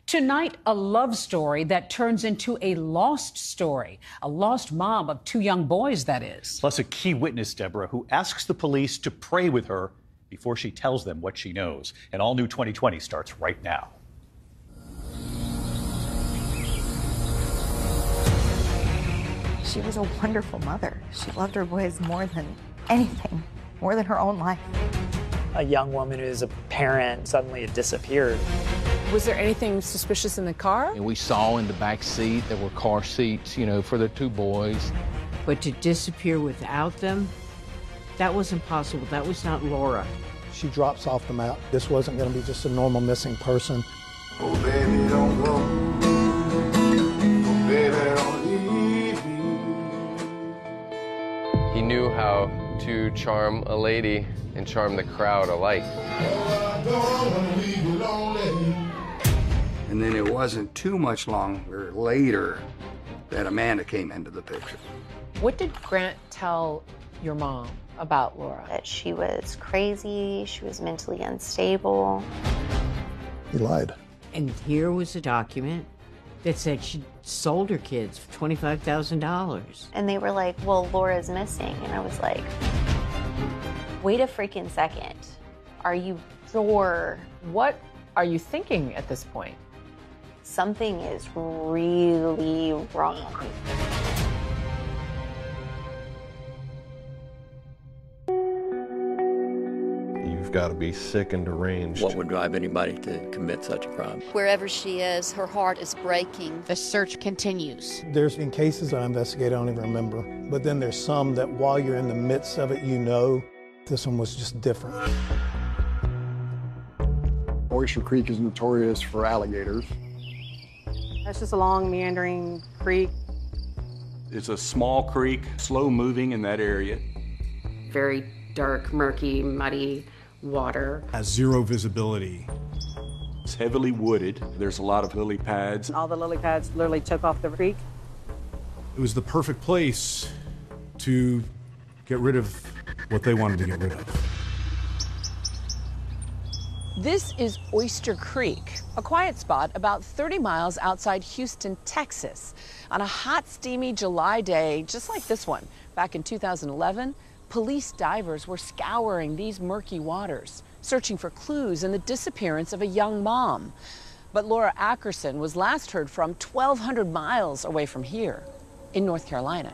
Tonight, a love story that turns into a lost story. A lost mom of two young boys, that is. Plus a key witness, Deborah, who asks the police to pray with her before she tells them what she knows. An all-new 2020 starts right now. She was a wonderful mother. She loved her boys more than anything, more than her own life. A young woman who is a parent suddenly had disappeared. Was there anything suspicious in the car? And we saw in the back seat there were car seats, for the two boys. But to disappear without them, that was impossible. That was not Laura. She drops off the map. This wasn't going to be just a normal missing person. Oh, baby, don't go. Oh, baby, don't leave me. He knew how to charm a lady and charm the crowd alike. Oh, I don't want to leave you lonely. And then it wasn't too much longer later that Amanda came into the picture. What did Grant tell your mom about Laura? That she was crazy, she was mentally unstable. He lied. And here was a document that said she sold her kids for $25,000. And they were like, well, Laura's missing. And I was like, wait a freaking second. Are you sure? What are you thinking at this point? Something is really wrong. You've got to be sick and deranged. What would drive anybody to commit such a crime? Wherever she is, her heart is breaking. The search continues. There's been cases I investigate I don't even remember. But then there's some that while you're in the midst of it, this one was just different. Oyster Creek is notorious for alligators. It's just a long, meandering creek. It's a small creek, slow moving in that area. Very dark, murky, muddy water. Has zero visibility. It's heavily wooded. There's a lot of lily pads. All the lily pads literally took off the creek. It was the perfect place to get rid of what they wanted to get rid of. This is Oyster Creek, a quiet spot about 30 miles outside Houston, Texas. On a hot, steamy July day, just like this one, back in 2011, police divers were scouring these murky waters, searching for clues in the disappearance of a young mom. But Laura Ackerson was last heard from 1,200 miles away from here, in North Carolina.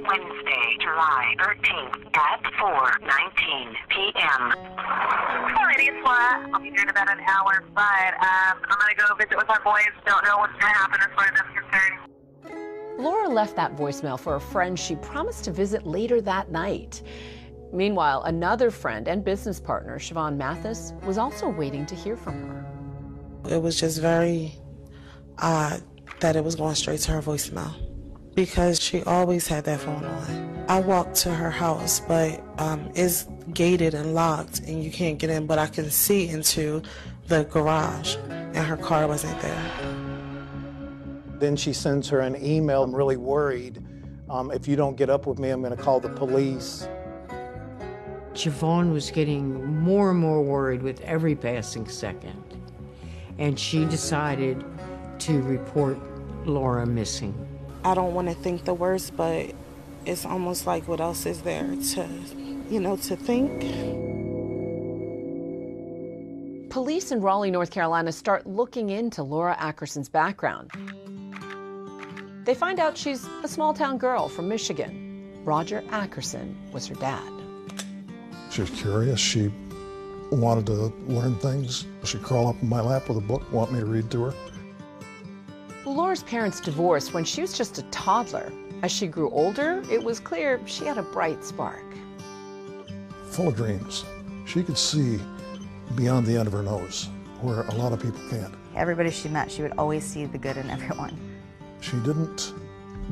Wednesday, July 13th at 4:19 p.m. Hi, lady, it's Laura. I'll be here in about an hour, but I'm going to go visit with our boys. Don't know what's going to happen as far as I'm concerned. Laura left that voicemail for a friend she promised to visit later that night. Meanwhile, another friend and business partner, Siobhan Mathis, was also waiting to hear from her. It was just very odd that it was going straight to her voicemail, because she always had that phone on. I walked to her house, but it's gated and locked and you can't get in, but I can see into the garage and her car wasn't there. Then she sends her an email. I'm really worried. If you don't get up with me, I'm going to call the police. Siobhan was getting more and more worried with every passing second. And she decided to report Laura missing. I don't want to think the worst, but it's almost like what else is there to think? Police in Raleigh, North Carolina start looking into Laura Ackerson's background. They find out she's a small-town girl from Michigan. Roger Ackerson was her dad. She was curious. She wanted to learn things. She'd crawl up in my lap with a book, want me to read to her. Laura's parents divorced when she was just a toddler. As she grew older, it was clear she had a bright spark. Full of dreams. She could see beyond the end of her nose, where a lot of people can't. Everybody she met, she would always see the good in everyone. She didn't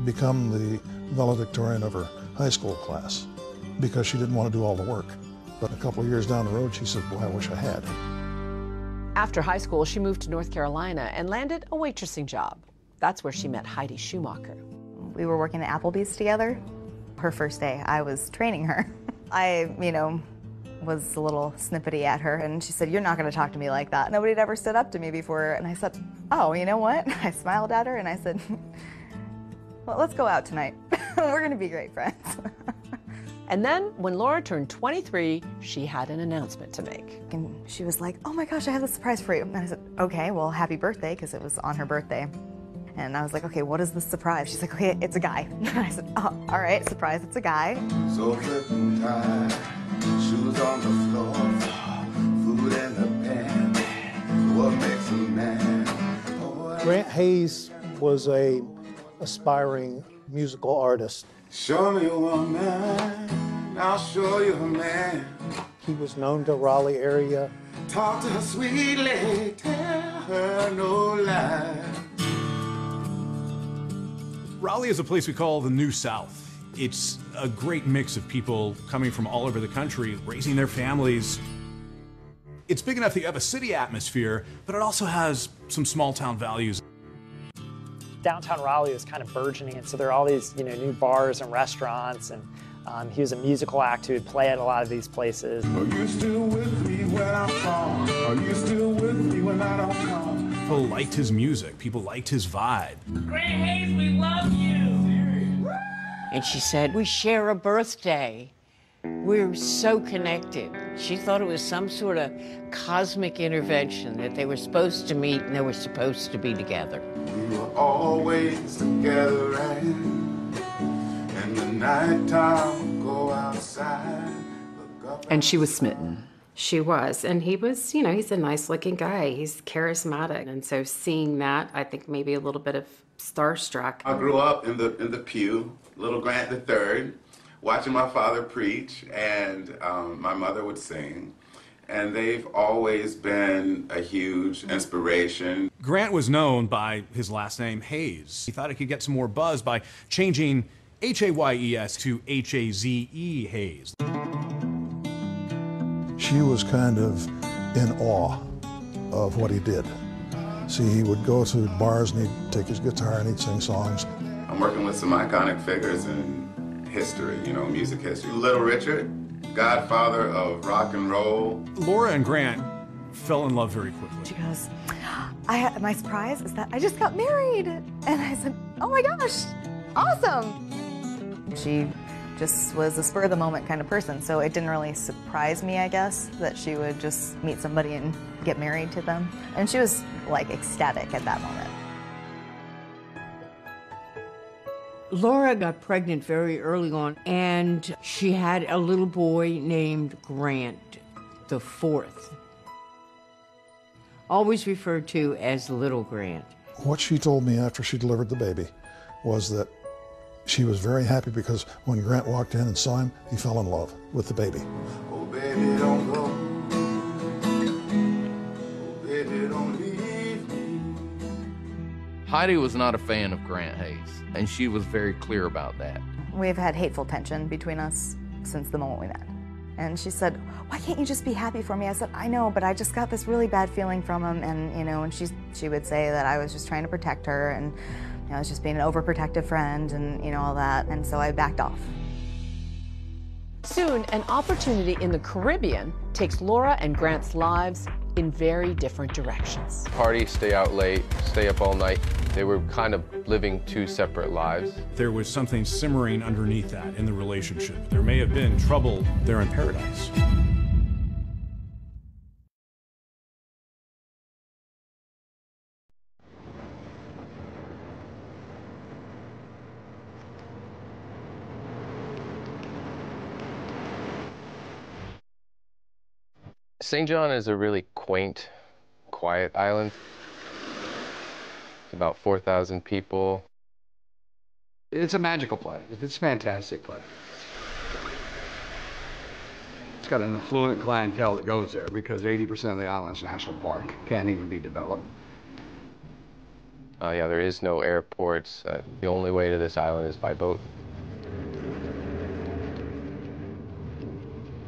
become the valedictorian of her high school class because she didn't want to do all the work. But a couple of years down the road, she said, boy, I wish I had. After high school, she moved to North Carolina and landed a waitressing job. That's where she met Heidi Schumacher. We were working at Applebee's together. Her first day, I was training her. I, was a little snippety at her, and she said, "You're not going to talk to me like that. Nobody had ever stood up to me before." And I said, "Oh, you know what?" I smiled at her and I said, "Well, let's go out tonight. We're going to be great friends." And then, when Laura turned 23, she had an announcement to make. And she was like, "Oh my gosh, I have a surprise for you." And I said, "Okay, well, happy birthday," because it was on her birthday. And I was like, "Okay, what is the surprise?" She's like, "Okay, it's a guy." And I said, "Oh, all right, surprise, it's a guy." So flipping tight, shoes on the floor, food in the pan, what makes a man? Grant Hayes was a aspiring musical artist. Show me a woman, I'll show you a man. He was known to Raleigh area. Talk to her sweetly, tell her no lie. Raleigh is a place we call the New South. It's a great mix of people coming from all over the country, raising their families. It's big enough that you have a city atmosphere, but it also has some small town values. Downtown Raleigh was kind of burgeoning, and so there are all these, new bars and restaurants, and he was a musical act who would play at a lot of these places. Are you still with me when I'm gone? Are you still with me when I don't come? People liked his music. People liked his vibe. Grant Hayes, we love you. And she said, "We share a birthday. We're so connected." She thought it was some sort of cosmic intervention, that they were supposed to meet and they were supposed to be together. We were always together, and in the nighttime we'd go outside. And she was smitten. She was, and he was, he's a nice-looking guy. He's charismatic, and so seeing that, I think maybe a little bit of starstruck. I grew up in the pew, little Grant III, watching my father preach, and my mother would sing. And they've always been a huge inspiration. Grant was known by his last name, Hayes. He thought he could get some more buzz by changing Hayes to Haze, Hayes. She was kind of in awe of what he did. See, he would go to bars and he'd take his guitar and he'd sing songs. I'm working with some iconic figures in history, music history. Little Richard, godfather of rock and roll. Laura and Grant fell in love very quickly. She goes, "My surprise is that I just got married." And I said, "Oh my gosh, awesome." She just was a spur of the moment kind of person, so it didn't really surprise me, I guess, that she would just meet somebody and get married to them. And she was like ecstatic at that moment. Laura got pregnant very early on, and she had a little boy named Grant, the fourth. Always referred to as Little Grant. What she told me after she delivered the baby was that she was very happy because when Grant walked in and saw him, he fell in love with the baby. Oh, baby, don't go. Oh, baby, don't leave me. Heidi was not a fan of Grant Hayes, and she was very clear about that. We've had hateful tension between us since the moment we met. And she said, "Why can't you just be happy for me?" I said, "I know, but I just got this really bad feeling from him." And, and she would say that I was just trying to protect her, and I was just being an overprotective friend, and, all that. And so I backed off. Soon, an opportunity in the Caribbean takes Laura and Grant's lives in very different directions. Party, stay out late, stay up all night. They were kind of living two separate lives. There was something simmering underneath that in the relationship. There may have been trouble there in paradise. St. John is a really quaint, quiet island. It's about 4,000 people. It's a magical place. It's a fantastic place. It's got an affluent clientele that goes there because 80% of the island's national park. Can't even be developed. Yeah, there is no airports. The only way to this island is by boat.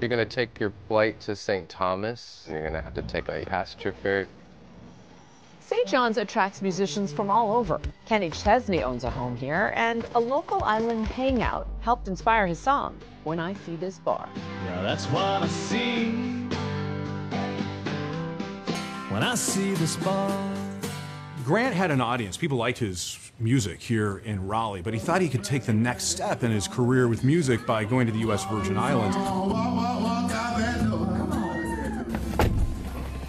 You're going to take your flight to St. Thomas. You're going to have to take a passenger ferry. St. John's attracts musicians from all over. Kenny Chesney owns a home here, and a local island hangout helped inspire his song, When I See This Bar. Yeah, that's what I see when I see this bar. Grant had an audience. People liked his music here in Raleigh, but he thought he could take the next step in his career with music by going to the U.S. Virgin Islands.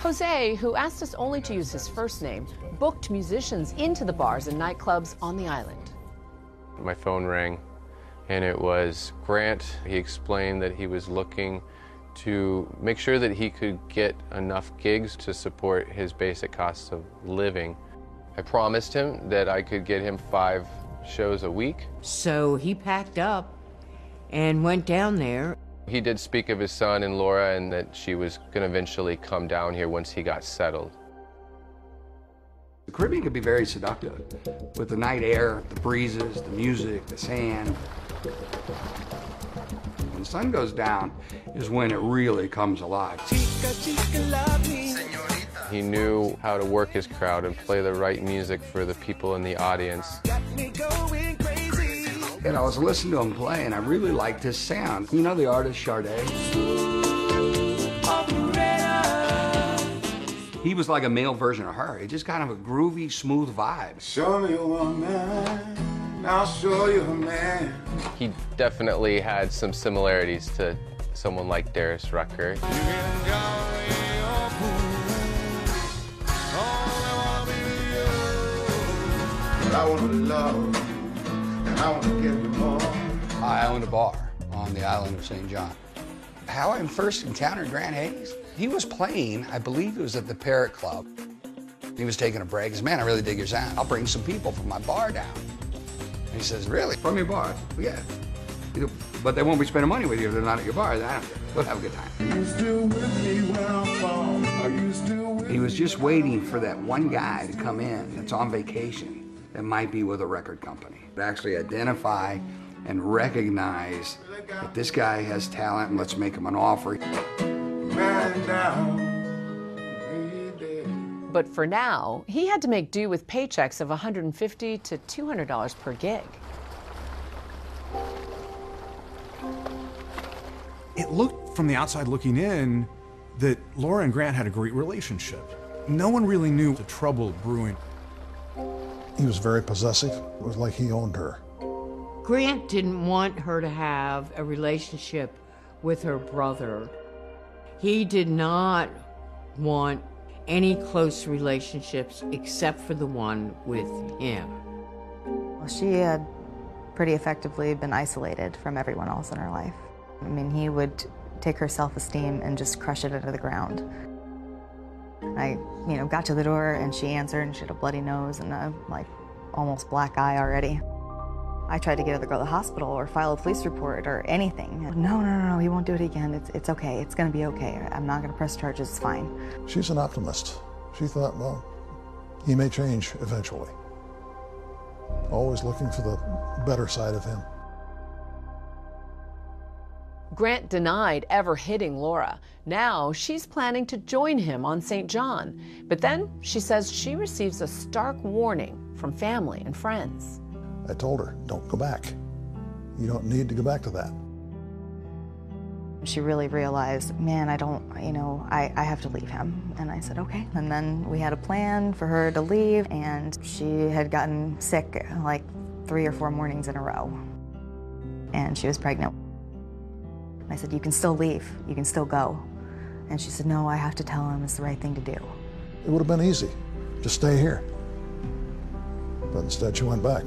Jose, who asked us only to use his first name, booked musicians into the bars and nightclubs on the island. My phone rang, and it was Grant. He explained that he was looking to make sure that he could get enough gigs to support his basic costs of living. I promised him that I could get him 5 shows a week. So he packed up and went down there. He did speak of his son and Laura, and that she was going to eventually come down here once he got settled. The Caribbean could be very seductive with the night air, the breezes, the music, the sand. When the sun goes down is when it really comes alive. He knew how to work his crowd and play the right music for the people in the audience. And I was listening to him play, and I really liked his sound. You know the artist Sade? He was like a male version of her. He just kind of a groovy, smooth vibe. Show me a woman, I'll show you a man. He definitely had some similarities to someone like Darius Rucker. I want to love, and I want to give you more. I owned a bar on the island of St. John. How I first encountered Grant Hayes, he was playing, I believe it was at the Parrot Club. He was taking a break. He says, man, I really dig your sound. I'll bring some people from my bar down. And he says, really? From your bar? Yeah. But they won't be spending money with you if they're not at your bar. I don't care. We'll have a good time. Are you still with me when I'm gone? Are you still with me? He was just waiting for that one guy to come in that's on vacation that might be with a record company. To actually identify and recognize that this guy has talent and let's make him an offer. But for now, he had to make do with paychecks of $150 to $200 per gig. It looked from the outside looking in that Laura and Grant had a great relationship. No one really knew the trouble brewing. He was very possessive. It was like he owned her. Grant didn't want her to have a relationship with her brother. He did not want any close relationships except for the one with him. Well, she had pretty effectively been isolated from everyone else in her life. I mean, he would take her self-esteem and just crush it into the ground. I, got to the door and she answered and she had a bloody nose and a, almost black eye already. I tried to get the girl to the hospital or file a police report or anything. No, he won't do it again. It's okay. It's going to be okay. I'm not going to press charges. It's fine. She's an optimist. She thought, well, he may change eventually. Always looking for the better side of him. Grant denied ever hitting Laura. Now she's planning to join him on St. John. But then she says she receives a stark warning from family and friends. I told her, don't go back. You don't need to go back to that. She really realized, man, I have to leave him. And I said, okay. And then we had a plan for her to leave, and she had gotten sick 3 or 4 mornings in a row. And she was pregnant. And I said, you can still leave. You can still go. And she said, no, I have to tell him it's the right thing to do. It would have been easy. Just stay here. But instead, she went back.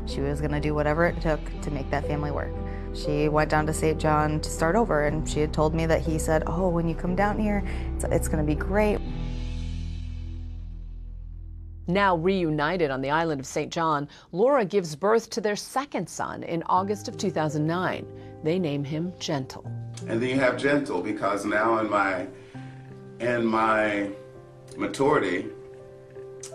She was going to do whatever it took to make that family work. She went down to St. John to start over, and she had told me that he said, oh, when you come down here, it's going to be great. Now reunited on the island of St. John, Laura gives birth to their second son in August of 2009. They name him Gentle. And then you have Gentle, because now in my maturity,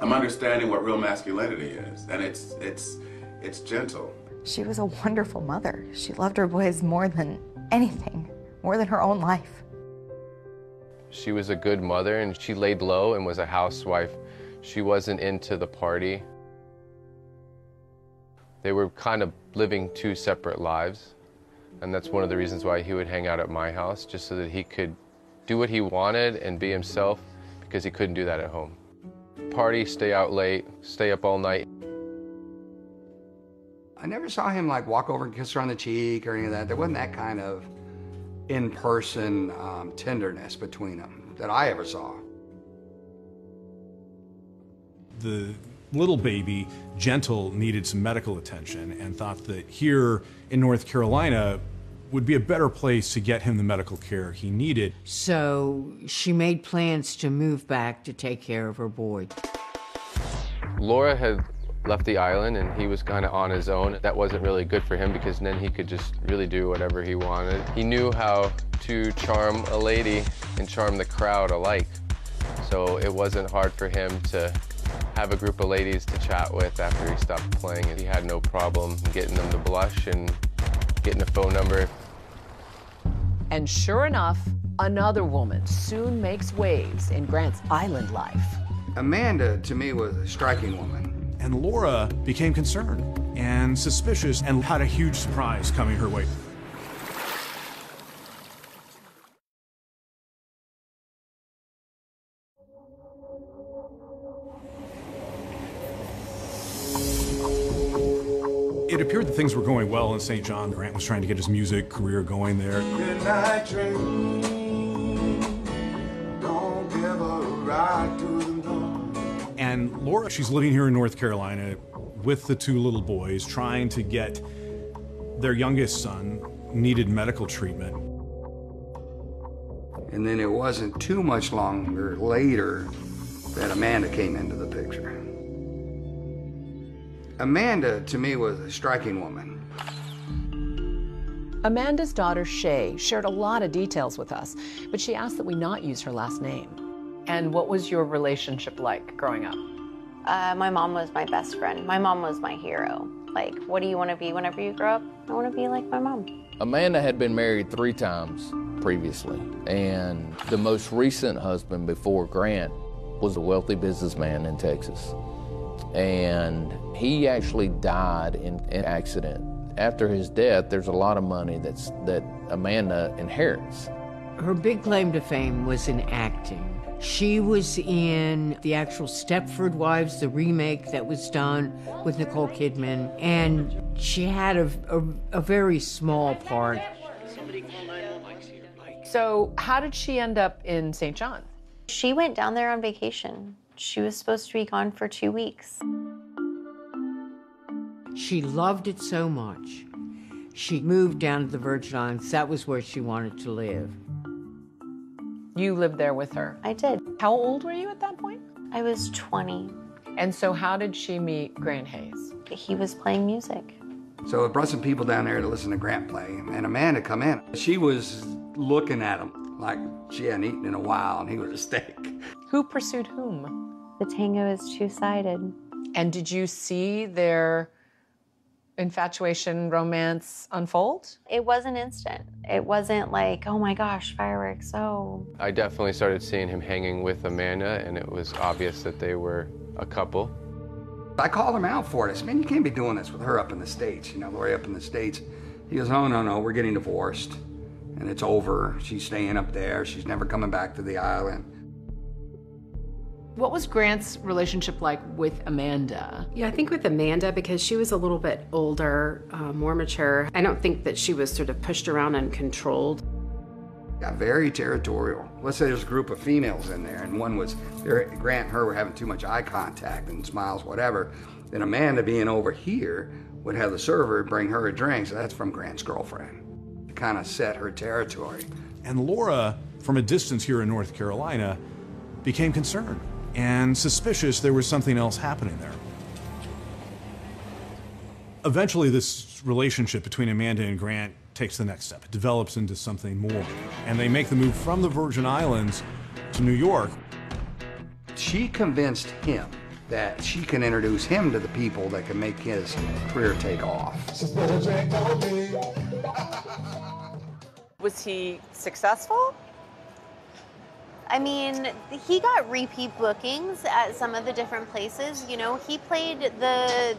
I'm understanding what real masculinity is, and it's gentle. She was a wonderful mother. She loved her boys more than anything, more than her own life. She was a good mother, and she laid low and was a housewife. She wasn't into the party. They were kind of living two separate lives, and that's one of the reasons why he would hang out at my house, just so that he could do what he wanted and be himself, because he couldn't do that at home. Party, stay out late, stay up all night. I never saw him like walk over and kiss her on the cheek or any of that. There wasn't that kind of in-person tenderness between them that I ever saw. The little baby, Gentle, needed some medical attention and thought that here in North Carolina would be a better place to get him the medical care he needed. So she made plans to move back to take care of her boy. Laura had left the island and he was kind of on his own. That wasn't really good for him because then he could just really do whatever he wanted. He knew how to charm a lady and charm the crowd alike. So it wasn't hard for him to have a group of ladies to chat with after he stopped playing. And he had no problem getting them to blush and getting a phone number. And sure enough, another woman soon makes waves in Grant's island life. Amanda, to me, was a striking woman. And Laura became concerned and suspicious and had a huge surprise coming her way. It appeared that things were going well in St. John. Grant was trying to get his music career going there. Midnight train, don't give a ride to the north. And Laura, she's living here in North Carolina with the two little boys, trying to get their youngest son needed medical treatment. And then it wasn't too much longer later that Amanda came into the picture. Amanda, to me, was a striking woman. Amanda's daughter, Shay, shared a lot of details with us, but she asked that we not use her last name. And what was your relationship like growing up? My mom was my best friend. My mom was my hero. Like, what do you want to be whenever you grow up? I want to be like my mom. Amanda had been married 3 times previously, and the most recent husband before Grant was a wealthy businessman in Texas. And he actually died in an accident. After his death, there's a lot of money that Amanda inherits. Her big claim to fame was in acting. She was in the actual Stepford Wives, the remake that was done with Nicole Kidman, and she had a very small part. So how did she end up in St. John? She went down there on vacation. She was supposed to be gone for 2 weeks. She loved it so much. She moved down to the Virgin Islands. That was where she wanted to live. You lived there with her? I did. How old were you at that point? I was 20. And so how did she meet Grant Hayes? He was playing music. So it brought some people down there to listen to Grant play, and Amanda come in. She was looking at him like she hadn't eaten in a while, and he was a steak. Who pursued whom? The tango is two-sided. And did you see their infatuation, romance unfold? It wasn't instant. It wasn't like, oh my gosh, fireworks, oh. I definitely started seeing him hanging with Amanda, and it was obvious that they were a couple. I called him out for it. I said, man, you can't be doing this with her up in the States, Gloria up in the States. He goes, oh, no, we're getting divorced, and it's over. She's staying up there. She's never coming back to the island. What was Grant's relationship like with Amanda? Yeah, I think with Amanda, because she was a little bit older, more mature, I don't think that she was sort of pushed around and controlled. Got very territorial. Let's say there's a group of females in there, and one was, Grant and her were having too much eye contact and smiles, whatever. Then Amanda, being over here, would have the server bring her a drink, so that's from Grant's girlfriend. It kind of set her territory. And Laura, from a distance here in North Carolina, became concerned and suspicious there was something else happening there. Eventually, this relationship between Amanda and Grant takes the next step. It develops into something more. And they make the move from the Virgin Islands to New York. She convinced him that she can introduce him to the people that can make his career take off. Was he successful? I mean, he got repeat bookings at some of the different places. You know, he played the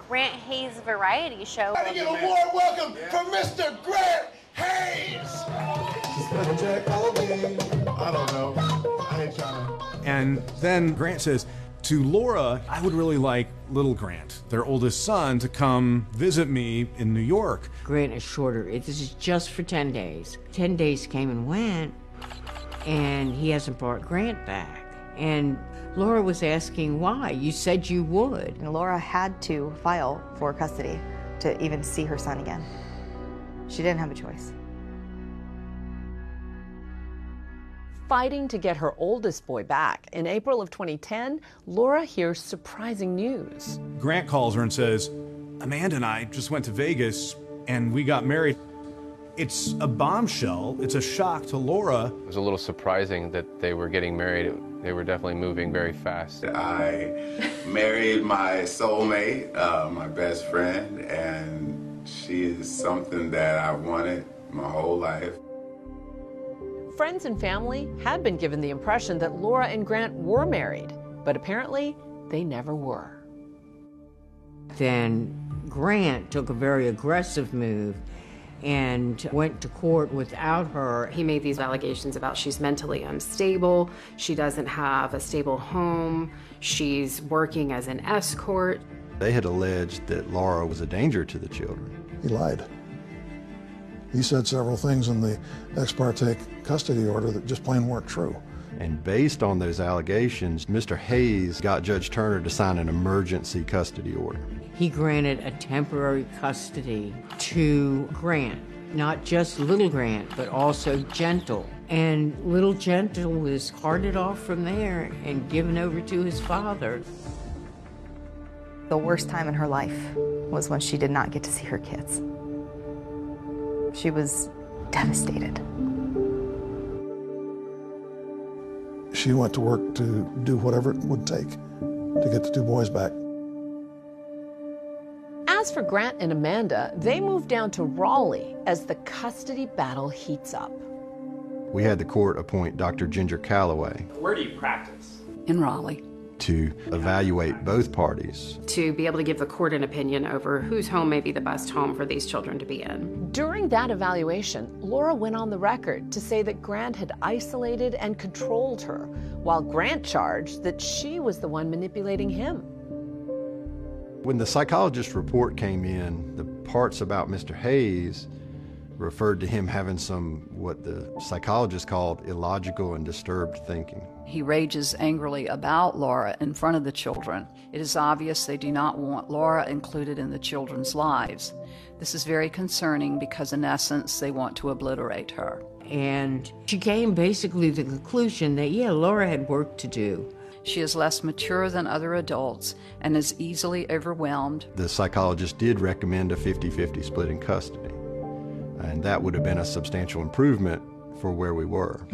Grant Hayes variety show. Gotta get a warm welcome for Mr. Grant Hayes. I don't know. I ain't trying to. And then Grant says, to Laura, I would really like little Grant, their oldest son, to come visit me in New York. Grant is shorter. This is just for 10 days. 10 days came and went, and he hasn't brought Grant back. And Laura was asking why. You said you would. And Laura had to file for custody to even see her son again. She didn't have a choice. Fighting to get her oldest boy back. In April of 2010, Laura hears surprising news. Grant calls her and says, Amanda and I just went to Vegas and we got married. It's a bombshell. It's a shock to Laura. It was a little surprising that they were getting married. They were definitely moving very fast. I married my soulmate, my best friend, and she is something that I wanted my whole life. Friends and family had been given the impression that Laura and Grant were married, but apparently they never were. Then Grant took a very aggressive move and went to court without her. He made these allegations about she's mentally unstable, she doesn't have a stable home, she's working as an escort. They had alleged that Laura was a danger to the children. He lied. He said several things in the ex parte custody order that just plain weren't true. And based on those allegations, Mr. Hayes got Judge Turner to sign an emergency custody order. He granted a temporary custody to Grant, not just little Grant, but also Gentle. And little Gentle was carted off from there and given over to his father. The worst time in her life was when she did not get to see her kids. She was devastated. She went to work to do whatever it would take to get the two boys back. As for Grant and Amanda, they moved down to Raleigh as the custody battle heats up. We had the court appoint Dr. Ginger Calloway. Where do you practice? In Raleigh. To evaluate both parties. To be able to give the court an opinion over whose home may be the best home for these children to be in. During that evaluation, Laura went on the record to say that Grant had isolated and controlled her, while Grant charged that she was the one manipulating him. When the psychologist's report came in, the parts about Mr. Hayes referred to him having some, what the psychologist called, illogical and disturbed thinking. He rages angrily about Laura in front of the children. It is obvious they do not want Laura included in the children's lives. This is very concerning because in essence they want to obliterate her. And she came basically to the conclusion that, yeah, Laura had work to do. She is less mature than other adults and is easily overwhelmed. The psychologist did recommend a 50-50 split in custody, and that would have been a substantial improvement for where we were.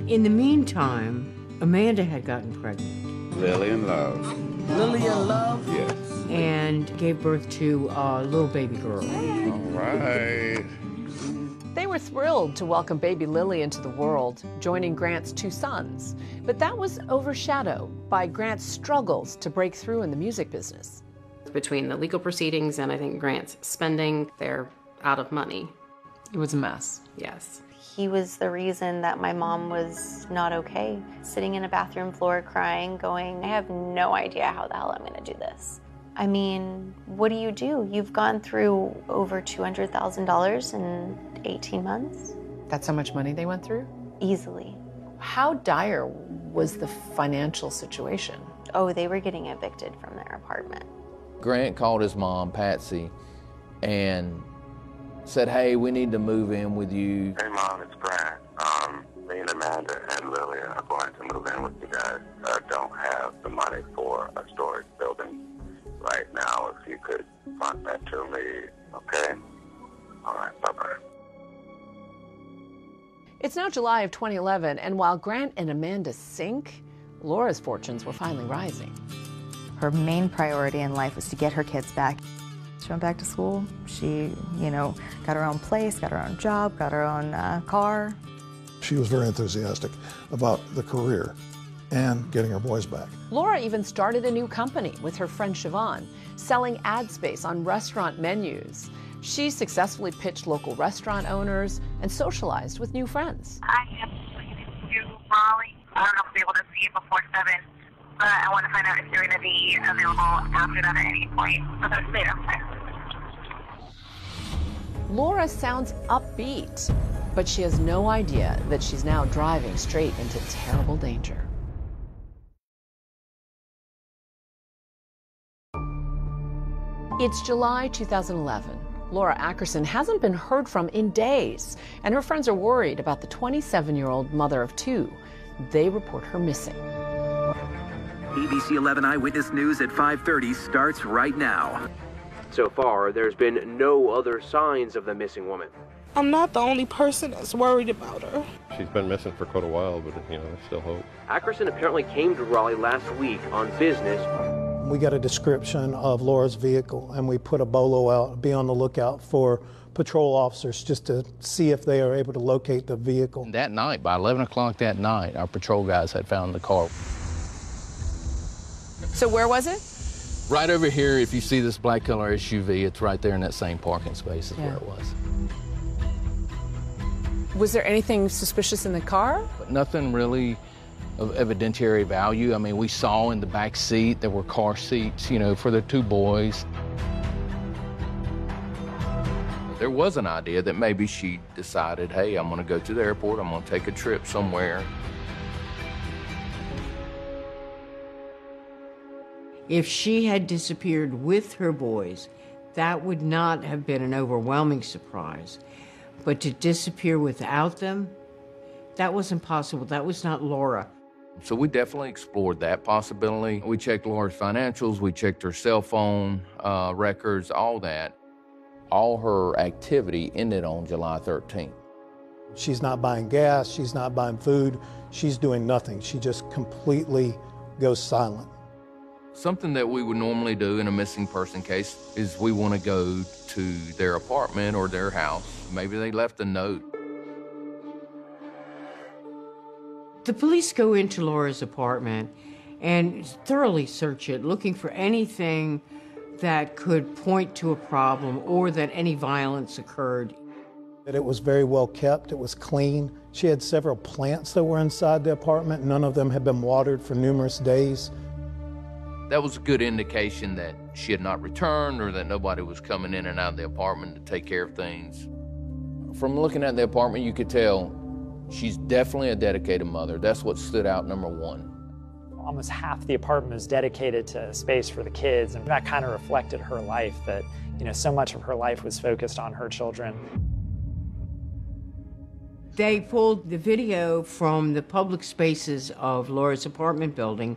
In the meantime, Amanda had gotten pregnant. Lily in love. Lily in love? Yes. And gave birth to a little baby girl. All right. They were thrilled to welcome baby Lily into the world, joining Grant's two sons. But that was overshadowed by Grant's struggles to break through in the music business. Between the legal proceedings and I think Grant's spending, they're out of money. It was a mess. Yes. He was the reason that my mom was not okay. Sitting in a bathroom floor crying, going, I have no idea how the hell I'm gonna do this. I mean, what do? You've gone through over $200,000 in 18 months. That's how much money they went through? Easily. How dire was the financial situation? Oh, they were getting evicted from their apartment. Grant called his mom, Patsy, and said, hey, we need to move in with you. Hey, Mom, it's Grant. Me and Amanda and Lily are going to move in with you guys. I don't have the money for a storage building right now. If you could fund that to me, okay? All right, bye-bye. It's now July of 2011, and while Grant and Amanda sink, Laura's fortunes were finally rising. Her main priority in life was to get her kids back. She went back to school. She, got her own place, got her own job, got her own car. She was very enthusiastic about the career and getting her boys back. Laura even started a new company with her friend Siobhan, selling ad space on restaurant menus. She successfully pitched local restaurant owners and socialized with new friends. I am going to Raleigh. I don't know if I'll be able to see it before 7, but I want to find out if they're going to be available after that at any point. So that's it. Laura sounds upbeat, but she has no idea that she's now driving straight into terrible danger. It's July 2011. Laura Ackerson hasn't been heard from in days, and her friends are worried about the 27-year-old mother of 2. They report her missing. ABC 11 Eyewitness News at 5:30 starts right now. So far, there's been no other signs of the missing woman. I'm not the only person that's worried about her. She's been missing for quite a while, but there's still hope. Ackerson apparently came to Raleigh last week on business. We got a description of Laura's vehicle, and we put a bolo out, be on the lookout for patrol officers just to see if they are able to locate the vehicle. That night, by 11 o'clock that night, our patrol guys had found the car. So where was it? Right over here, if you see this black color SUV, it's right there in that same parking space is where it was. Was there anything suspicious in the car? But nothing really of evidentiary value. I mean, we saw in the back seat there were car seats, for the 2 boys. There was an idea that maybe she decided, hey, I'm going to go to the airport, I'm going to take a trip somewhere. If she had disappeared with her boys, that would not have been an overwhelming surprise. But to disappear without them, that was impossible. That was not Laura. So we definitely explored that possibility. We checked Laura's financials, we checked her cell phone records, all that. All her activity ended on July 13th. She's not buying gas, she's not buying food, she's doing nothing. She just completely goes silent. Something that we would normally do in a missing person case is we want to go to their apartment or their house. Maybe they left a note. The police go into Laura's apartment and thoroughly search it, looking for anything that could point to a problem or that any violence occurred. It was very well kept, it was clean. She had several plants that were inside the apartment. None of them had been watered for numerous days. That was a good indication that she had not returned or that nobody was coming in and out of the apartment to take care of things. From looking at the apartment, you could tell she's definitely a dedicated mother. That's what stood out, number 1. Almost half the apartment was dedicated to space for the kids, and that kind of reflected her life, that so much of her life was focused on her children. They pulled the video from the public spaces of Laura's apartment building.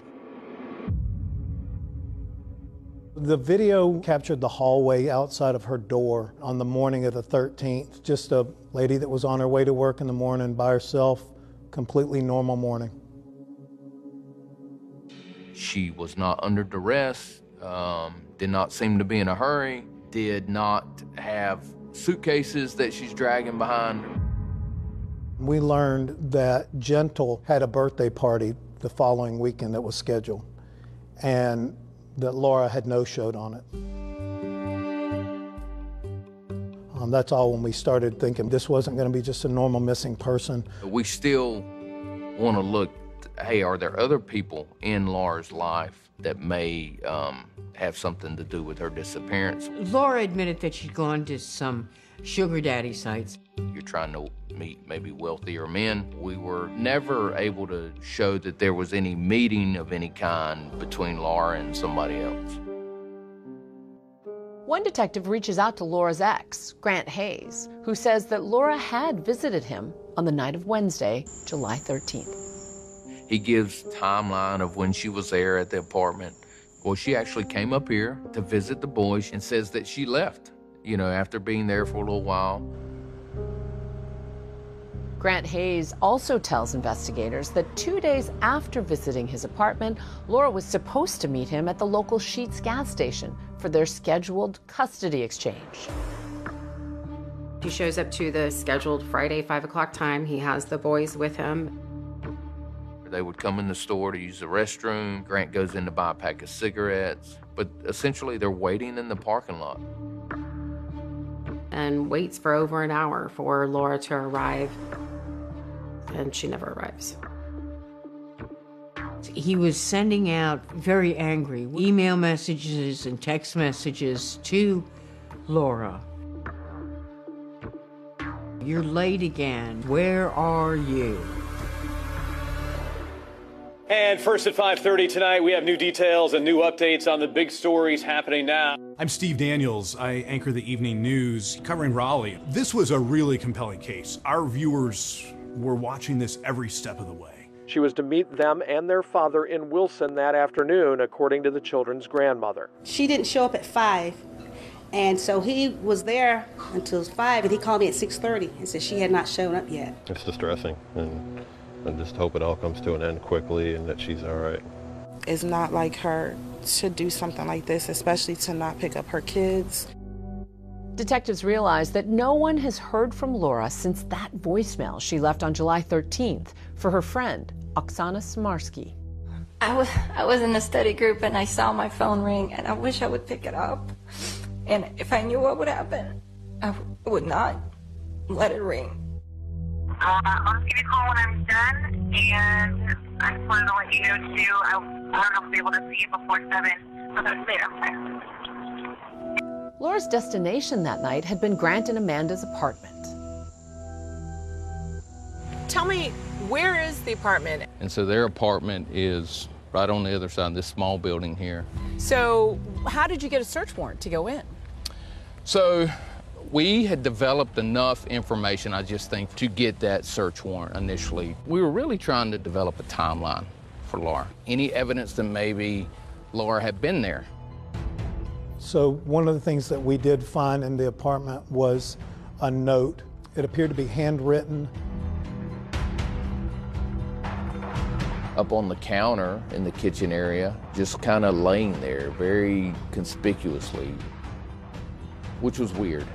The video captured the hallway outside of her door on the morning of the 13th. Just a lady that was on her way to work in the morning by herself, completely normal morning. She was not under duress, did not seem to be in a hurry, did not have suitcases that she's dragging behind her. We learned that Gentle had a birthday party the following weekend that was scheduled, and that Laura had no-showed on it. That's all when we started thinking this wasn't going to be just a normal missing person. We still want to look, hey, are there other people in Laura's life that may have something to do with her disappearance? Laura admitted that she'd gone to some sugar daddy sites. You're trying to meet maybe wealthier men. We were never able to show that there was any meeting of any kind between Laura and somebody else. One detective reaches out to Laura's ex, Grant Hayes, who says that Laura had visited him on the night of Wednesday, July 13th. He gives timeline of when she was there at the apartment. Well, she actually came up here to visit the boys and says that she left, after being there for a little while. Grant Hayes also tells investigators that 2 days after visiting his apartment, Laura was supposed to meet him at the local Sheetz gas station for their scheduled custody exchange. He shows up to the scheduled Friday 5 o'clock time. He has the boys with him. They would come in the store to use the restroom. Grant goes in to buy a pack of cigarettes, but essentially they're waiting in the parking lot. And waits for over an hour for Laura to arrive, and she never arrives. He was sending out very angry email messages and text messages to Laura. You're late again. Where are you? And first at 5:30 tonight, we have new details and new updates on the big stories happening now. I'm Steve Daniels. I anchor the evening news covering Raleigh. This was a really compelling case. Our viewers were watching this every step of the way. She was to meet them and their father in Wilson that afternoon, according to the children's grandmother. She didn't show up at 5, and so he was there until 5, and he called me at 6:30 and said she had not shown up yet. It's distressing, and I just hope it all comes to an end quickly and that she's all right. It's not like her to do something like this, especially to not pick up her kids. Detectives realize that no one has heard from Laura since that voicemail she left on July 13th for her friend, Oksana Smarsky. I was in a study group and I saw my phone ring and I wish I would pick it up. And if I knew what would happen, I would not let it ring. I'll just give you a call when I'm done, and I just wanted to let you know, too, I don't know if I'll be able to see you before 7, but that's later. Laura's destination that night had been Grant and Amanda's apartment. Tell me, where is the apartment? And so their apartment is right on the other side of this small building here. So how did you get a search warrant to go in? So we had developed enough information, I just think, to get that search warrant initially. We were really trying to develop a timeline for Laura. Any evidence that maybe Laura had been there. So one of the things that we did find in the apartment was a note. It appeared to be handwritten. Up on the counter in the kitchen area, just kind of laying there very conspicuously, which was weird.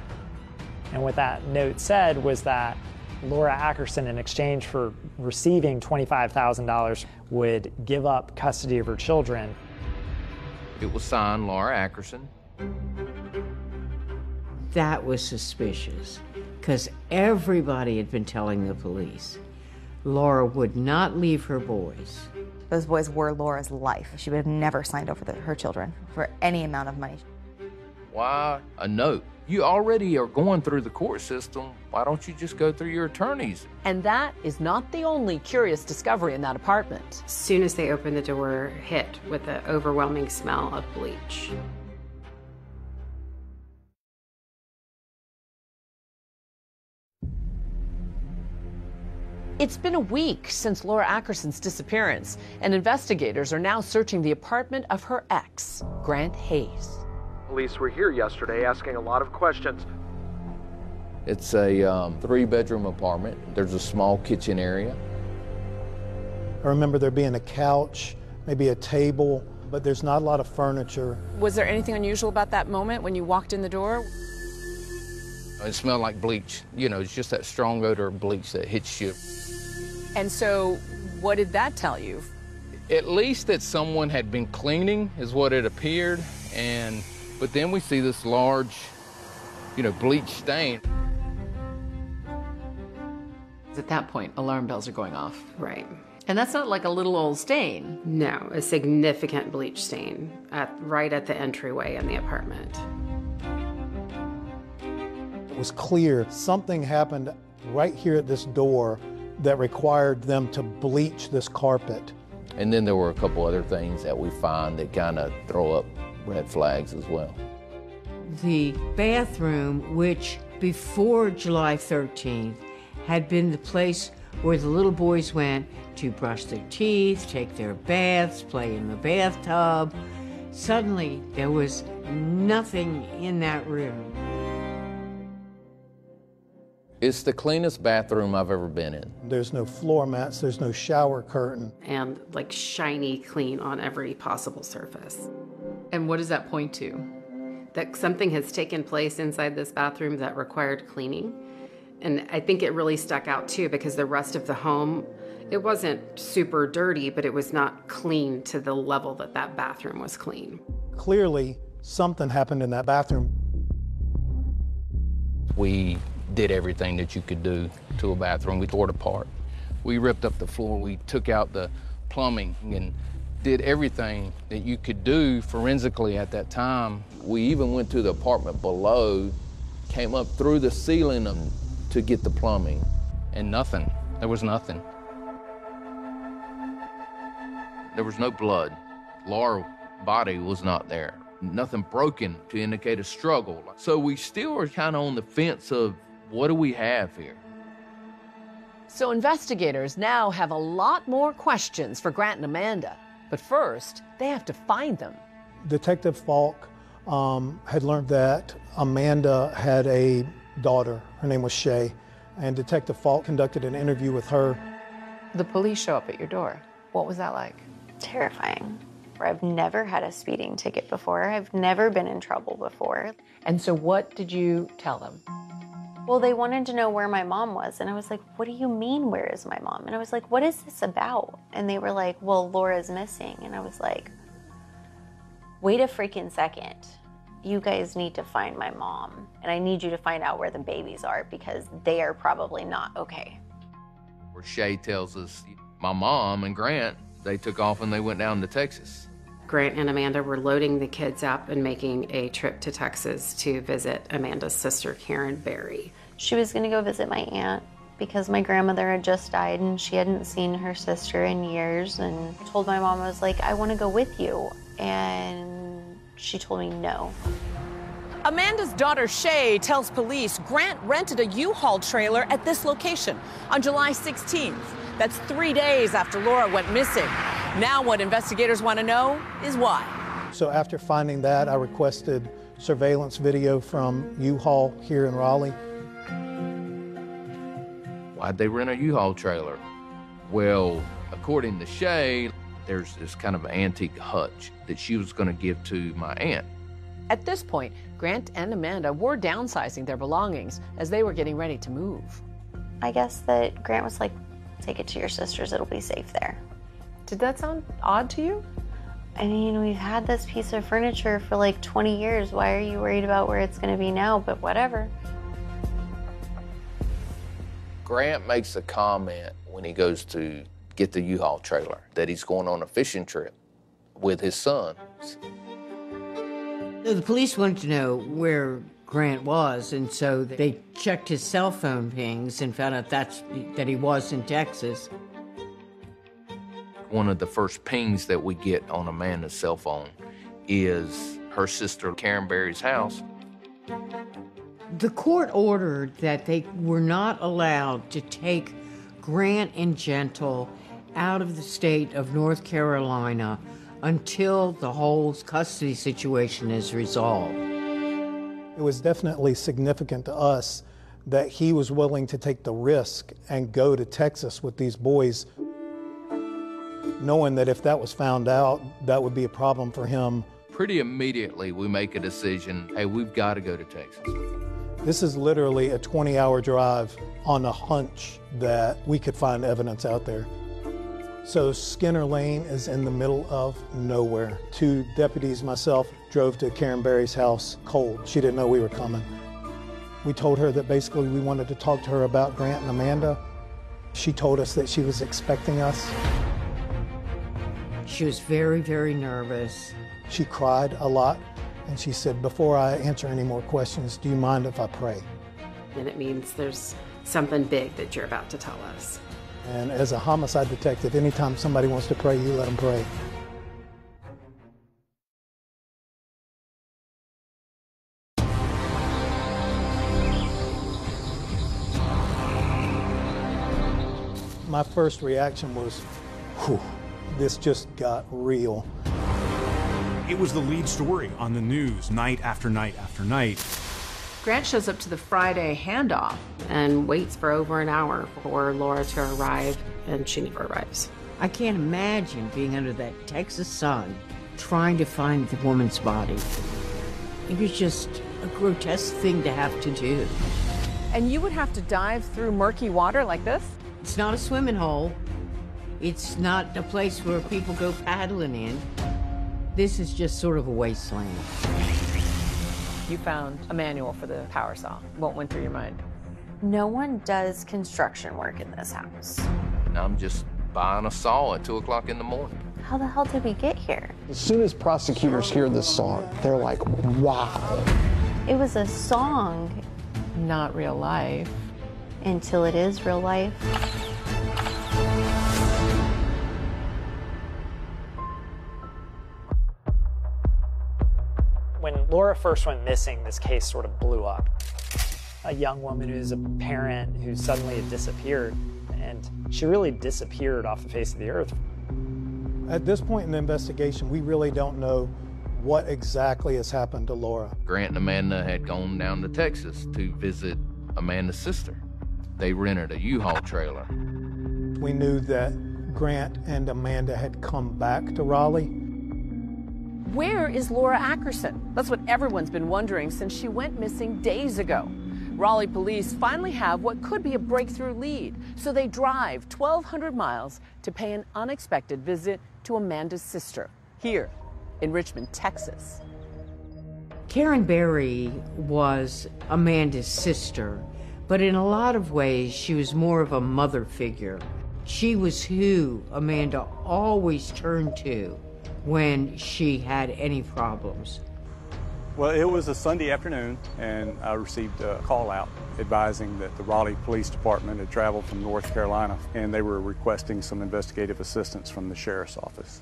And what that note said was that Laura Ackerson, in exchange for receiving $25,000, would give up custody of her children. It was signed Laura Ackerson. That was suspicious, because everybody had been telling the police Laura would not leave her boys. Those boys were Laura's life. She would have never signed over her children for any amount of money. Why a note? You already are going through the court system. Why don't you just go through your attorneys? And that is not the only curious discovery in that apartment. As soon as they opened the door, hit with the overwhelming smell of bleach. It's been a week since Laura Ackerson's disappearance, and investigators are now searching the apartment of her ex, Grant Hayes. Police were here yesterday asking a lot of questions. It's a 3-bedroom apartment. There's a small kitchen area. I remember there being a couch, maybe a table, but there's not a lot of furniture. Was there anything unusual about that moment when you walked in the door? It smelled like bleach. You know, it's just that strong odor of bleach that hits you. And so what did that tell you? At least that someone had been cleaning is what it appeared. But then we see this large, bleach stain. At that point, alarm bells are going off. Right. And that's not like a little old stain. No, a significant bleach stain right at the entryway in the apartment. It was clear something happened right here at this door that required them to bleach this carpet. And then there were a couple other things that we find that kind of throw up red flags as well. The bathroom, which before July 13th had been the place where the little boys went to brush their teeth, take their baths, play in the bathtub. Suddenly, there was nothing in that room. It's the cleanest bathroom I've ever been in. There's no floor mats, there's no shower curtain. And like shiny clean on every possible surface. And what does that point to? that something has taken place inside this bathroom that required cleaning. And I think it really stuck out too because the rest of the home, it wasn't super dirty, but it was not clean to the level that that bathroom was clean. Clearly, something happened in that bathroom. We did everything that you could do to a bathroom. We tore it apart. We ripped up the floor. We took out the plumbing and did everything that you could do forensically at that time. We even went to the apartment below, came up through the ceiling to get the plumbing, and nothing. There was nothing. There was no blood. Laura's body was not there. Nothing broken to indicate a struggle. So we still are kind of on the fence of what do we have here? So investigators now have a lot more questions for Grant and Amanda. But first, they have to find them. Detective Falk had learned that Amanda had a daughter. Her name was Shay. And Detective Falk conducted an interview with her. The police show up at your door. What was that like? Terrifying. I've never had a speeding ticket before. I've never been in trouble before. And so what did you tell them? Well, they wanted to know where my mom was. And I was like, what do you mean, where is my mom? And I was like, what is this about? And they were like, well, Laura's missing. And I was like, wait a freaking second. You guys need to find my mom. And I need you to find out where the babies are because they are probably not okay. Where Shay tells us my mom and Grant, they took off and they went down to Texas. Grant and Amanda were loading the kids up and making a trip to Texas to visit Amanda's sister, Karen Berry. She was going to go visit my aunt because my grandmother had just died and she hadn't seen her sister in years. And I told my mom, I was like, I want to go with you. And she told me no. Amanda's daughter, Shay, tells police Grant rented a U-Haul trailer at this location on July 16th. That's 3 days after Laura went missing. Now what investigators want to know is why. So after finding that, I requested surveillance video from U-Haul here in Raleigh. Why'd they rent a U-Haul trailer? Well, according to Shay, there's this kind of antique hutch that she was going to give to my aunt. At this point, Grant and Amanda were downsizing their belongings as they were getting ready to move. I guess that Grant was like, take it to your sister's, it'll be safe there. Did that sound odd to you? I mean, we've had this piece of furniture for like 20 years. Why are you worried about where it's going to be now? But whatever. Grant makes a comment when he goes to get the U-Haul trailer that he's going on a fishing trip with his sons. The police wanted to know where Grant was, and so they checked his cell phone pings and found out that he was in Texas. One of the first pings that we get on Amanda's cell phone is her sister Karen Berry's house. The court ordered that they were not allowed to take Grant and Gentle out of the state of North Carolina until the whole custody situation is resolved. It was definitely significant to us that he was willing to take the risk and go to Texas with these boys, knowing that if that was found out, that would be a problem for him. Pretty immediately, we make a decision, hey, we've got to go to Texas. This is literally a 20-hour drive on a hunch that we could find evidence out there. So Skinner Lane is in the middle of nowhere. Two deputies, myself, drove to Karen Berry's house cold. She didn't know we were coming. We told her that basically we wanted to talk to her about Grant and Amanda. She told us that she was expecting us. She was very, very nervous. She cried a lot, and she said, before I answer any more questions, do you mind if I pray? And it means there's something big that you're about to tell us. And as a homicide detective, anytime somebody wants to pray, you let them pray. My first reaction was, whew, this just got real. It was the lead story on the news night after night after night. Grant shows up to the Friday handoff and waits for over an hour for Laura to arrive, and she never arrives. I can't imagine being under that Texas sun trying to find the woman's body. It was just a grotesque thing to have to do. And you would have to dive through murky water like this? It's not a swimming hole. It's not a place where people go paddling in. This is just sort of a wasteland. You found a manual for the power saw. What went through your mind? No one does construction work in this house. And I'm just buying a saw at 2 o'clock in the morning. How the hell did we get here? As soon as prosecutors hear this song, they're like, wow. It was a song. Not real life. Until it is real life. When Laura first went missing, this case sort of blew up. A young woman who's a parent who suddenly had disappeared, and she really disappeared off the face of the earth. At this point in the investigation, we really don't know what exactly has happened to Laura. Grant and Amanda had gone down to Texas to visit Amanda's sister. They rented a U-Haul trailer. We knew that Grant and Amanda had come back to Raleigh. Where is Laura Ackerson? That's what everyone's been wondering since she went missing days ago. Raleigh police finally have what could be a breakthrough lead, so they drive 1,200 miles to pay an unexpected visit to Amanda's sister, here in Richmond, Texas. Karen Berry was Amanda's sister, but in a lot of ways, she was more of a mother figure. She was who Amanda always turned to when she had any problems. Well, it was a Sunday afternoon, and I received a call out advising that the Raleigh Police Department had traveled from North Carolina, and they were requesting some investigative assistance from the sheriff's office.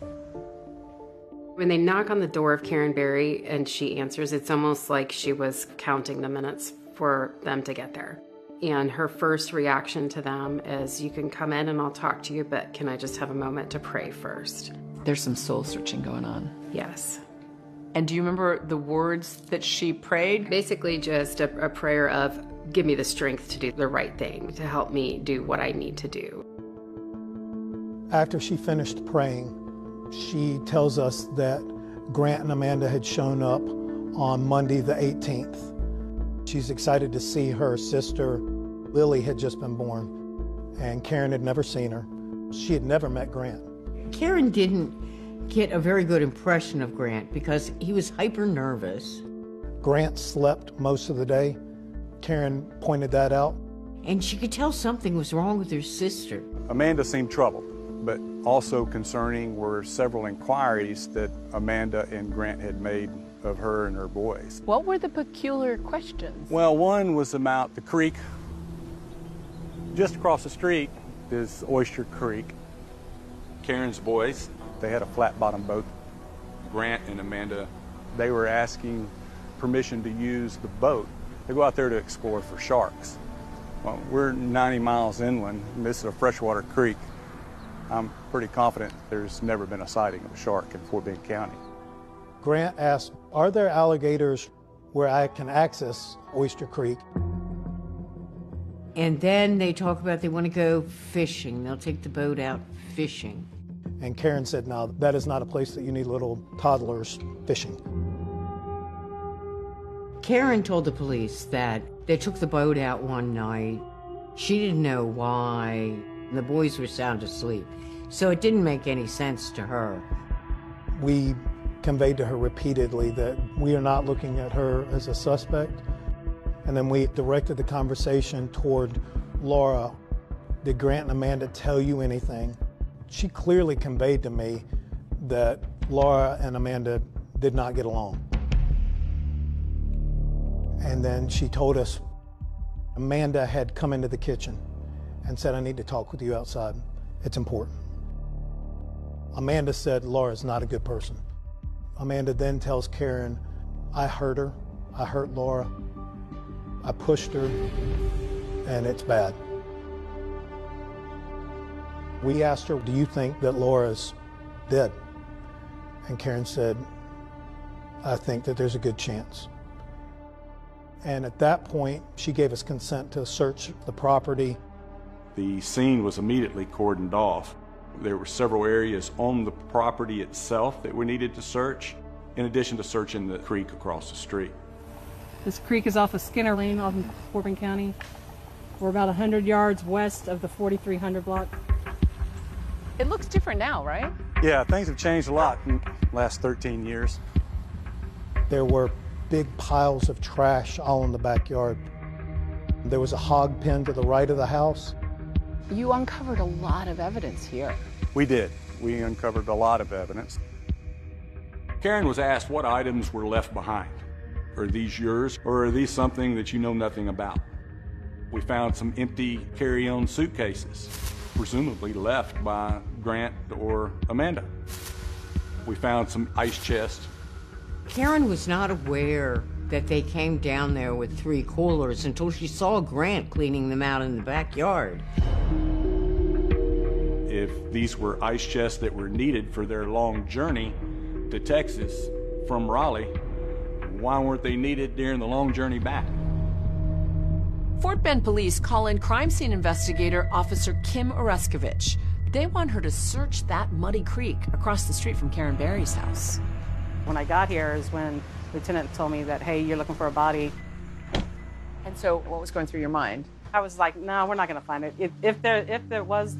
When they knock on the door of Karen Berry and she answers, it's almost like she was counting the minutes for them to get there. And her first reaction to them is, you can come in and I'll talk to you, but can I just have a moment to pray first? There's some soul searching going on. Yes. And do you remember the words that she prayed? Basically just a prayer of, give me the strength to do the right thing, to help me do what I need to do. After she finished praying, she tells us that Grant and Amanda had shown up on Monday the 18th. She's excited to see her sister. Lily had just been born, and Karen had never seen her. She had never met Grant. Karen didn't get a very good impression of Grant because he was hyper nervous. Grant slept most of the day. Karen pointed that out. And she could tell something was wrong with her sister. Amanda seemed troubled, but also concerning were several inquiries that Amanda and Grant had made of her and her boys. What were the peculiar questions? Well, one was about the creek. Just across the street is Oyster Creek. Karen's boys, they had a flat-bottom boat. Grant and Amanda, they were asking permission to use the boat to go out there to explore for sharks. Well, we're 90 miles inland, and this is a freshwater creek. I'm pretty confident there's never been a sighting of a shark in Fort Bend County. Grant asked, are there alligators where I can access Oyster Creek? And then they talk about they want to go fishing. They'll take the boat out fishing. And Karen said, no, that is not a place that you need little toddlers fishing. Karen told the police that they took the boat out one night. She didn't know why. The boys were sound asleep, so it didn't make any sense to her. We conveyed to her repeatedly that we are not looking at her as a suspect. And then we directed the conversation toward Laura. Did Grant and Amanda tell you anything? She clearly conveyed to me that Laura and Amanda did not get along. And then she told us Amanda had come into the kitchen and said, I need to talk with you outside. It's important. Amanda said Laura's not a good person. Amanda then tells Karen, I hurt her, I hurt Laura, I pushed her, and it's bad. We asked her, do you think that Laura's dead? And Karen said, I think that there's a good chance. And at that point, she gave us consent to search the property. The scene was immediately cordoned off. There were several areas on the property itself that we needed to search. in addition to searching the creek across the street. This creek is off of Skinner Lane off in Corbin County. We're about 100 yards west of the 4300 block. It looks different now, right? Yeah, things have changed a lot in the last 13 years. There were big piles of trash all in the backyard. There was a hog pen to the right of the house. You uncovered a lot of evidence here. We did. We uncovered a lot of evidence. Karen was asked what items were left behind. Are these yours, or are these something that you know nothing about? We found some empty carry-on suitcases, presumably left by Grant or Amanda. We found some ice chests. Karen was not aware that they came down there with 3 coolers until she saw Grant cleaning them out in the backyard. If these were ice chests that were needed for their long journey to Texas from Raleigh, why weren't they needed during the long journey back? Fort Bend police call in crime scene investigator Officer Kim Oreskovich. They want her to search that muddy creek across the street from Karen Berry's house. When I got here is when Lieutenant told me that, hey, you're looking for a body. And so what was going through your mind? I was like, no, we're not going to find it. If there was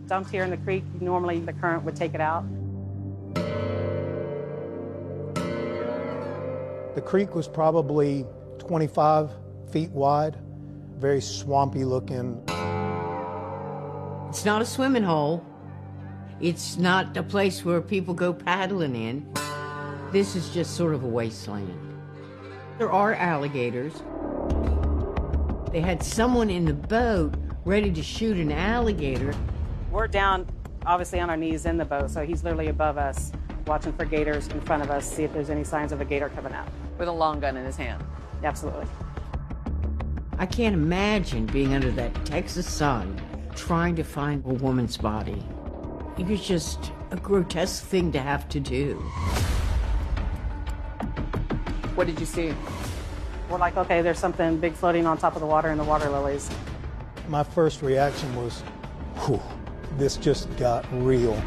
dumped here in the creek, normally the current would take it out. The creek was probably 25 feet wide, very swampy looking. It's not a swimming hole. It's not a place where people go paddling in. This is just sort of a wasteland. There are alligators. They had someone in the boat ready to shoot an alligator. We're down, obviously, on our knees in the boat, so he's literally above us, watching for gators in front of us, see if there's any signs of a gator coming out. With a long gun in his hand. Absolutely. I can't imagine being under that Texas sun trying to find a woman's body. It was just a grotesque thing to have to do. What did you see? We're like, okay, there's something big floating on top of the water and the water lilies. My first reaction was, whew, this just got real.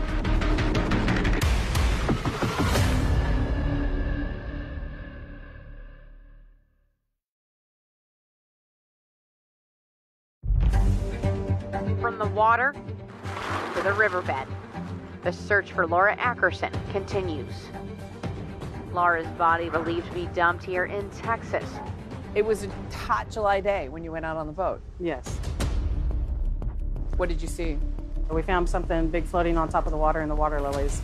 From the water to the riverbed, the search for Laura Ackerson continues. Laura's body believed to be dumped here in Texas. It was a hot July day when you went out on the boat. Yes. What did you see? We found something big floating on top of the water and the water lilies.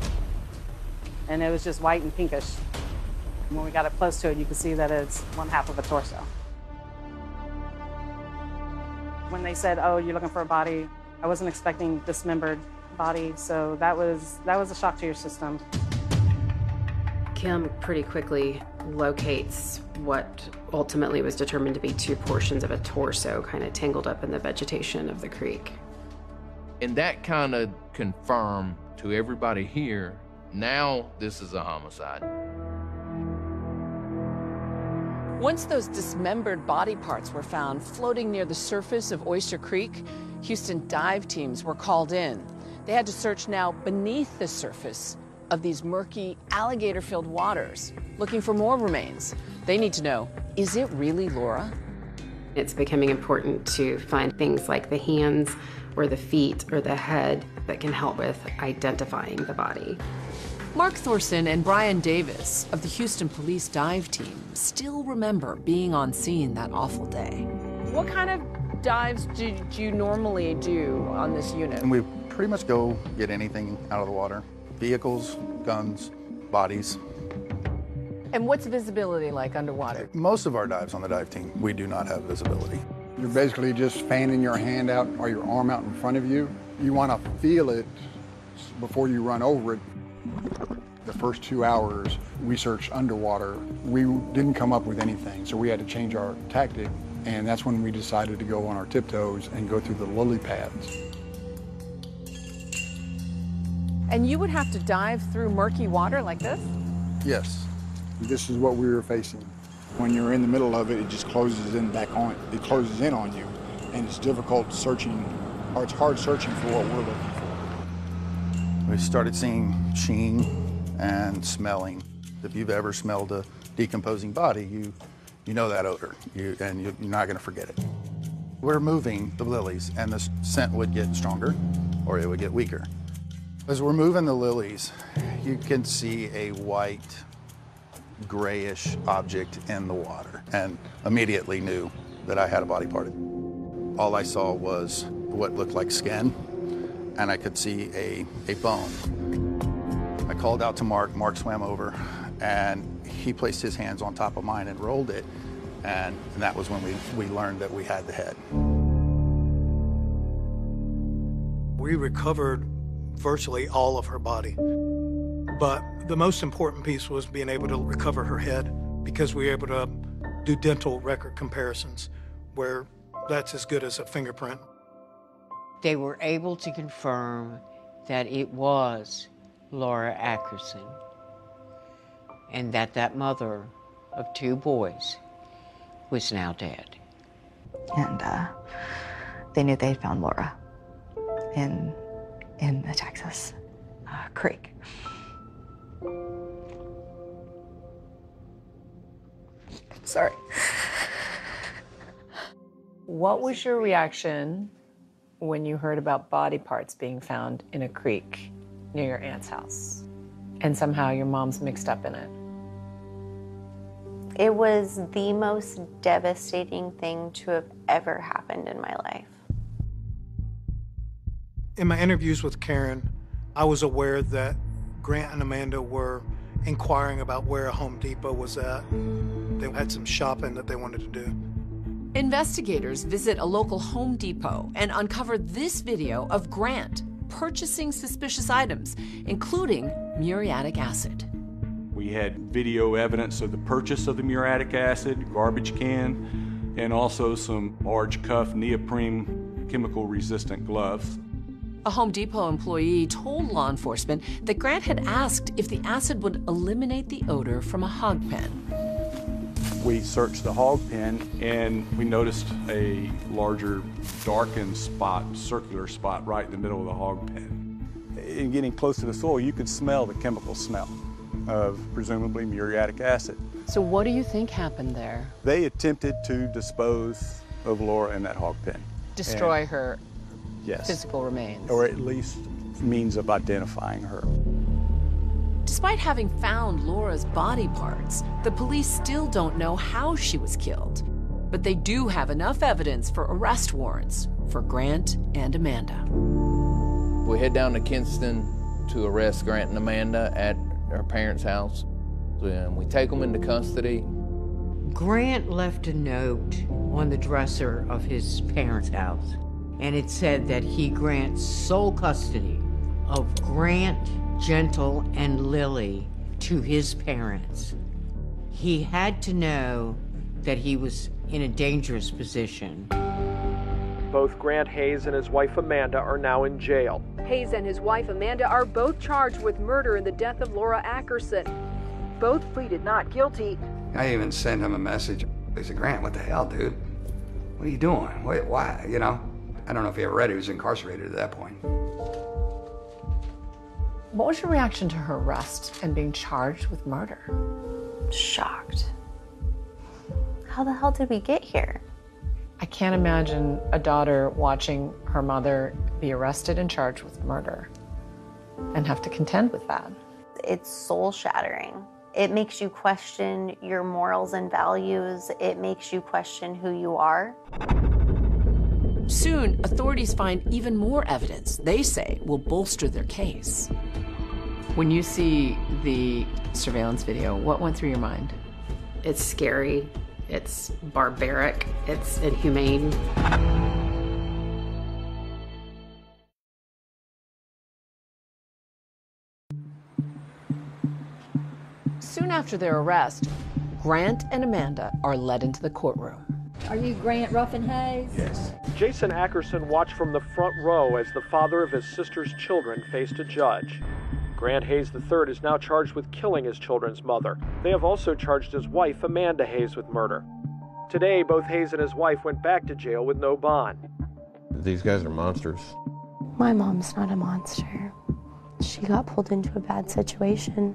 And it was just white and pinkish. And when we got up close to it, you could see that it's one half of a torso. When they said, oh, you're looking for a body, I wasn't expecting dismembered body, so that was a shock to your system. Kim pretty quickly locates what ultimately was determined to be 2 portions of a torso kind of tangled up in the vegetation of the creek. And that kind of confirmed to everybody here, now this is a homicide. Once those dismembered body parts were found floating near the surface of Oyster Creek, Houston dive teams were called in. They had to search now beneath the surface of these murky, alligator-filled waters, looking for more remains. They need to know, is it really Laura? It's becoming important to find things like the hands or the feet or the head that can help with identifying the body. Mark Thorson and Brian Davis of the Houston Police Dive Team still remember being on scene that awful day. What kind of dives did you normally do on this unit? And we pretty much go get anything out of the water. Vehicles, guns, bodies. And what's visibility like underwater? Most of our dives on the dive team, we do not have visibility. You're basically just fanning your hand out or your arm out in front of you. You want to feel it before you run over it. The first 2 hours we searched underwater. We didn't come up with anything, so we had to change our tactic, and that's when we decided to go on our tiptoes and go through the lily pads. And you would have to dive through murky water like this? Yes. This is what we were facing. When you're in the middle of it, it just closes in back on. It closes in on you, and it's difficult searching, or it's hard searching for what we're looking for. We started seeing sheen and smelling. If you've ever smelled a decomposing body, you know that odor, and you're not going to forget it. We're moving the lilies, and the scent would get stronger, or it would get weaker. As we're moving the lilies, you can see a white, grayish object in the water, and immediately knew that I had a body part. All I saw was what looked like skin, and I could see a bone. I called out to Mark. Mark swam over, and he placed his hands on top of mine and rolled it, and that was when we learned that we had the head. We recovered virtually all of her body, but the most important piece was being able to recover her head, because we were able to do dental record comparisons where that's as good as a fingerprint. They were able to confirm that it was Laura Ackerson, and that mother of 2 boys was now dead. And they knew they'd found Laura in the Texas creek. Sorry. What was your reaction when you heard about body parts being found in a creek near your aunt's house, and somehow your mom's mixed up in it? It was the most devastating thing to have ever happened in my life. In my interviews with Karen, I was aware that Grant and Amanda were inquiring about where a Home Depot was at. They had some shopping that they wanted to do. Investigators visit a local Home Depot and uncover this video of Grant purchasing suspicious items, including muriatic acid. We had video evidence of the purchase of the muriatic acid, garbage can, and also some large cuff neoprene chemical-resistant gloves. A Home Depot employee told law enforcement that Grant had asked if the acid would eliminate the odor from a hog pen. We searched the hog pen, and we noticed a larger darkened spot, circular spot, right in the middle of the hog pen. In getting close to the soil, you could smell the chemical smell of presumably muriatic acid. So what do you think happened there? They attempted to dispose of Laura in that hog pen. Destroy her Yes. physical remains. Or at least means of identifying her. Despite having found Laura's body parts, the police still don't know how she was killed. But they do have enough evidence for arrest warrants for Grant and Amanda. We head down to Kinston to arrest Grant and Amanda at her parents' house. And we take them into custody. Grant left a note on the dresser of his parents' house, and it said that he grants sole custody of Grant, Gentle, and Lily to his parents. He had to know that he was in a dangerous position. Both Grant Hayes and his wife Amanda are now in jail. Hayes and his wife Amanda are both charged with murder in the death of Laura Ackerson. Both pleaded not guilty. I even sent him a message. He said, Grant, what the hell, dude? What are you doing? Wait, why? You know? I don't know if he ever read he was incarcerated at that point. What was your reaction to her arrest and being charged with murder? Shocked. How the hell did we get here? I can't imagine a daughter watching her mother be arrested and charged with murder and have to contend with that. It's soul-shattering. It makes you question your morals and values. It makes you question who you are. Soon, authorities find even more evidence they say will bolster their case. When you see the surveillance video, what went through your mind? It's scary, it's barbaric, it's inhumane. Soon after their arrest, Grant and Amanda are led into the courtroom. Are you Grant Ruffin Hayes? Yes. Jason Ackerson watched from the front row as the father of his sister's children faced a judge. Grant Hayes III is now charged with killing his children's mother. They have also charged his wife, Amanda Hayes, with murder. Today, both Hayes and his wife went back to jail with no bond. These guys are monsters. My mom's not a monster. She got pulled into a bad situation.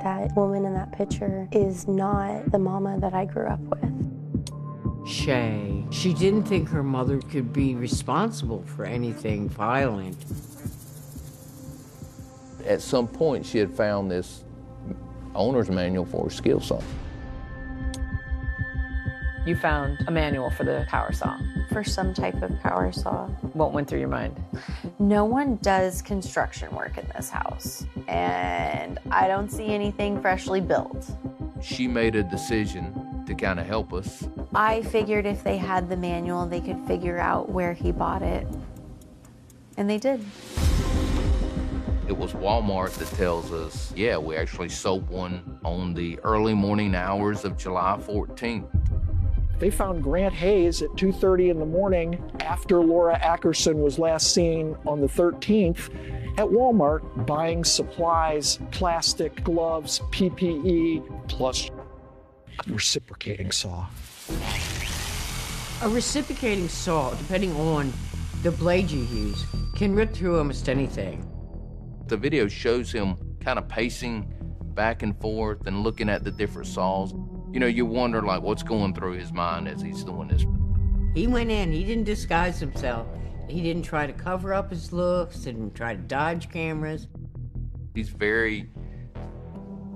that woman in that picture is not the mama that I grew up with. Shay, she didn't think her mother could be responsible for anything violent. At some point, she had found this owner's manual for a skill saw. You found a manual for the power saw. For some type of power saw. What went through your mind? No one does construction work in this house, and I don't see anything freshly built. She made a decision to kind of help us. I figured if they had the manual, they could figure out where he bought it, and they did. It was Walmart that tells us, yeah, we actually sold one on the early morning hours of July 14th. They found Grant Hayes at 2:30 in the morning after Laura Ackerson was last seen on the 13th at Walmart buying supplies, plastic gloves, PPE, plus a reciprocating saw. A reciprocating saw, depending on the blade you use, can rip through almost anything. The video shows him kind of pacing back and forth and looking at the different saws. You know, you wonder, like, what's going through his mind as he's doing this. He went in, he didn't disguise himself. He didn't try to cover up his looks, didn't try to dodge cameras. He's very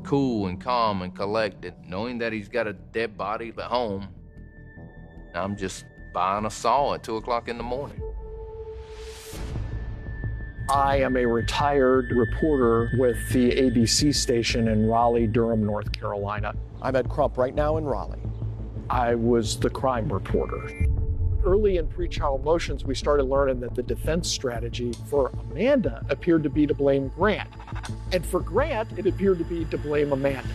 cool and calm and collected, knowing that he's got a dead body at home. I'm just buying a saw at 2 o'clock in the morning. I am a retired reporter with the ABC station in Raleigh, Durham, North Carolina. I'm at Crump right now in Raleigh. I was the crime reporter. Early in pretrial motions, we started learning that the defense strategy for Amanda appeared to be to blame Grant. And for Grant, it appeared to be to blame Amanda.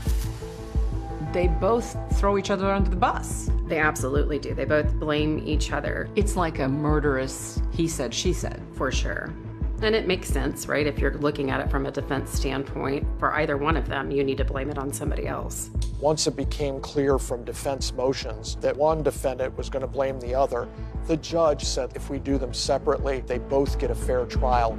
They both throw each other under the bus. They absolutely do. They both blame each other. It's like a murderous he said, she said. For sure. And it makes sense, right? If you're looking at it from a defense standpoint, for either one of them, you need to blame it on somebody else. Once it became clear from defense motions that one defendant was going to blame the other, the judge said if we do them separately, they both get a fair trial.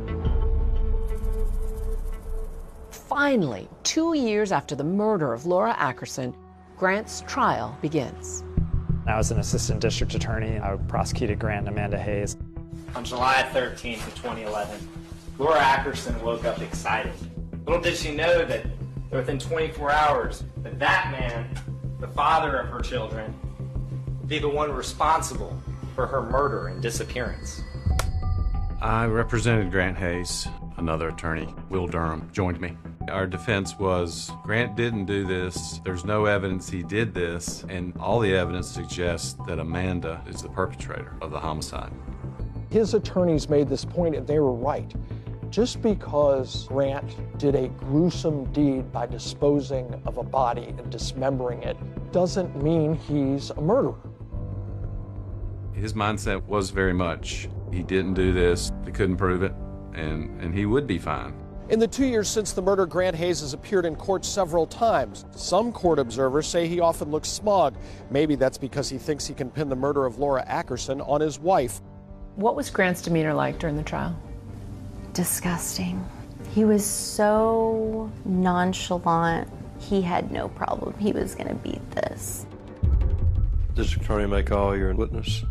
Finally, 2 years after the murder of Laura Ackerson, Grant's trial begins. I was an assistant district attorney. I prosecuted Grant and Amanda Hayes. On July 13th of 2011, Laura Ackerson woke up excited. Little did she know that within 24 hours, that man, the father of her children, would be the one responsible for her murder and disappearance. I represented Grant Hayes. Another attorney, Will Durham, joined me. Our defense was Grant didn't do this. There's no evidence he did this, and all the evidence suggests that Amanda is the perpetrator of the homicide. His attorneys made this point, and they were right. Just because Grant did a gruesome deed by disposing of a body and dismembering it doesn't mean he's a murderer. His mindset was very much, he didn't do this, they couldn't prove it, and he would be fine. In the 2 years since the murder, Grant Hayes has appeared in court several times. Some court observers say he often looks smug. Maybe that's because he thinks he can pin the murder of Laura Ackerson on his wife. What was Grant's demeanor like during the trial? Disgusting. He was so nonchalant. He had no problem. He was going to beat this. District Attorney may call your witness.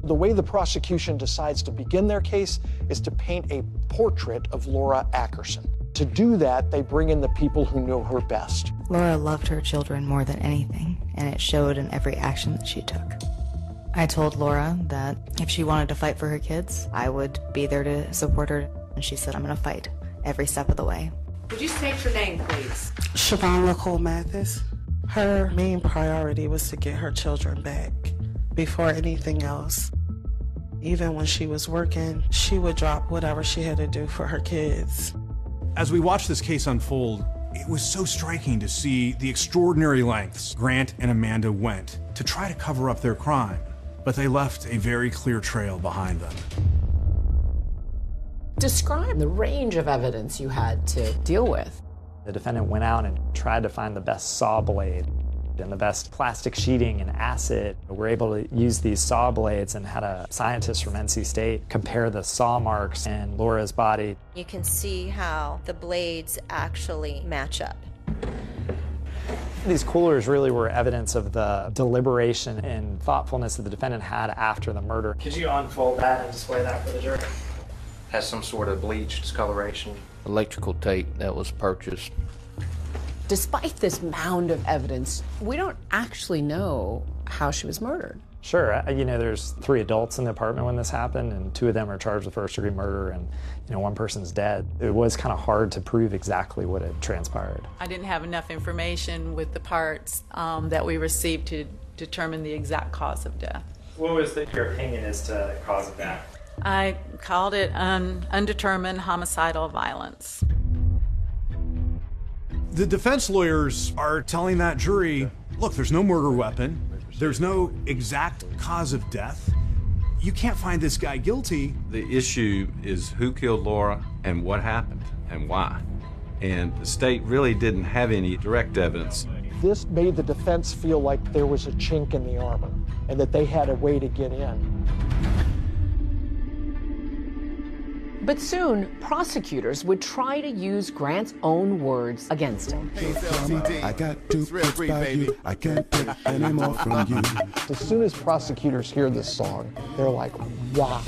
The way the prosecution decides to begin their case is to paint a portrait of Laura Ackerson. To do that, they bring in the people who know her best. Laura loved her children more than anything, and it showed in every action that she took. I told Laura that if she wanted to fight for her kids, I would be there to support her. And she said, I'm going to fight every step of the way. Would you state your name, please? Siobhan Nicole Mathis. Her main priority was to get her children back before anything else. Even when she was working, she would drop whatever she had to do for her kids. As we watched this case unfold, it was so striking to see the extraordinary lengths Grant and Amanda went to try to cover up their crime. But they left a very clear trail behind them. Describe the range of evidence you had to deal with. The defendant went out and tried to find the best saw blade and the best plastic sheeting and acid. We're able to use these saw blades and had a scientist from NC State compare the saw marks in Laura's body. You can see how the blades actually match up. These coolers really were evidence of the deliberation and thoughtfulness that the defendant had after the murder. Could you unfold that and display that for the jury? Has some sort of bleached discoloration. Electrical tape that was purchased. Despite this mound of evidence, we don't actually know how she was murdered. Sure, there's 3 adults in the apartment when this happened, and 2 of them are charged with first-degree murder, and 1 person's dead. It was kind of hard to prove exactly what had transpired. I didn't have enough information with the parts that we received to determine the exact cause of death. What was your opinion as to the cause of death? I called it undetermined homicidal violence. The defense lawyers are telling that jury, look, there's no murder weapon. There's no exact cause of death. You can't find this guy guilty. The issue is who killed Laura and what happened and why. And the state really didn't have any direct evidence. This made the defense feel like there was a chink in the armor and that they had a way to get in. But soon, prosecutors would try to use Grant's own words against him. I got two bits by you. I can't take any more from you. As soon as prosecutors hear this song, they're like, wow.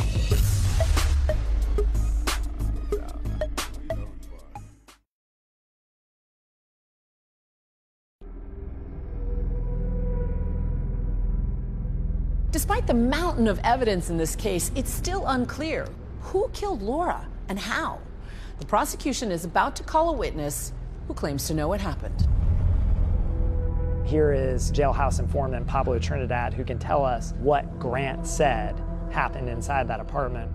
Despite the mountain of evidence in this case, it's still unclear who killed Laura and how. The prosecution is about to call a witness who claims to know what happened. Here is jailhouse informant Pablo Trinidad, who can tell us what Grant said happened inside that apartment.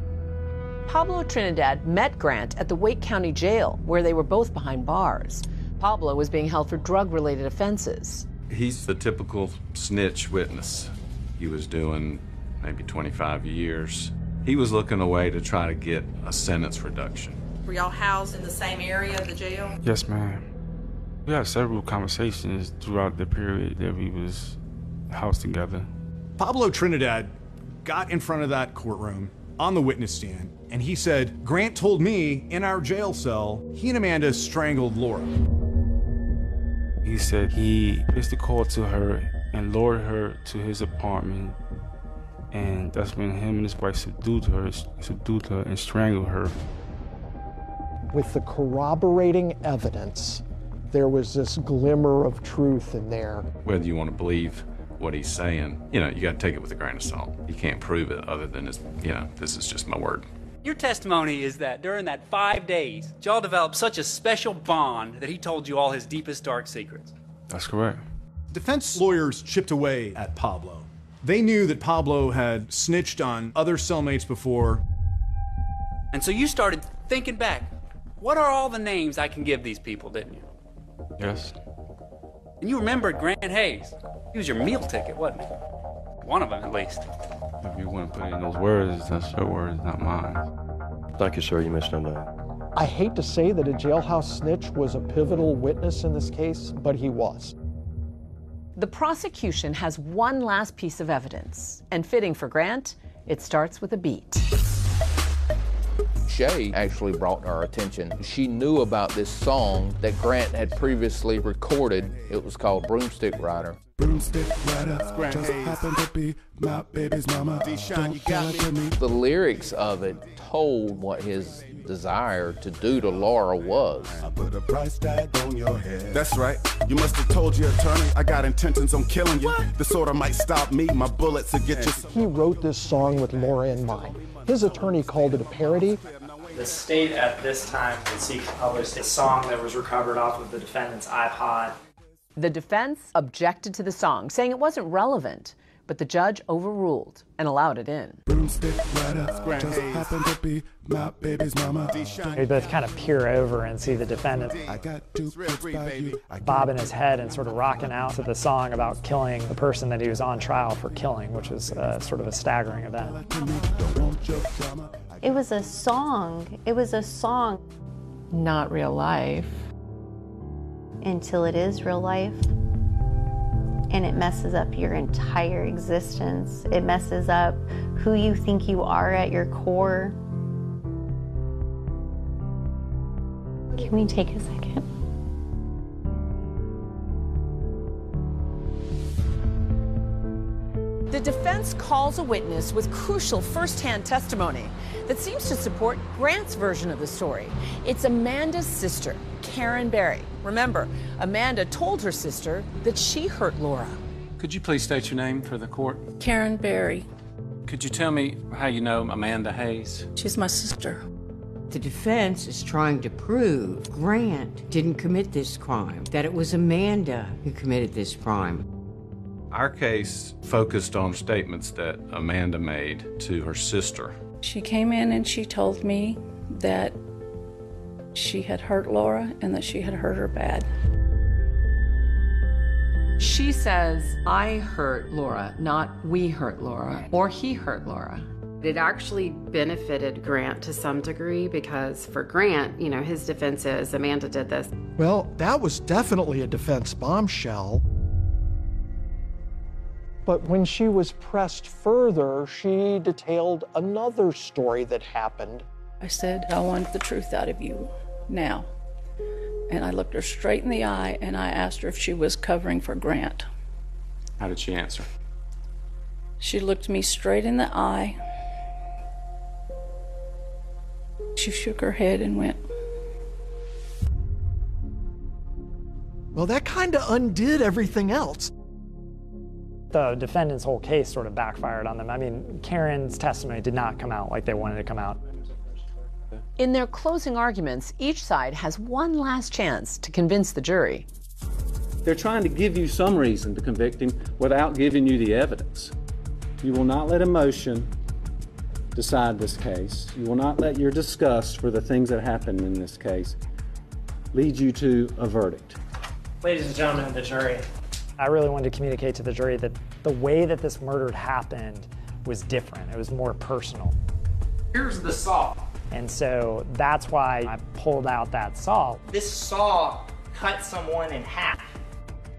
Pablo Trinidad met Grant at the Wake County Jail, where they were both behind bars. Pablo was being held for drug-related offenses. He's the typical snitch witness. He was doing maybe 25 years. He was looking away to try to get a sentence reduction. Were y'all housed in the same area of the jail? Yes, ma'am. We had several conversations throughout the period that we was housed together. Pablo Trinidad got in front of that courtroom on the witness stand, and he said, Grant told me in our jail cell, he and Amanda strangled Laura. He said he placed a call to her and lured her to his apartment. And that's when him and his wife subdued her and strangled her. With the corroborating evidence, there was this glimmer of truth in there. Whether you want to believe what he's saying, you got to take it with a grain of salt. You can't prove it other than this is just my word. Your testimony is that during that 5 days, y'all developed such a special bond that he told you all his deepest, dark secrets. That's correct. Defense lawyers chipped away at Pablo. They knew that Pablo had snitched on other cellmates before. And so you started thinking back, what are all the names I can give these people, didn't you? Yes. And you remembered Grant Hayes. He was your meal ticket, wasn't he? One of them, at least. If you want to put in those words, that's your words, not mine. Thank you, sir. You missed no doubt. I hate to say that a jailhouse snitch was a pivotal witness in this case, but he was. The prosecution has one last piece of evidence, and fitting for Grant, it starts with a beat. Shay actually brought to our attention. She knew about this song that Grant had previously recorded. It was called Broomstick Rider. Broomstick rider, just happened to be my baby's mama. Don't lie to me. The lyrics of it told what his desire to do to Laura was. I put a price tag on your head. That's right. You must have told your attorney I got intentions on killing you. The sort of might stop me, my bullets to get you. He wrote this song with Laura in mind. His attorney called it a parody. The state at this time would seek to publish a song that was recovered off of the defendant's iPod. The defense objected to the song, saying it wasn't relevant, but the judge overruled and allowed it in. Broomstick rider, just happened to be my baby's mama. We both kind of peer over and see the defendant bobbing his head and sort of rocking out to the song about killing the person that he was on trial for killing, which was sort of a staggering event. It was a song. It was a song. Not real life. Until it is real life. And it messes up your entire existence. It messes up who you think you are at your core. Can we take a second? The defense calls a witness with crucial first-hand testimony that seems to support Grant's version of the story. It's Amanda's sister, Karen Berry. Remember, Amanda told her sister that she hurt Laura. Could you please state your name for the court? Karen Berry. Could you tell me how you know Amanda Hayes? She's my sister. The defense is trying to prove Grant didn't commit this crime, that it was Amanda who committed this crime. Our case focused on statements that Amanda made to her sister. She came in and she told me that she had hurt Laura and that she had hurt her bad. She says, I hurt Laura, not we hurt Laura, or he hurt Laura. It actually benefited Grant to some degree because for Grant, you know, his defense is Amanda did this. Well, that was definitely a defense bombshell. But when she was pressed further, she detailed another story that happened. I said, I want the truth out of you now. And I looked her straight in the eye and I asked her if she was covering for Grant. How did she answer? She looked me straight in the eye. She shook her head and went. Well, that kind of undid everything else. The defendant's whole case sort of backfired on them. I mean, Karen's testimony did not come out like they wanted to come out. In their closing arguments, each side has one last chance to convince the jury. They're trying to give you some reason to convict him without giving you the evidence. You will not let emotion decide this case. You will not let your disgust for the things that happened in this case lead you to a verdict. Ladies and gentlemen of the jury, I really wanted to communicate to the jury that the way that this murder happened was different. It was more personal. Here's the saw. And so that's why I pulled out that saw. This saw cut someone in half.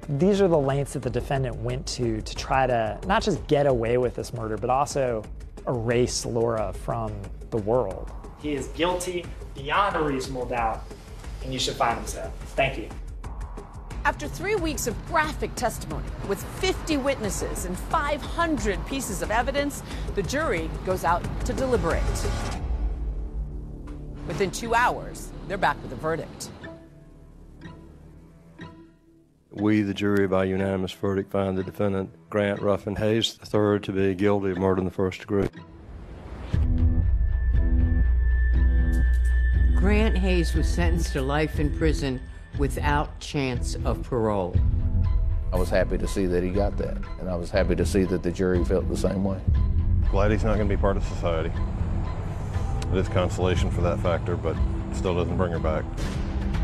These are the lengths that the defendant went to try to not just get away with this murder, but also erase Laura from the world. He is guilty beyond a reasonable doubt, and you should find him so. Thank you. After 3 weeks of graphic testimony with 50 witnesses and 500 pieces of evidence, the jury goes out to deliberate. Within 2 hours, they're back with a verdict. We, the jury, by unanimous verdict, find the defendant, Grant Ruffin Hayes III, to be guilty of murder in the first degree. Grant Hayes was sentenced to life in prison without chance of parole. I was happy to see that he got that, and I was happy to see that the jury felt the same way. Glad he's not going to be part of society. It is consolation for that factor, but still doesn't bring her back.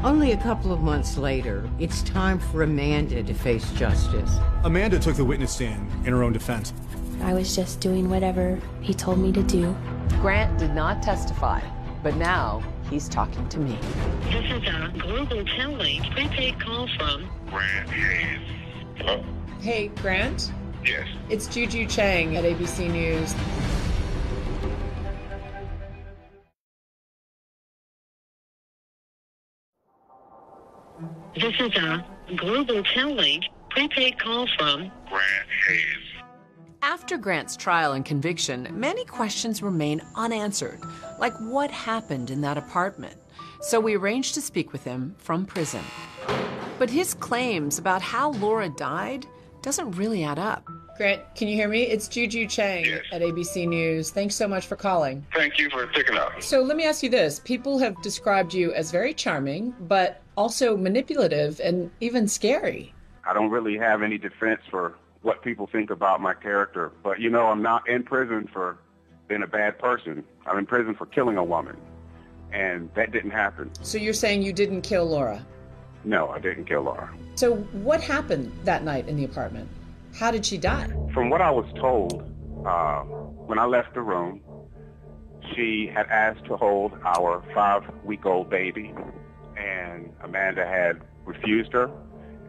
Only a couple of months later, it's time for Amanda to face justice. Amanda took the witness stand in her own defense. I was just doing whatever he told me to do. Grant did not testify, but now he's talking to me. This is a Global Tellink prepaid call from Grant Hayes. Hello? Hey, Grant? Yes. It's Juju Chang at ABC News. This is a Global Tellink prepaid call from Grant Hayes. After Grant's trial and conviction, many questions remain unanswered, like what happened in that apartment. So we arranged to speak with him from prison. But his claims about how Laura died doesn't really add up. Grant, can you hear me? It's Juju Chang at ABC News. Thanks so much for calling. Thank you for picking up. So let me ask you this. People have described you as very charming, but also manipulative and even scary. I don't really have any defense for what people think about my character. But, you know, I'm not in prison for being a bad person. I'm in prison for killing a woman. And that didn't happen. So you're saying you didn't kill Laura? No, I didn't kill Laura. So what happened that night in the apartment? How did she die? From what I was told, when I left the room, she had asked to hold our 5-week-old baby, and Amanda had refused her.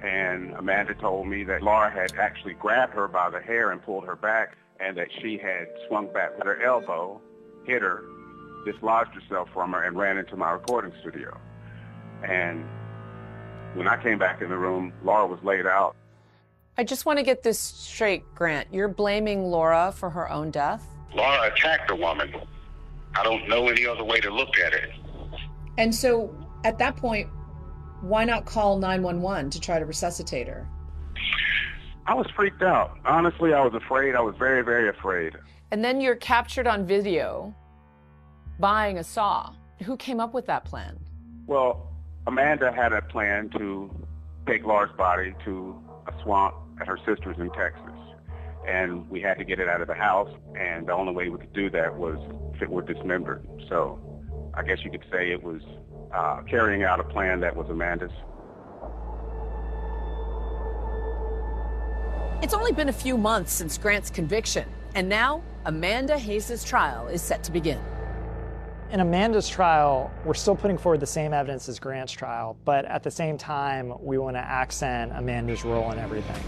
And Amanda told me that Laura had actually grabbed her by the hair and pulled her back, and that she had swung back with her elbow, hit her, dislodged herself from her, and ran into my recording studio. And when I came back in the room, Laura was laid out. I just want to get this straight, Grant. You're blaming Laura for her own death? Laura attacked the woman. I don't know any other way to look at it. And so at that point, why not call 911 to try to resuscitate her? I was freaked out. Honestly, I was afraid. I was very, very afraid. And then you're captured on video buying a saw. Who came up with that plan? Well, Amanda had a plan to take Laura's body to a swamp at her sister's in Texas. And we had to get it out of the house, and the only way we could do that was if it were dismembered. So I guess you could say it was carrying out a plan that was Amanda's. It's only been a few months since Grant's conviction, and now Amanda Hayes' trial is set to begin. In Amanda's trial, we're still putting forward the same evidence as Grant's trial, but at the same time, we want to accent Amanda's role in everything.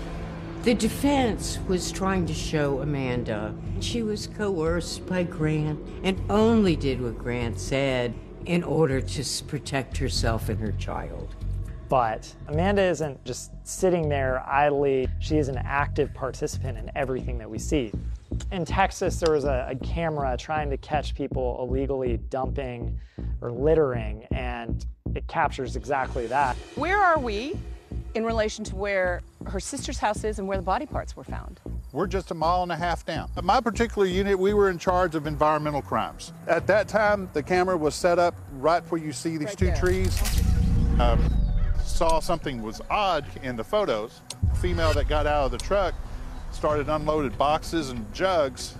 The defense was trying to show Amanda she was coerced by Grant and only did what Grant said in order to protect herself and her child. But Amanda isn't just sitting there idly. She is an active participant in everything that we see. In Texas, there was a camera trying to catch people illegally dumping or littering, and it captures exactly that. Where are we in relation to where her sister's house is and where the body parts were found? We're just a mile and a half down. At my particular unit, we were in charge of environmental crimes. At that time, the camera was set up right where you see these two trees. Saw something was odd in the photos. The female that got out of the truck started unloaded boxes and jugs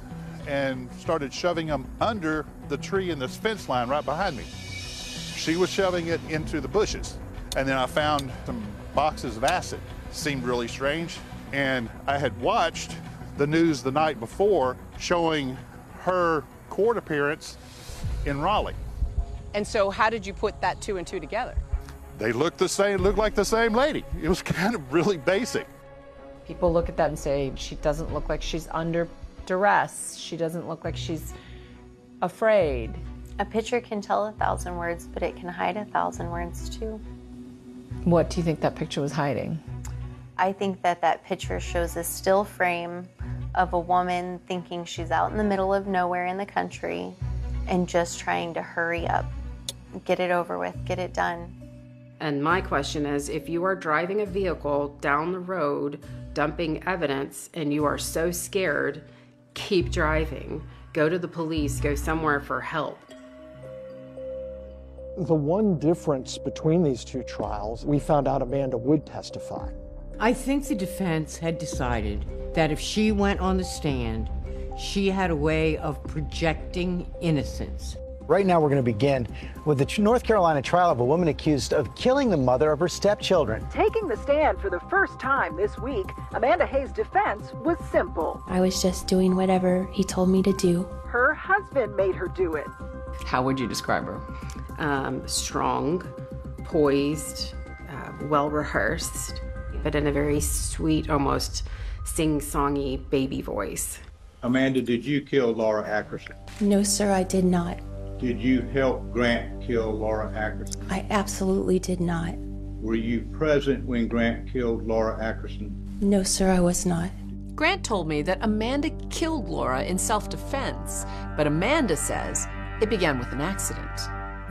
and started shoving them under the tree in this fence line right behind me. She was shoving it into the bushes. And then I found some boxes of acid. Seemed really strange. And I had watched the news the night before showing her court appearance in Raleigh. And so how did you put that two and two together? They looked the same, looked like the same lady. It was kind of really basic. People look at that and say, she doesn't look like she's under duress. She doesn't look like she's afraid. A picture can tell 1,000 words, but it can hide 1,000 words too. What do you think that picture was hiding? I think that picture shows a still frame of a woman thinking she's out in the middle of nowhere in the country and just trying to hurry up, get it over with, get it done. And my question is, if you are driving a vehicle down the road, dumping evidence, and you are so scared, keep driving. Go to the police, go somewhere for help. The one difference between these two trials, we found out Amanda would testify. I think the defense had decided that if she went on the stand, she had a way of projecting innocence. Right now, we're going to begin with the North Carolina trial of a woman accused of killing the mother of her stepchildren. Taking the stand for the first time this week, Amanda Hayes' defense was simple. I was just doing whatever he told me to do. Her husband made her do it. How would you describe her? Strong, poised, well-rehearsed, but in a very sweet, almost sing-songy baby voice. Amanda, did you kill Laura Ackerson? No, sir, I did not. Did you help Grant kill Laura Ackerson? I absolutely did not. Were you present when Grant killed Laura Ackerson? No, sir, I was not. Grant told me that Amanda killed Laura in self-defense, but Amanda says it began with an accident.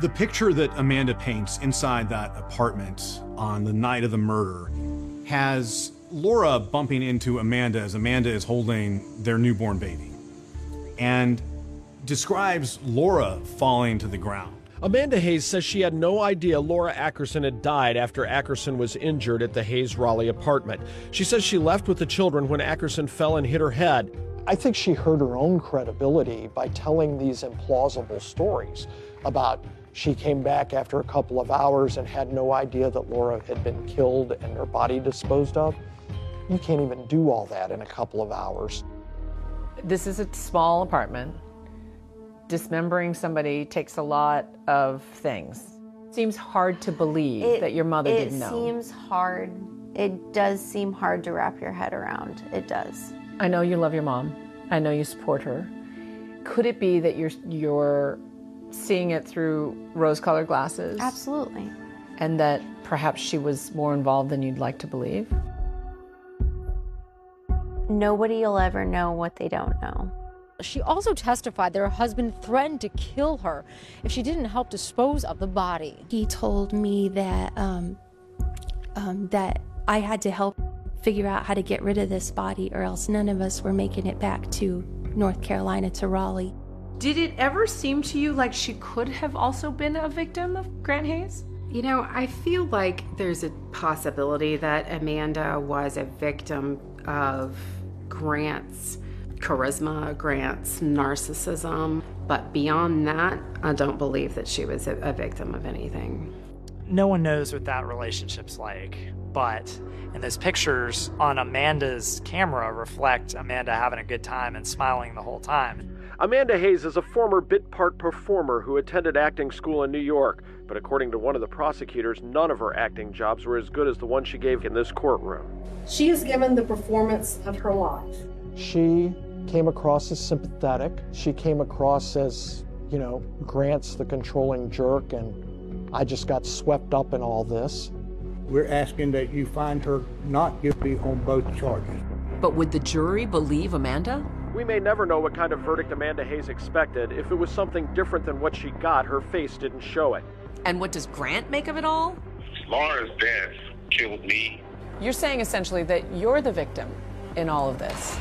The picture that Amanda paints inside that apartment on the night of the murder has Laura bumping into Amanda as Amanda is holding their newborn baby, and describes Laura falling to the ground. Amanda Hayes says she had no idea Laura Ackerson had died after Ackerson was injured at the Hayes Raleigh apartment. She says she left with the children when Ackerson fell and hit her head. I think she hurt her own credibility by telling these implausible stories about she came back after a couple of hours and had no idea that Laura had been killed and her body disposed of. You can't even do all that in a couple of hours. This is a small apartment. Dismembering somebody takes a lot of things. Seems hard to believe that your mother didn't know. It seems hard. It does seem hard to wrap your head around. It does. I know you love your mom. I know you support her. Could it be that you're seeing it through rose-colored glasses? Absolutely. And that perhaps she was more involved than you'd like to believe? Nobody will ever know what they don't know. She also testified that her husband threatened to kill her if she didn't help dispose of the body. He told me that that I had to help figure out how to get rid of this body, or else none of us were making it back to North Carolina, to Raleigh. Did it ever seem to you like she could have also been a victim of Grant Hayes? You know, I feel like there's a possibility that Amanda was a victim of Grant's charisma, Grant's narcissism. But beyond that, I don't believe that she was a victim of anything. No one knows what that relationship's like, but and those pictures on Amanda's camera reflect Amanda having a good time and smiling the whole time. Amanda Hayes is a former bit part performer who attended acting school in New York, but according to one of the prosecutors, none of her acting jobs were as good as the one she gave in this courtroom. She has given the performance of her life. She came across as sympathetic. She came across as, you know, Grant's the controlling jerk, and I just got swept up in all this. We're asking that you find her not guilty on both charges. But would the jury believe Amanda? We may never know what kind of verdict Amanda Hayes expected. If it was something different than what she got, her face didn't show it. And what does Grant make of it all? Laura's death killed me. You're saying essentially that you're the victim in all of this.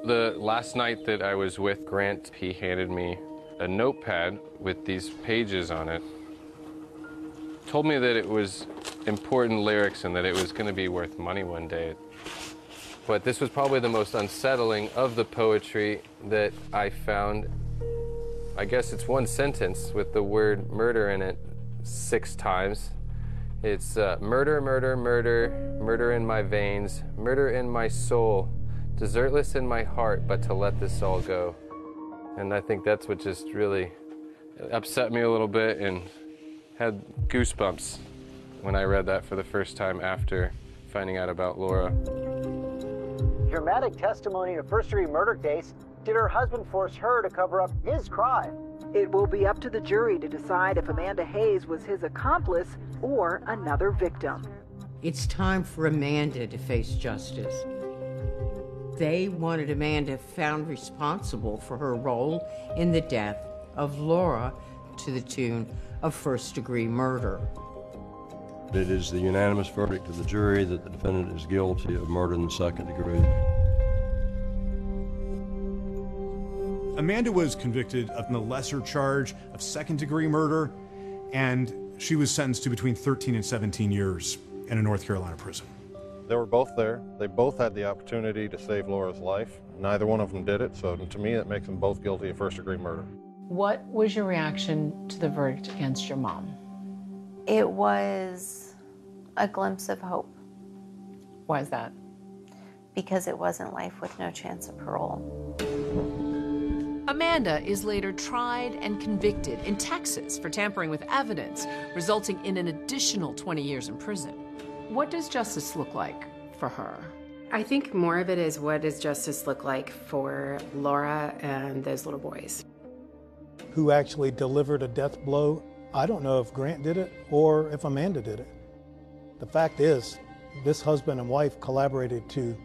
The last night that I was with Grant, he handed me a notepad with these pages on it. Told me that it was important lyrics and that it was going to be worth money one day. But this was probably the most unsettling of the poetry that I found. I guess it's one sentence with the word murder in it 6 times. It's murder, murder, murder, murder in my veins, murder in my soul, desertless in my heart, but to let this all go. And I think that's what just really upset me a little bit and had goosebumps when I read that for the first time after finding out about Laura. Dramatic testimony in a first-degree murder case. Did her husband force her to cover up his crime? It will be up to the jury to decide if Amanda Hayes was his accomplice or another victim. It's time for Amanda to face justice. They wanted Amanda found responsible for her role in the death of Laura to the tune of first-degree murder. It is the unanimous verdict of the jury that the defendant is guilty of murder in the second degree. Amanda was convicted of the lesser charge of second-degree murder, and she was sentenced to between 13 and 17 years in a North Carolina prison. They were both there. They both had the opportunity to save Laura's life. Neither one of them did it, so to me that makes them both guilty of first-degree murder. What was your reaction to the verdict against your mom? It was a glimpse of hope. Why is that? Because it wasn't life with no chance of parole. Amanda is later tried and convicted in Texas for tampering with evidence, resulting in an additional 20 years in prison. What does justice look like for her? I think more of it is what does justice look like for Laura and those little boys. Who actually delivered a death blow? I don't know if Grant did it or if Amanda did it. The fact is, this husband and wife collaborated to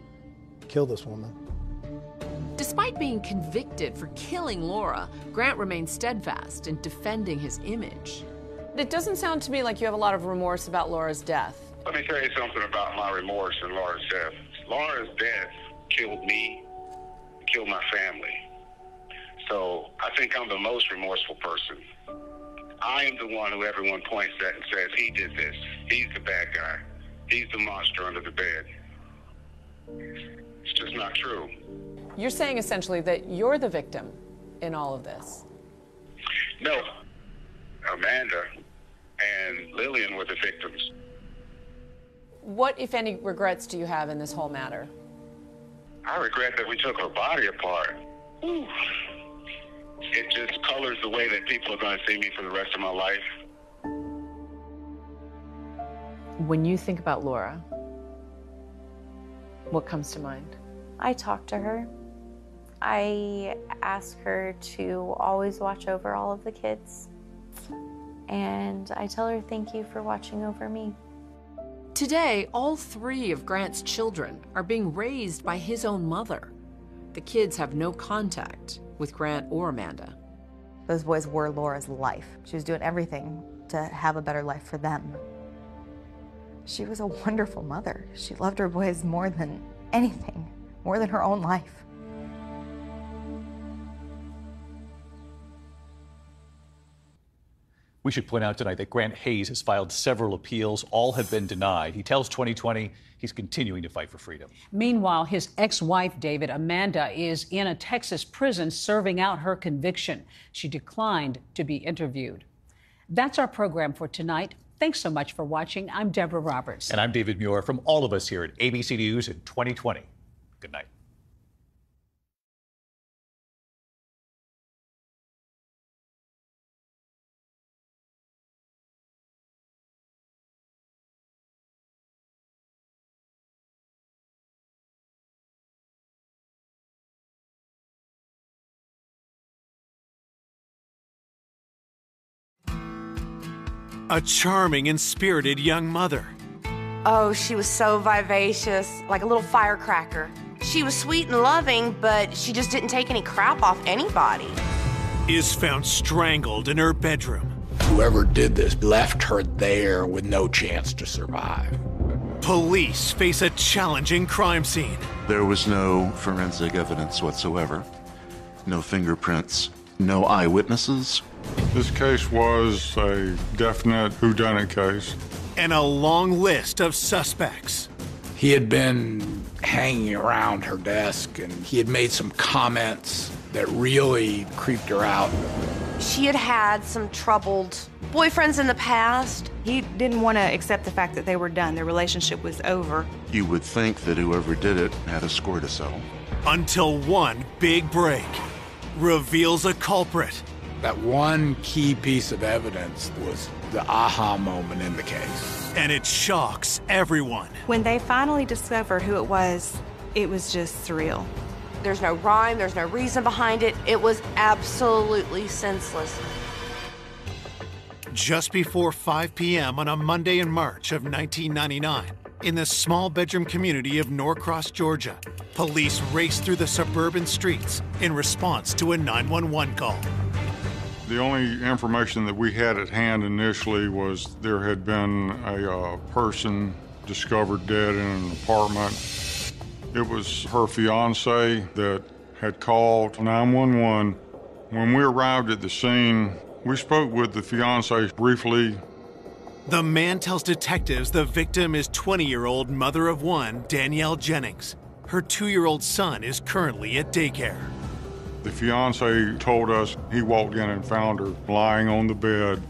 kill this woman. Despite being convicted for killing Laura, Grant remains steadfast in defending his image. It doesn't sound to me like you have a lot of remorse about Laura's death. Let me tell you something about my remorse in Laura's death. Laura's death killed me, killed my family. So I think I'm the most remorseful person. I am the one who everyone points at and says, he did this. He's the bad guy. He's the monster under the bed. It's just not true. You're saying essentially that you're the victim in all of this. No. Amanda and Lillian were the victims. What, if any, regrets do you have in this whole matter? I regret that we took her body apart. Ooh. It just colors the way that people are going to see me for the rest of my life. When you think about Laura, what comes to mind? I talked to her. I ask her to always watch over all of the kids. And I tell her thank you for watching over me. Today, all 3 of Grant's children are being raised by his own mother. The kids have no contact with Grant or Amanda. Those boys were Laura's life. She was doing everything to have a better life for them. She was a wonderful mother. She loved her boys more than anything, more than her own life. We should point out tonight that Grant Hayes has filed several appeals. All have been denied. He tells 2020 he's continuing to fight for freedom. Meanwhile, his ex-wife, David, Amanda, is in a Texas prison serving out her conviction. She declined to be interviewed. That's our program for tonight. Thanks so much for watching. I'm Deborah Roberts. And I'm David Muir. From all of us here at ABC News in 2020, good night. A charming and spirited young mother. Oh, she was so vivacious, like a little firecracker. She was sweet and loving, but she just didn't take any crap off anybody. Is found strangled in her bedroom. Whoever did this left her there with no chance to survive. Police face a challenging crime scene. There was no forensic evidence whatsoever. No fingerprints, no eyewitnesses. This case was a definite whodunit case. And a long list of suspects. He had been hanging around her desk and he had made some comments that really creeped her out. She had had some troubled boyfriends in the past. He didn't want to accept the fact that they were done. Their relationship was over. You would think that whoever did it had a score to settle. Until one big break reveals a culprit. That one key piece of evidence was the aha moment in the case. And it shocks everyone. When they finally discovered who it was just surreal. There's no rhyme, there's no reason behind it. It was absolutely senseless. Just before 5 p.m. on a Monday in March of 1999, in the small bedroom community of Norcross, Georgia, police raced through the suburban streets in response to a 911 call. The only information that we had at hand initially was there had been a person discovered dead in an apartment. It was her fiance that had called 911. When we arrived at the scene, we spoke with the fiance briefly. The man tells detectives the victim is 20-year-old mother of one, Danielle Jennings. Her 2-year-old son is currently at daycare. The fiance told us he walked in and found her lying on the bed,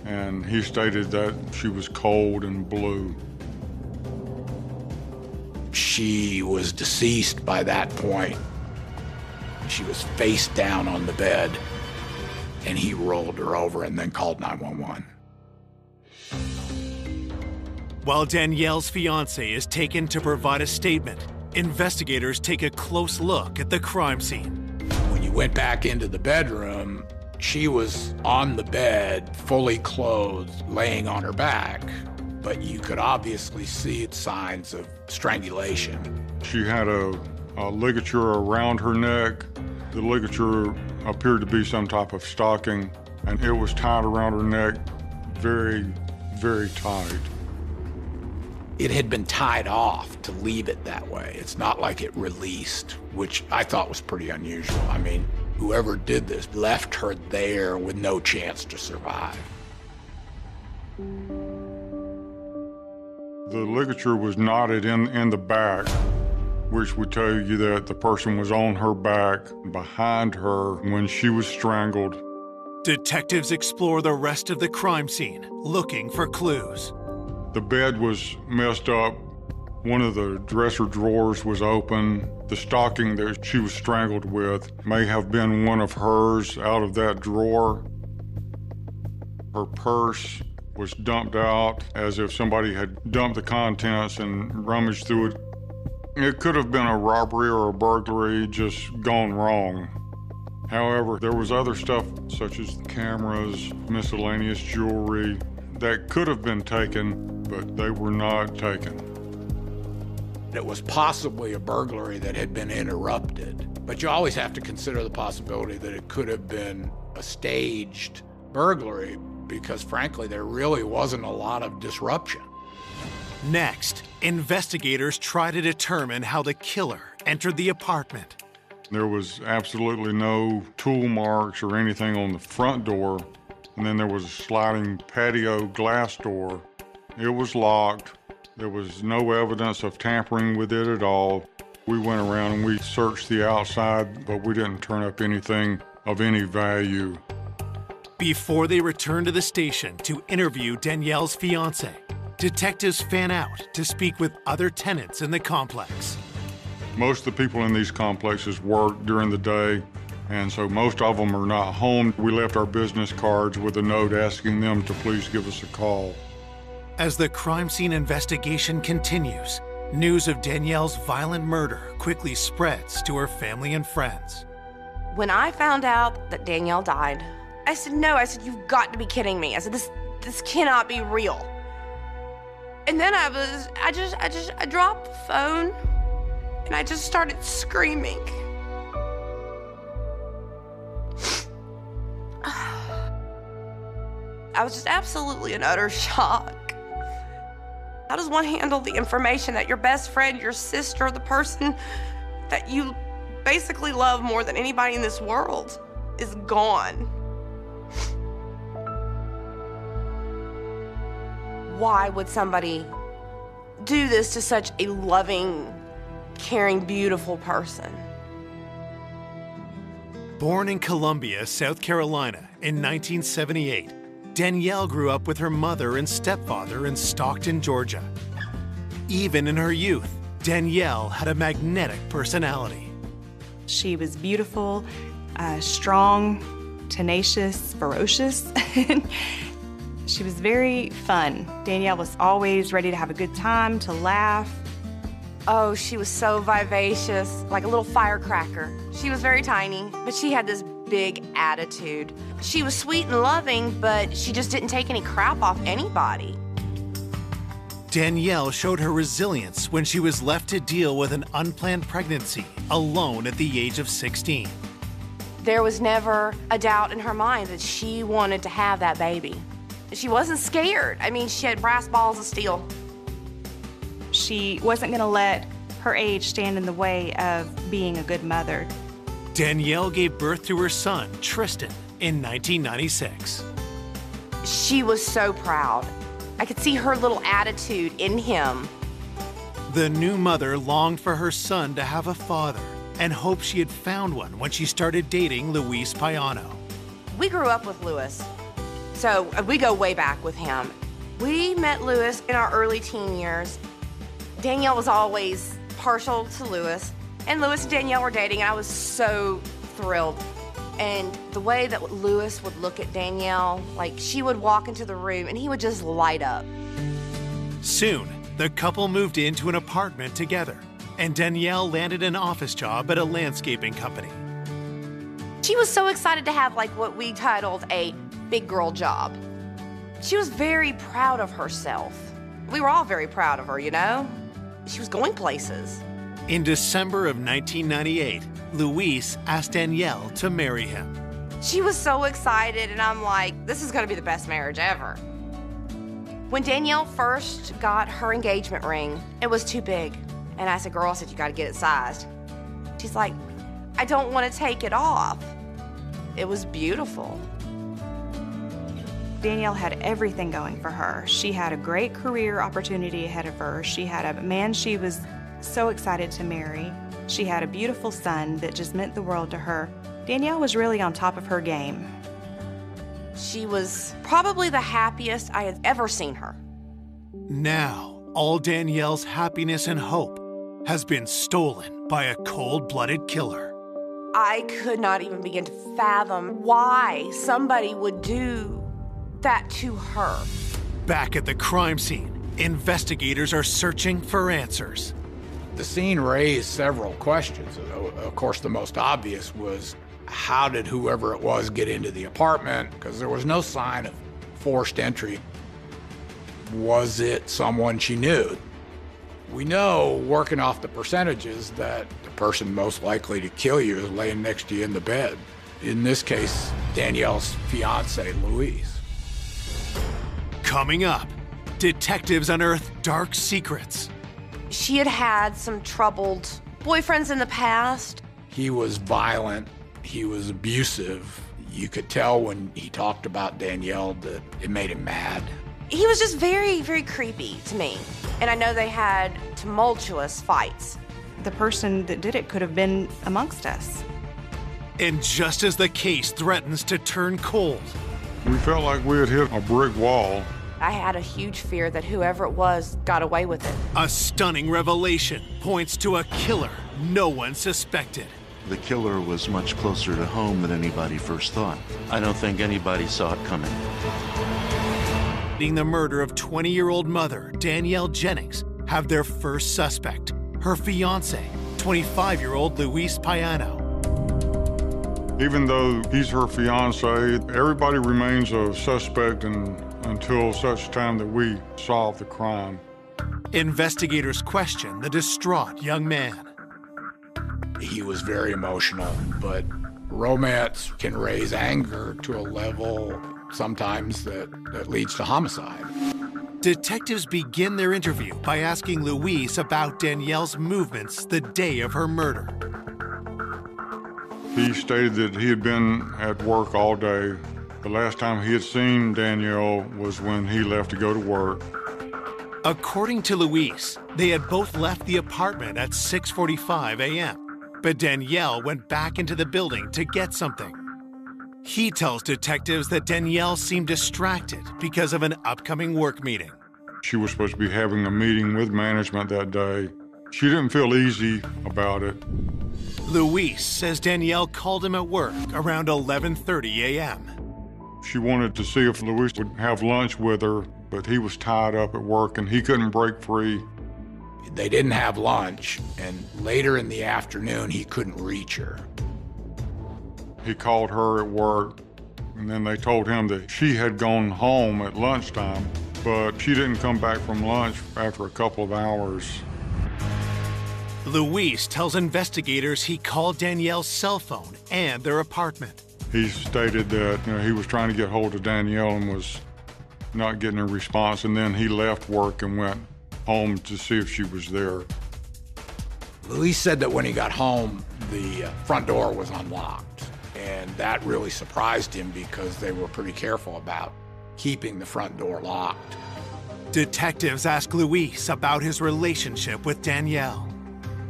and he stated that she was cold and blue. She was deceased by that point. She was face down on the bed, and he rolled her over and then called 911. While Danielle's fiance is taken to provide a statement, investigators take a close look at the crime scene. When you went back into the bedroom, she was on the bed, fully clothed, laying on her back, but you could obviously see signs of strangulation. She had a ligature around her neck. The ligature appeared to be some type of stocking, and it was tied around her neck very, very tight. It had been tied off to leave it that way. It's not like it released, which I thought was pretty unusual. I mean, whoever did this left her there with no chance to survive. The ligature was knotted in the back, which would tell you that the person was on her back, behind her when she was strangled. Detectives explore the rest of the crime scene, looking for clues. The bed was messed up. One of the dresser drawers was open. The stocking that she was strangled with may have been one of hers out of that drawer. Her purse was dumped out as if somebody had dumped the contents and rummaged through it. It could have been a robbery or a burglary just gone wrong. However, there was other stuff such as cameras, miscellaneous jewelry that could have been taken, but they were not taken. It was possibly a burglary that had been interrupted, but you always have to consider the possibility that it could have been a staged burglary because, frankly, there really wasn't a lot of disruption. Next, investigators try to determine how the killer entered the apartment. There was absolutely no tool marks or anything on the front door, and then there was a sliding patio glass door. It was locked. There was no evidence of tampering with it at all. We went around and we searched the outside, but we didn't turn up anything of any value. Before they returned to the station to interview Danielle's fiancé, detectives fan out to speak with other tenants in the complex. Most of the people in these complexes work during the day, and so most of them are not home. We left our business cards with a note asking them to please give us a call. As the crime scene investigation continues, news of Danielle's violent murder quickly spreads to her family and friends. When I found out that Danielle died, I said, no, you've got to be kidding me. I said, this cannot be real. And then I dropped the phone and I just started screaming. I was just absolutely in utter shock. How does one handle the information that your best friend, your sister, the person that you basically love more than anybody in this world is gone? Why would somebody do this to such a loving, caring, beautiful person? Born in Columbia, South Carolina in 1978, Danielle grew up with her mother and stepfather in Stockton, Georgia. Even in her youth, Danielle had a magnetic personality. She was beautiful, strong, tenacious, ferocious. She was very fun. Danielle was always ready to have a good time, to laugh. Oh, she was so vivacious, like a little firecracker. She was very tiny, but she had this big attitude. She was sweet and loving, but she just didn't take any crap off anybody. Danielle showed her resilience when she was left to deal with an unplanned pregnancy alone at the age of 16. There was never a doubt in her mind that she wanted to have that baby. She wasn't scared. I mean, she had brass balls of steel. She wasn't going to let her age stand in the way of being a good mother. Danielle gave birth to her son, Tristan, in 1996. She was so proud. I could see her little attitude in him. The new mother longed for her son to have a father and hoped she had found one when she started dating Luis Payano. We grew up with Luis, so we go way back with him. We met Luis in our early teen years. Danielle was always partial to Luis, and Luis and Danielle were dating, and I was so thrilled. And the way that Luis would look at Danielle, like she would walk into the room and he would just light up. Soon, the couple moved into an apartment together, and Danielle landed an office job at a landscaping company. She was so excited to have like what we titled a big girl job. She was very proud of herself. We were all very proud of her, you know? She was going places. In December of 1998, Luis asked Danielle to marry him. She was so excited, and I'm like, this is gonna be the best marriage ever. When Danielle first got her engagement ring, it was too big. And I said, girl, you gotta get it sized. She's like, I don't wanna take it off. It was beautiful. Danielle had everything going for her. She had a great career opportunity ahead of her. She had a man she was so excited to marry. She had a beautiful son that just meant the world to her. Danielle was really on top of her game. She was probably the happiest I had ever seen her. Now, all Danielle's happiness and hope has been stolen by a cold-blooded killer. I could not even begin to fathom why somebody would do that to her. Back at the crime scene, investigators are searching for answers. The scene raised several questions. Of course, the most obvious was, how did whoever it was get into the apartment? Because there was no sign of forced entry. Was it someone she knew? We know, working off the percentages, that the person most likely to kill you is laying next to you in the bed. In this case, Danielle's fiance, Luis. Coming up, detectives unearth dark secrets. She had had some troubled boyfriends in the past. He was violent. He was abusive. You could tell when he talked about Danielle that it made him mad. He was just very, very creepy to me. And I know they had tumultuous fights. The person that did it could have been amongst us. And just as the case threatens to turn cold, we felt like we had hit a brick wall. I had a huge fear that whoever it was got away with it. A stunning revelation points to a killer no one suspected. The killer was much closer to home than anybody first thought. I don't think anybody saw it coming. The murder of 20-year-old mother Danielle Jennings have their first suspect, her fiance, 25-year-old Luis Payano. Even though he's her fiance, everybody remains a suspect until such time that we solve the crime. Investigators question the distraught young man. He was very emotional, but romance can raise anger to a level sometimes that leads to homicide. Detectives begin their interview by asking Luis about Danielle's movements the day of her murder. He stated that he had been at work all day. The last time he had seen Danielle was when he left to go to work. According to Luis, they had both left the apartment at 6:45 a.m., but Danielle went back into the building to get something. He tells detectives that Danielle seemed distracted because of an upcoming work meeting. She was supposed to be having a meeting with management that day. She didn't feel easy about it. Luis says Danielle called him at work around 11:30 a.m. She wanted to see if Luis would have lunch with her, but he was tied up at work and he couldn't break free. They didn't have lunch, and later in the afternoon, he couldn't reach her. He called her at work, and then they told him that she had gone home at lunchtime, but she didn't come back from lunch after a couple of hours. Luis tells investigators he called Danielle's cell phone and their apartment. He stated that he was trying to get hold of Danielle and was not getting a response, and then he left work and went home to see if she was there. Luis said that when he got home, the front door was unlocked, and that really surprised him because they were pretty careful about keeping the front door locked. Detectives ask Luis about his relationship with Danielle.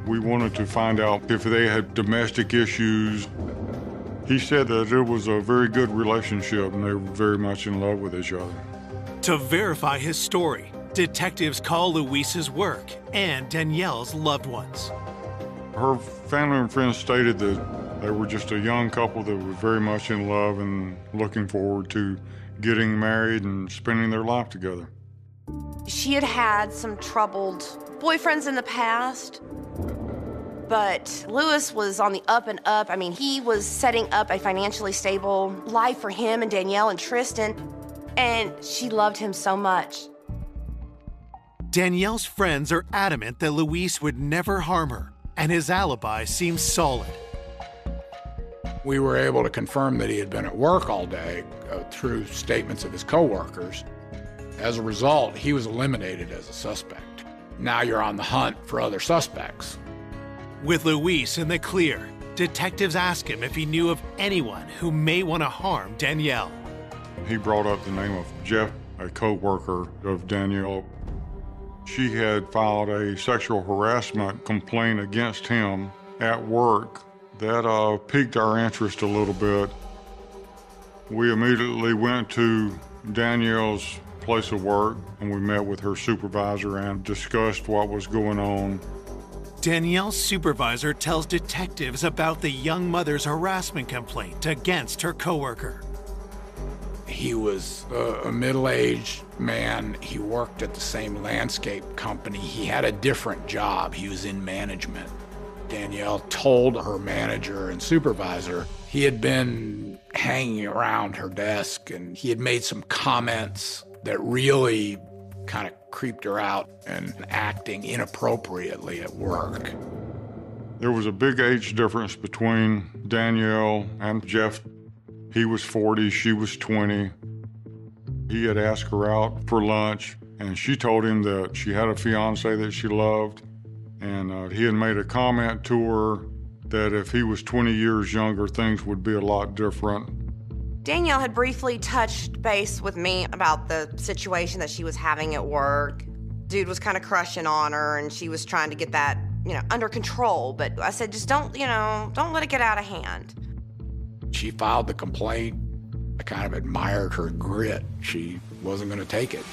We wanted to find out if they had domestic issues. He said that it was a very good relationship and they were very much in love with each other. To verify his story, detectives call Luis's work and Danielle's loved ones. Her family and friends stated that they were just a young couple that were very much in love and looking forward to getting married and spending their life together. She had had some troubled boyfriends in the past, but Luis was on the up and up. I mean, he was setting up a financially stable life for him and Danielle and Tristan, and she loved him so much. Danielle's friends are adamant that Luis would never harm her, and his alibi seems solid. We were able to confirm that he had been at work all day through statements of his coworkers. As a result, he was eliminated as a suspect. Now you're on the hunt for other suspects. With Luis in the clear, detectives ask him if he knew of anyone who may want to harm Danielle. He brought up the name of Jeff, a co-worker of Danielle. She had filed a sexual harassment complaint against him at work. That piqued our interest a little bit. We immediately went to Danielle's place of work and we met with her supervisor and discussed what was going on. Danielle's supervisor tells detectives about the young mother's harassment complaint against her coworker. He was a middle-aged man. He worked at the same landscape company. He had a different job. He was in management. Danielle told her manager and supervisor he had been hanging around her desk and he had made some comments that really kind of creeped her out and acting inappropriately at work. There was a big age difference between Danielle and Jeff. He was 40, she was 20. He had asked her out for lunch, and she told him that she had a fiance that she loved, and he had made a comment to her that if he was 20 years younger, things would be a lot different. Danielle had briefly touched base with me about the situation that she was having at work. Dude was kind of crushing on her, and she was trying to get that, under control. But I said, just don't let it get out of hand. She filed the complaint. I kind of admired her grit. She wasn't going to take it.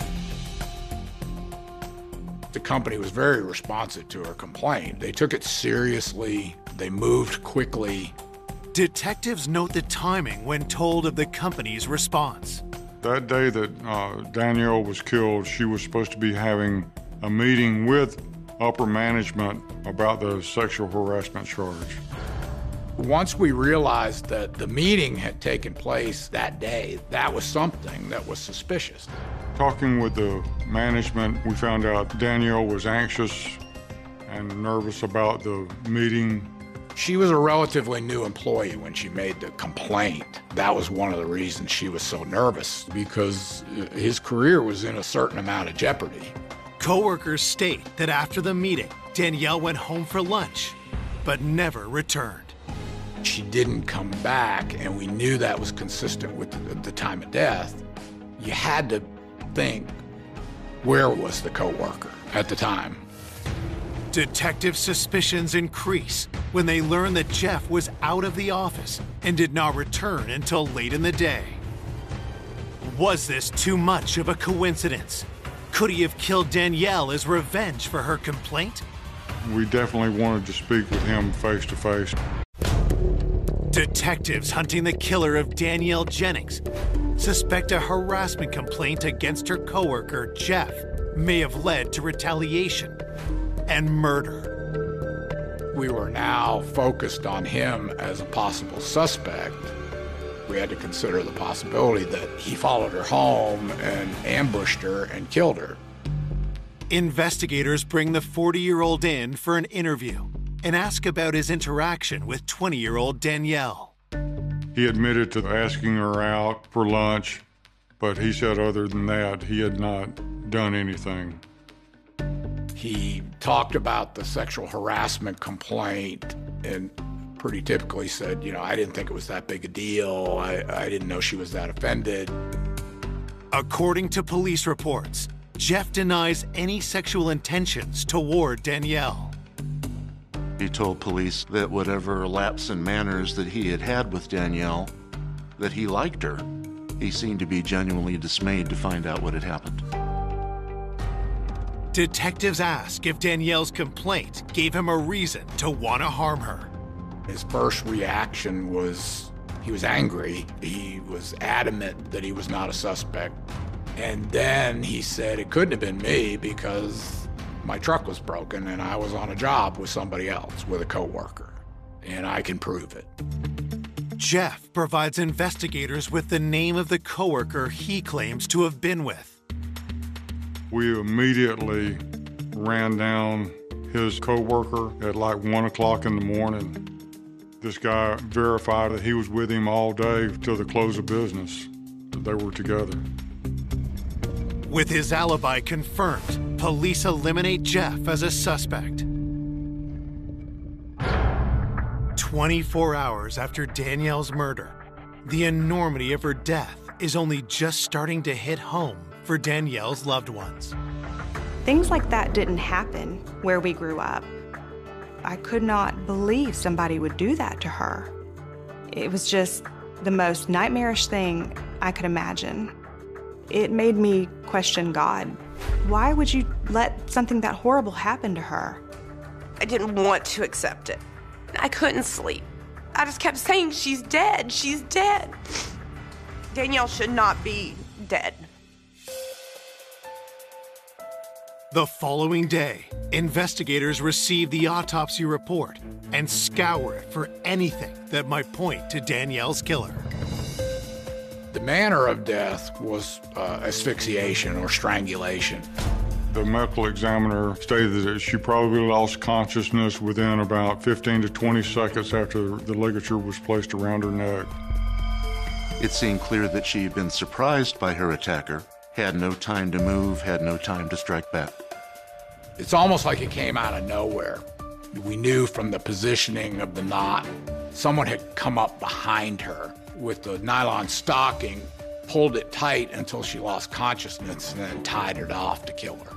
The company was very responsive to her complaint. They took it seriously. They moved quickly. Detectives note the timing when told of the company's response. That day that Danielle was killed, she was supposed to be having a meeting with upper management about the sexual harassment charge. Once we realized that the meeting had taken place that day, that was something that was suspicious. Talking with the management, we found out Danielle was anxious and nervous about the meeting. She was a relatively new employee when she made the complaint. That was one of the reasons she was so nervous, because his career was in a certain amount of jeopardy. Coworkers state that after the meeting, Danielle went home for lunch, but never returned. She didn't come back, and we knew that was consistent with the time of death. You had to think, where was the coworker at the time? Detective suspicions increase when they learn that Jeff was out of the office and did not return until late in the day. Was this too much of a coincidence? Could he have killed Danielle as revenge for her complaint? We definitely wanted to speak with him face to face. Detectives hunting the killer of Danielle Jennings suspect a harassment complaint against her coworker, Jeff, may have led to retaliation and murder. We were now focused on him as a possible suspect. We had to consider the possibility that he followed her home and ambushed her and killed her. Investigators bring the 40-year-old in for an interview and ask about his interaction with 20-year-old Danielle. He admitted to asking her out for lunch, but he said other than that, he had not done anything. He talked about the sexual harassment complaint and pretty typically said, I didn't think it was that big a deal. I didn't know she was that offended. According to police reports, Jeff denies any sexual intentions toward Danielle. He told police that whatever lapse in manners that he had had with Danielle, that he liked her. He seemed to be genuinely dismayed to find out what had happened. Detectives ask if Danielle's complaint gave him a reason to want to harm her. His first reaction was he was angry. He was adamant that he was not a suspect. And then he said it couldn't have been me because my truck was broken and I was on a job with somebody else, with a coworker, and I can prove it. Jeff provides investigators with the name of the coworker he claims to have been with. We immediately ran down his coworker at like 1 o'clock in the morning. This guy verified that he was with him all day till the close of business, that they were together. With his alibi confirmed, police eliminate Jeff as a suspect. 24 hours after Danielle's murder, the enormity of her death is only just starting to hit home for Danielle's loved ones. Things like that didn't happen where we grew up. I could not believe somebody would do that to her. It was just the most nightmarish thing I could imagine. It made me question God. Why would you let something that horrible happen to her? I didn't want to accept it. I couldn't sleep. I just kept saying, she's dead, she's dead. Danielle should not be dead. The following day, investigators receive the autopsy report and scour it for anything that might point to Danielle's killer. The manner of death was asphyxiation or strangulation. The medical examiner stated that she probably lost consciousness within about 15 to 20 seconds after the ligature was placed around her neck. It seemed clear that she had been surprised by her attacker, had no time to move, had no time to strike back. It's almost like it came out of nowhere. We knew from the positioning of the knot, someone had come up behind her with the nylon stocking, pulled it tight until she lost consciousness, and then tied it off to kill her.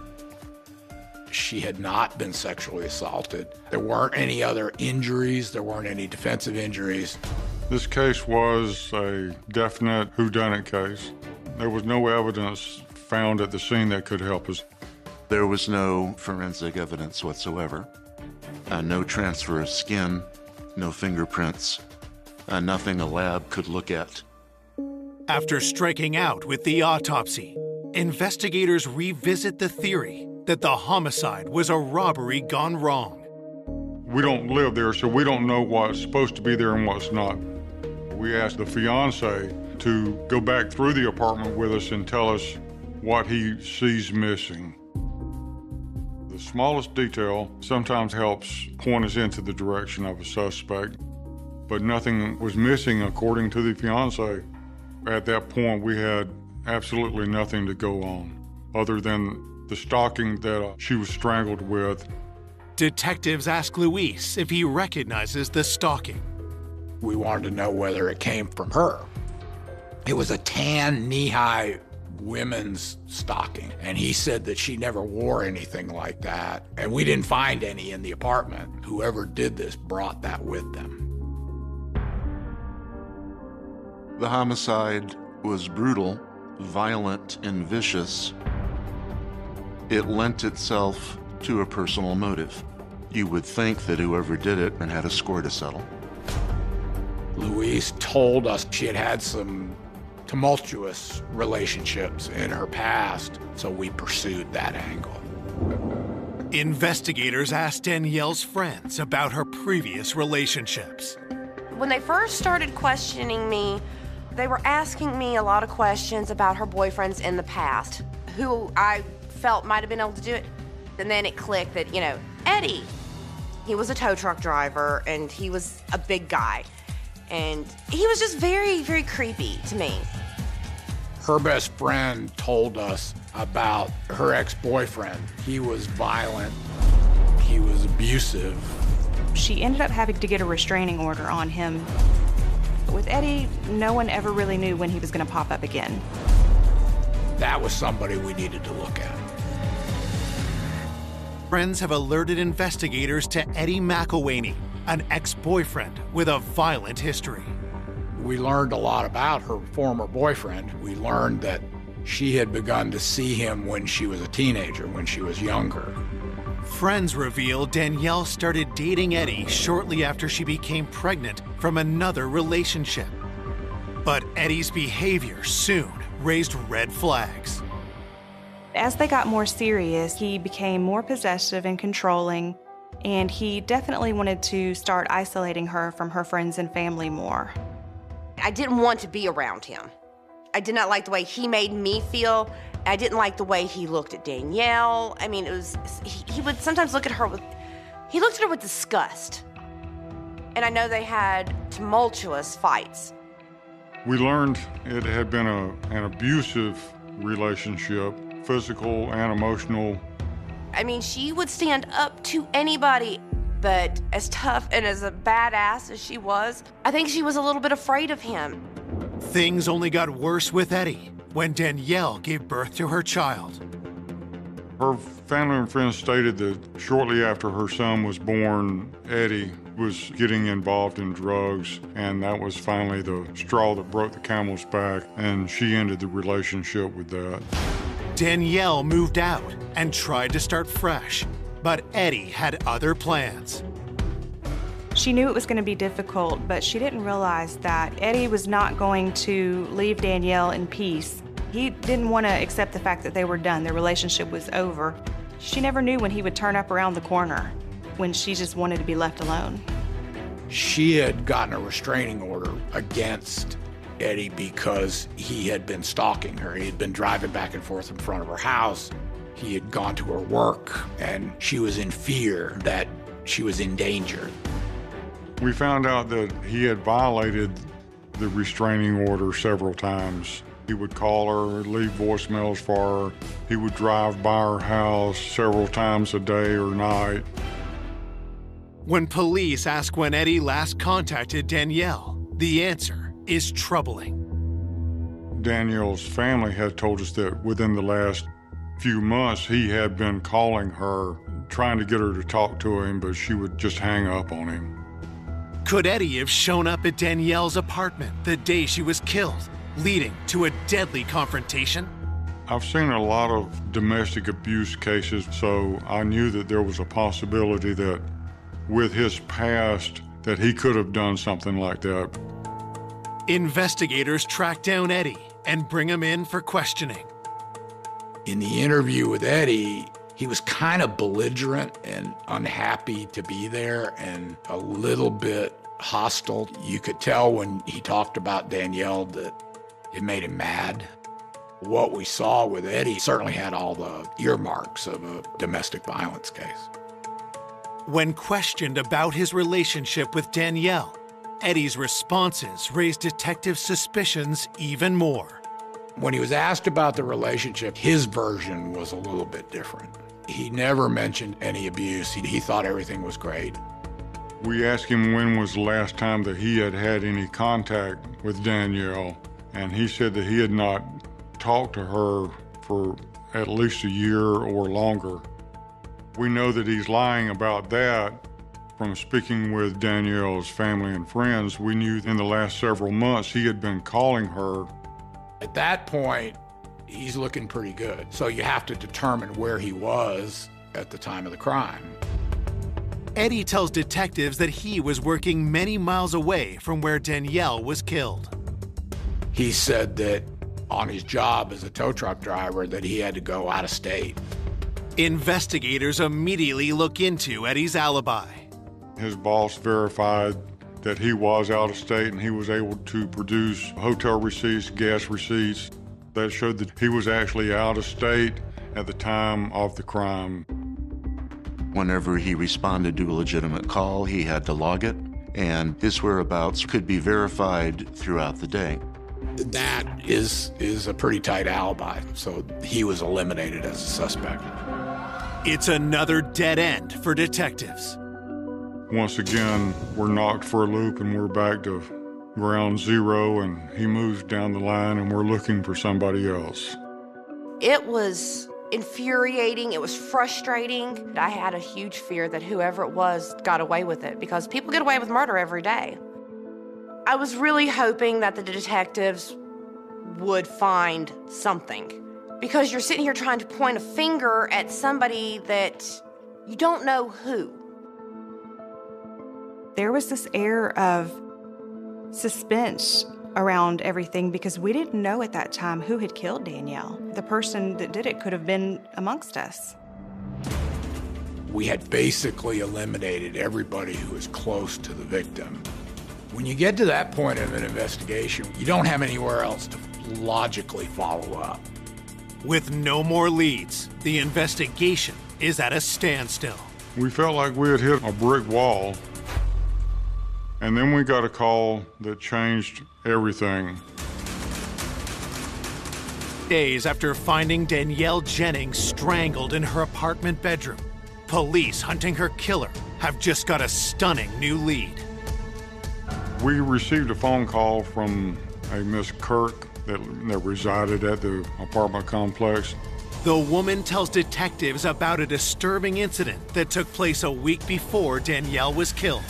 She had not been sexually assaulted. There weren't any other injuries. There weren't any defensive injuries. This case was a definite whodunit case. There was no evidence found at the scene that could help us. There was no forensic evidence whatsoever. No transfer of skin, no fingerprints, nothing a lab could look at. After striking out with the autopsy, investigators revisit the theory that the homicide was a robbery gone wrong. We don't live there, so we don't know what's supposed to be there and what's not. We asked the fiance to go back through the apartment with us and tell us what he sees missing. The smallest detail sometimes helps point us into the direction of a suspect, but nothing was missing according to the fiance. At that point, we had absolutely nothing to go on other than the stocking that she was strangled with. Detectives ask Luis if he recognizes the stocking. We wanted to know whether it came from her. It was a tan, knee-high women's stocking, and he said that she never wore anything like that, and we didn't find any in the apartment. Whoever did this brought that with them. The homicide was brutal, violent, and vicious. It lent itself to a personal motive. You would think that whoever did it had a score to settle. Louise told us she had had some tumultuous relationships in her past, so we pursued that angle. Investigators asked Danielle's friends about her previous relationships. When they first started questioning me, they were asking me a lot of questions about her boyfriends in the past, who I felt might have been able to do it. And then it clicked that, Eddie, he was a tow truck driver and he was a big guy. And he was just very, very creepy to me. Her best friend told us about her ex-boyfriend. He was violent. He was abusive. She ended up having to get a restraining order on him. With Eddie, no one ever really knew when he was going to pop up again. That was somebody we needed to look at. Friends have alerted investigators to Eddie McElwaney, an ex-boyfriend with a violent history. We learned a lot about her former boyfriend. We learned that she had begun to see him when she was a teenager, when she was younger. Friends reveal Danielle started dating Eddie shortly after she became pregnant from another relationship. But Eddie's behavior soon raised red flags. As they got more serious, he became more possessive and controlling, and he definitely wanted to start isolating her from her friends and family more. I didn't want to be around him. I did not like the way he made me feel. I didn't like the way he looked at Danielle. I mean, he would sometimes look at her with disgust. And I know they had tumultuous fights. We learned it had been an abusive relationship, physical and emotional. I mean, she would stand up to anybody, but as tough and as a badass as she was, I think she was a little bit afraid of him. Things only got worse with Eddie when Danielle gave birth to her child. Her family and friends stated that shortly after her son was born, Eddie was getting involved in drugs, and that was finally the straw that broke the camel's back, and she ended the relationship with that. Danielle moved out and tried to start fresh, but Eddie had other plans. She knew it was going to be difficult, but she didn't realize that Eddie was not going to leave Danielle in peace. He didn't want to accept the fact that they were done, their relationship was over. She never knew when he would turn up around the corner, when she just wanted to be left alone. She had gotten a restraining order against Eddie because he had been stalking her. He had been driving back and forth in front of her house. He had gone to her work, and she was in fear that she was in danger. We found out that he had violated the restraining order several times. He would call her, leave voicemails for her. He would drive by her house several times a day or night. When police ask when Eddie last contacted Danielle, the answer is troubling. Danielle's family had told us that within the last few months, he had been calling her, trying to get her to talk to him, but she would just hang up on him. Could Eddie have shown up at Danielle's apartment the day she was killed, leading to a deadly confrontation? I've seen a lot of domestic abuse cases, so I knew that there was a possibility that with his past, that he could have done something like that. Investigators track down Eddie and bring him in for questioning. In the interview with Eddie, he was kind of belligerent and unhappy to be there and a little bit hostile. You could tell when he talked about Danielle that it made him mad. What we saw with Eddie certainly had all the earmarks of a domestic violence case. When questioned about his relationship with Danielle, Eddie's responses raised detectives' suspicions even more. When he was asked about the relationship, his version was a little bit different. He never mentioned any abuse. He thought everything was great. We asked him when was the last time that he had had any contact with Danielle, and he said that he had not talked to her for at least a year or longer. We know that he's lying about that. From speaking with Danielle's family and friends, we knew in the last several months he had been calling her. At that point, he's looking pretty good. So you have to determine where he was at the time of the crime. Eddie tells detectives that he was working many miles away from where Danielle was killed. He said that on his job as a tow truck driver that he had to go out of state. Investigators immediately look into Eddie's alibi. His boss verified that he was out of state and he was able to produce hotel receipts, gas receipts that showed that he was actually out of state at the time of the crime. Whenever he responded to a legitimate call, he had to log it, and his whereabouts could be verified throughout the day. That is a pretty tight alibi, so he was eliminated as a suspect. It's another dead end for detectives. Once again, we're knocked for a loop and we're back to ground zero, and he moves down the line and we're looking for somebody else. It was infuriating. It was frustrating. I had a huge fear that whoever it was got away with it, because people get away with murder every day. I was really hoping that the detectives would find something, because you're sitting here trying to point a finger at somebody that you don't know who. There was this air of suspense around everything because we didn't know at that time who had killed Danielle. The person that did it could have been amongst us. We had basically eliminated everybody who was close to the victim. When you get to that point of an investigation, you don't have anywhere else to logically follow up. With no more leads, the investigation is at a standstill. We felt like we had hit a brick wall. And then we got a call that changed everything. Days after finding Danielle Jennings strangled in her apartment bedroom, police hunting her killer have just got a stunning new lead. We received a phone call from a Miss Kirk that resided at the apartment complex. The woman tells detectives about a disturbing incident that took place a week before Danielle was killed.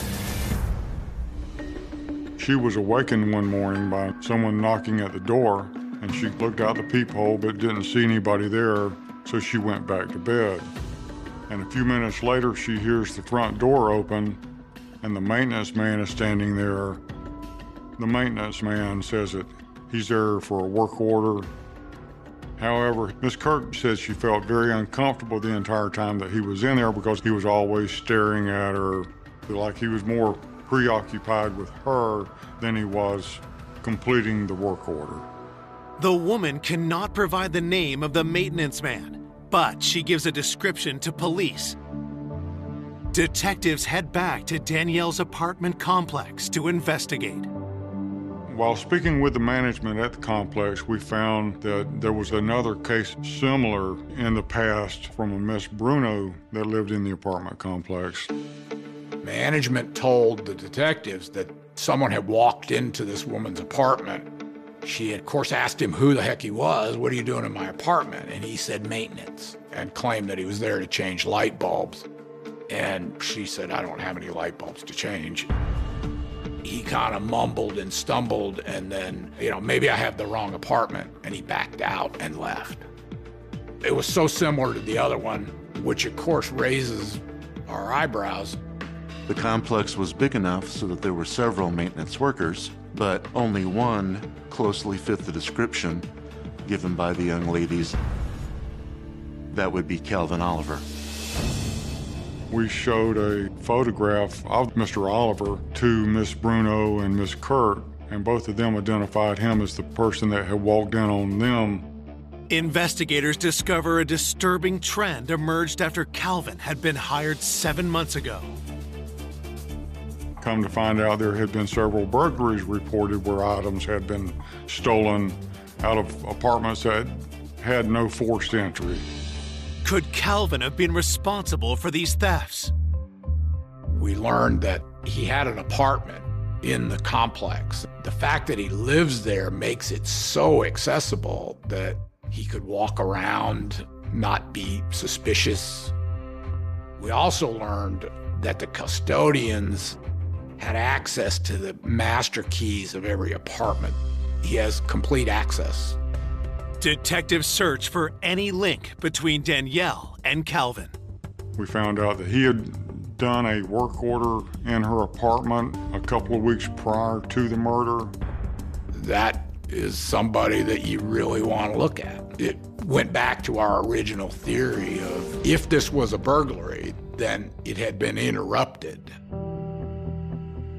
She was awakened one morning by someone knocking at the door, and she looked out the peephole but didn't see anybody there, so she went back to bed. And a few minutes later, she hears the front door open, and the maintenance man is standing there. The maintenance man says that he's there for a work order. However, Ms. Kirk said she felt very uncomfortable the entire time that he was in there because he was always staring at her, like he was more preoccupied with her than he was completing the work order. The woman cannot provide the name of the maintenance man, but she gives a description to police. Detectives head back to Danielle's apartment complex to investigate. While speaking with the management at the complex, we found that there was another case similar in the past from a Miss Bruno that lived in the apartment complex. Management told the detectives that someone had walked into this woman's apartment. She had, of course, asked him who the heck he was. "What are you doing in my apartment?" And he said maintenance, and claimed that he was there to change light bulbs. And she said, "I don't have any light bulbs to change." He kind of mumbled and stumbled, and then, maybe I have the wrong apartment, and he backed out and left. It was so similar to the other one, which of course raises our eyebrows. The complex was big enough so that there were several maintenance workers, but only one closely fit the description given by the young ladies. That would be Calvin Oliver. We showed a photograph of Mr. Oliver to Miss Bruno and Miss Kirk, and both of them identified him as the person that had walked in on them. Investigators discover a disturbing trend emerged after Calvin had been hired 7 months ago. Come to find out, there had been several burglaries reported where items had been stolen out of apartments that had no forced entry. Could Calvin have been responsible for these thefts? We learned that he had an apartment in the complex. The fact that he lives there makes it so accessible that he could walk around, not be suspicious. We also learned that the custodians had access to the master keys of every apartment. He has complete access. Detectives search for any link between Danielle and Calvin. We found out that he had done a work order in her apartment a couple of weeks prior to the murder. That is somebody that you really want to look at. It went back to our original theory of if this was a burglary, then it had been interrupted.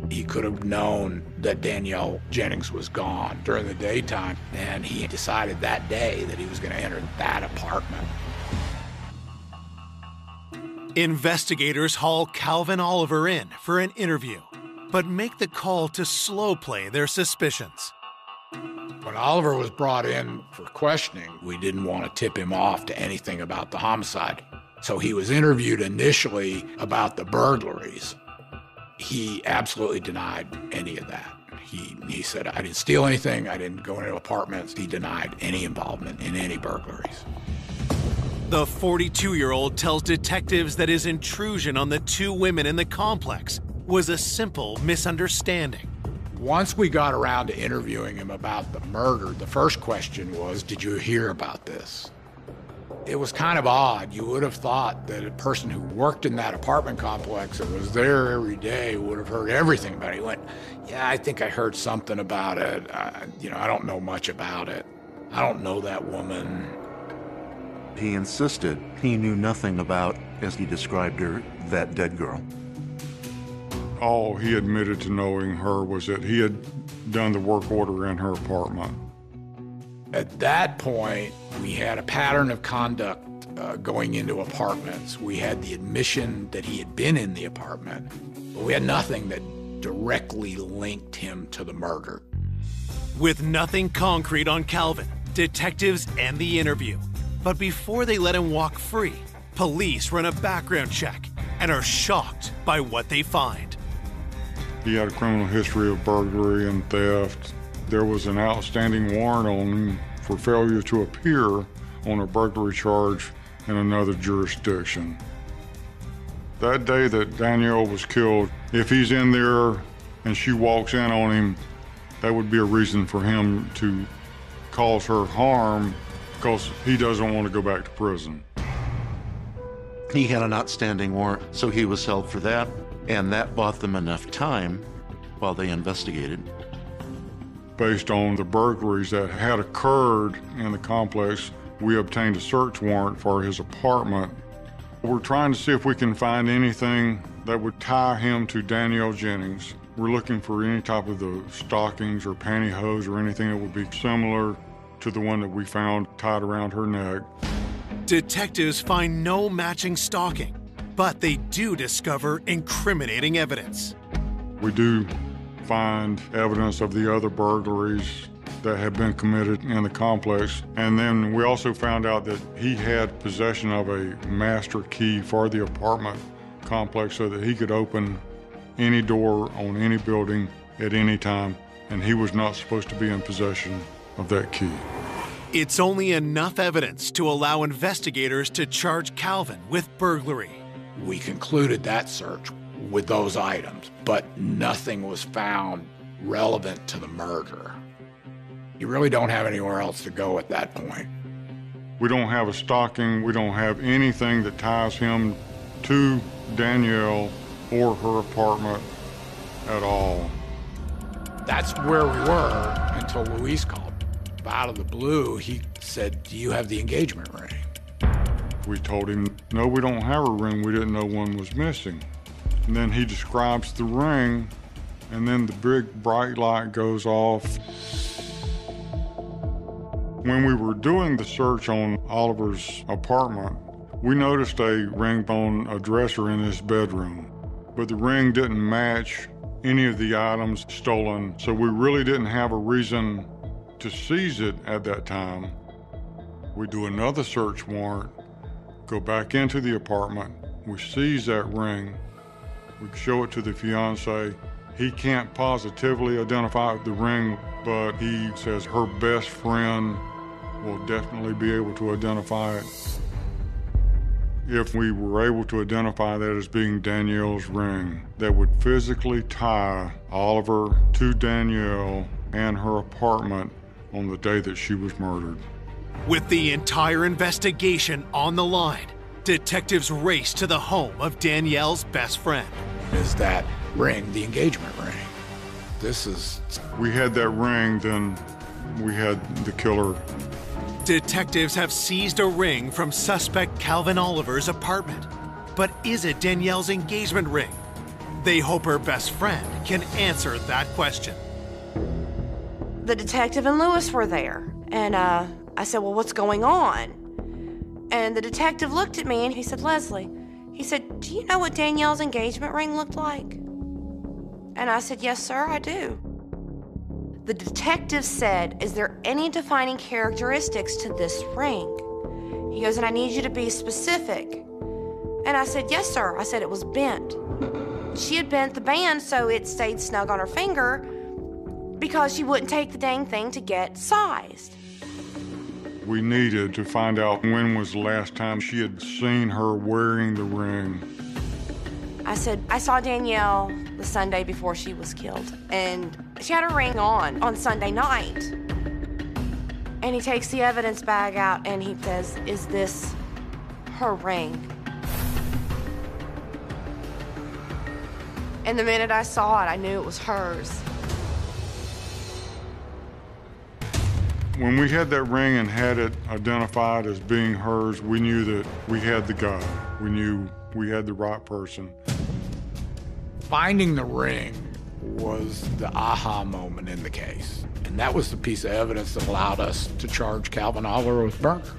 He could have known that Danielle Jennings was gone during the daytime, and he decided that day that he was going to enter that apartment. Investigators haul Calvin Oliver in for an interview, but make the call to slow play their suspicions. When Oliver was brought in for questioning, we didn't want to tip him off to anything about the homicide. So he was interviewed initially about the burglaries. He absolutely denied any of that. He said, "I didn't steal anything, I didn't go into apartments." He denied any involvement in any burglaries. The 42-year-old tells detectives that his intrusion on the two women in the complex was a simple misunderstanding. Once we got around to interviewing him about the murder, the first question was, "Did you hear about this?" It was kind of odd. You would have thought that a person who worked in that apartment complex and was there every day would have heard everything about it. He went, "Yeah, I think I heard something about it. I don't know much about it. I don't know that woman." He insisted he knew nothing about, as he described her, that dead girl. All he admitted to knowing her was that he had done the work order in her apartment. At that point, we had a pattern of conduct going into apartments. We had the admission that he had been in the apartment, but we had nothing that directly linked him to the murder. With nothing concrete on Calvin, detectives end the interview. But before they let him walk free, police run a background check and are shocked by what they find. He had a criminal history of burglary and theft. There was an outstanding warrant on him for failure to appear on a burglary charge in another jurisdiction. That day that Danielle was killed, if he's in there and she walks in on him, that would be a reason for him to cause her harm because he doesn't want to go back to prison. He had an outstanding warrant, so he was held for that. And that bought them enough time while they investigated. Based on the burglaries that had occurred in the complex, we obtained a search warrant for his apartment. We're trying to see if we can find anything that would tie him to Danielle Jennings. We're looking for any type of the stockings or pantyhose or anything that would be similar to the one that we found tied around her neck. Detectives find no matching stocking, but they do discover incriminating evidence. We do find evidence of the other burglaries that had been committed in the complex. And then we also found out that he had possession of a master key for the apartment complex so that he could open any door on any building at any time, and he was not supposed to be in possession of that key. It's only enough evidence to allow investigators to charge Calvin with burglary. We concluded that search with those items, but nothing was found relevant to the murder. You really don't have anywhere else to go at that point. We don't have a stocking, we don't have anything that ties him to Danielle or her apartment at all. That's where we were until Luis called. Out of the blue, he said, "Do you have the engagement ring?" We told him, no, we don't have a ring. We didn't know one was missing. And then he describes the ring, and then the big bright light goes off. When we were doing the search on Oliver's apartment, we noticed a ring on a dresser in his bedroom, but the ring didn't match any of the items stolen, so we really didn't have a reason to seize it at that time. We do another search warrant, go back into the apartment, we seize that ring, we show it to the fiance. He can't positively identify the ring, but he says her best friend will definitely be able to identify it. If we were able to identify that as being Danielle's ring, that would physically tie Oliver to Danielle and her apartment on the day that she was murdered. With the entire investigation on the line, detectives race to the home of Danielle's best friend. Is that ring the engagement ring? We had that ring, then we had the killer. Detectives have seized a ring from suspect Calvin Oliver's apartment. But is it Danielle's engagement ring? They hope her best friend can answer that question. The detective and Lewis were there, and I said, "Well, what's going on?" And the detective looked at me and he said, "Leslie," he said, "do you know what Danielle's engagement ring looked like?" And I said, "Yes, sir, I do." The detective said, "Is there any defining characteristics to this ring?" He goes, "And I need you to be specific." And I said, "Yes, sir." I said, "It was bent." She had bent the band so it stayed snug on her finger because she wouldn't take the dang thing to get sized. We needed to find out when was the last time she had seen her wearing the ring. I said, "I saw Danielle the Sunday before she was killed, and she had her ring on Sunday night." And he takes the evidence bag out and he says, "Is this her ring?" And the minute I saw it, I knew it was hers. When we had that ring and had it identified as being hers, we knew that we had the guy. We knew we had the right person. Finding the ring was the aha moment in the case. And that was the piece of evidence that allowed us to charge Calvin Oliver with murder.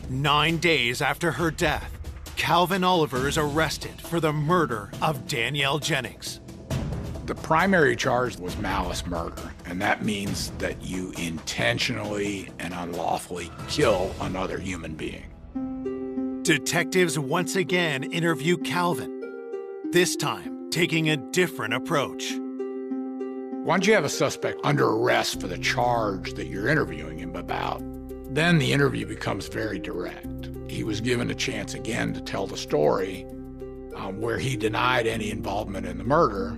9 days after her death, Calvin Oliver is arrested for the murder of Danielle Jennings. The primary charge was malice murder, and that means that you intentionally and unlawfully kill another human being. Detectives once again interview Calvin, this time taking a different approach. Once you have a suspect under arrest for the charge that you're interviewing him about, then the interview becomes very direct. He was given a chance again to tell the story where he denied any involvement in the murder,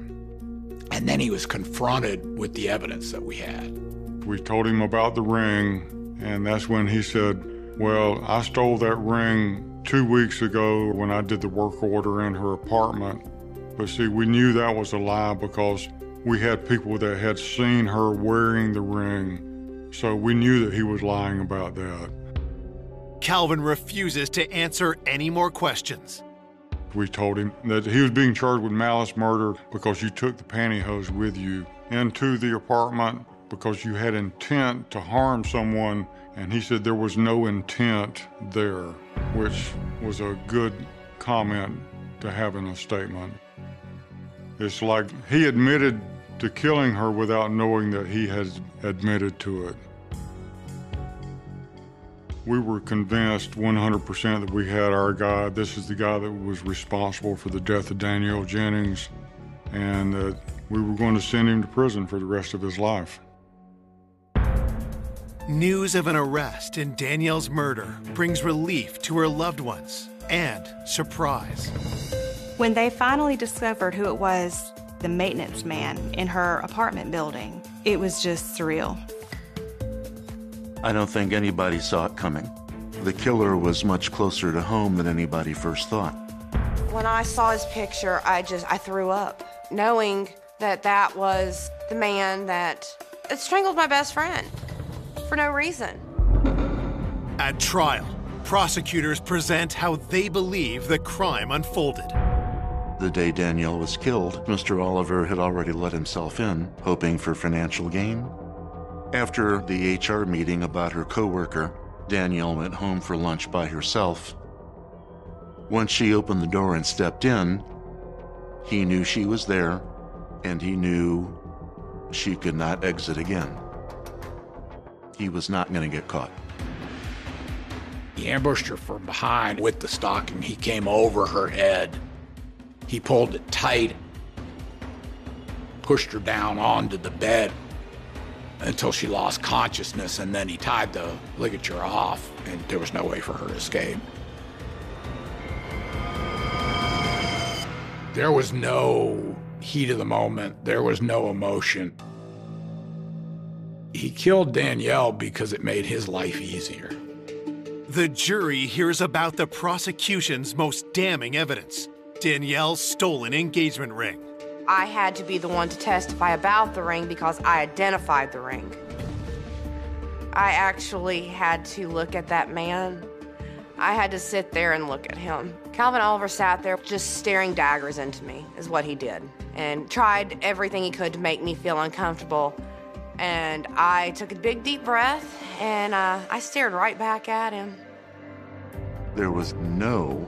and then he was confronted with the evidence that we had. We told him about the ring, and that's when he said, "Well, I stole that ring 2 weeks ago when I did the work order in her apartment, But see, we knew that was a lie because we had people that had seen her wearing the ring, so we knew that he was lying about that. Calvin refuses to answer any more questions. We told him that he was being charged with malice murder because you took the pantyhose with you into the apartment because you had intent to harm someone, and he said there was no intent there, which was a good comment to have in a statement. It's like he admitted to killing her without knowing that he had admitted to it. We were convinced 100% that we had our guy. This is the guy that was responsible for the death of Danielle Jennings, and that we were going to send him to prison for the rest of his life. News of an arrest in Danielle's murder brings relief to her loved ones and surprise. When they finally discovered who it was, the maintenance man in her apartment building, it was just surreal. I don't think anybody saw it coming. The killer was much closer to home than anybody first thought. When I saw his picture, I threw up, knowing that that was the man that strangled my best friend for no reason. At trial, prosecutors present how they believe the crime unfolded. The day Danielle was killed, Mr. Oliver had already let himself in, hoping for financial gain. After the HR meeting about her coworker, Danielle went home for lunch by herself. Once she opened the door and stepped in, he knew she was there, and he knew she could not exit again. He was not going to get caught. He ambushed her from behind with the stocking. He came over her head. He pulled it tight, pushed her down onto the bed until she lost consciousness, and then he tied the ligature off, and there was no way for her to escape. There was no heat of the moment. There was no emotion. He killed Danielle because it made his life easier. The jury hears about the prosecution's most damning evidence, Danielle's stolen engagement ring. I had to be the one to testify about the ring because I identified the ring. I actually had to look at that man. I had to sit there and look at him. Calvin Oliver sat there just staring daggers into me, is what he did, and tried everything he could to make me feel uncomfortable. And I took a big, deep breath, and I stared right back at him. There was no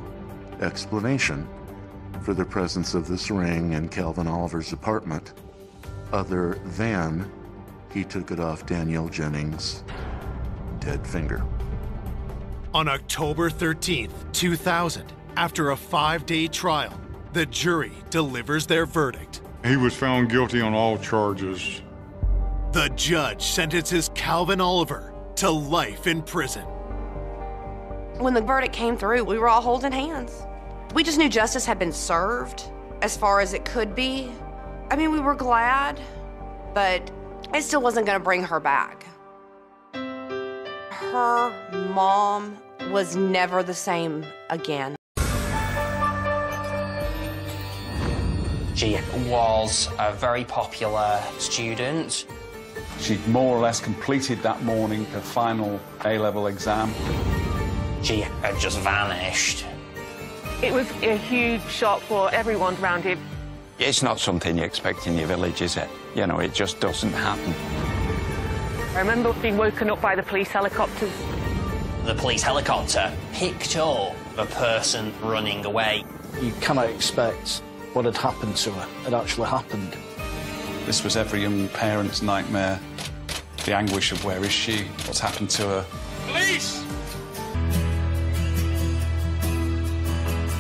explanation for the presence of this ring in Calvin Oliver's apartment, other than he took it off Danielle Jennings' dead finger. On October 13th, 2000, after a 5-day trial, the jury delivers their verdict. He was found guilty on all charges. The judge sentences Calvin Oliver to life in prison. When the verdict came through, we were all holding hands. We just knew justice had been served as far as it could be. I mean, we were glad, but it still wasn't going to bring her back. Her mom was never the same again. She was a very popular student. She'd more or less completed that morning her final A-level exam. She had just vanished. It was a huge shock for everyone around him. It's not something you expect in your village, is it? You know, it just doesn't happen. I remember being woken up by the police helicopters. The police helicopter picked up a person running away. You cannot expect what had happened to her had actually happened. This was every young parent's nightmare. The anguish of where is she, what's happened to her. Police!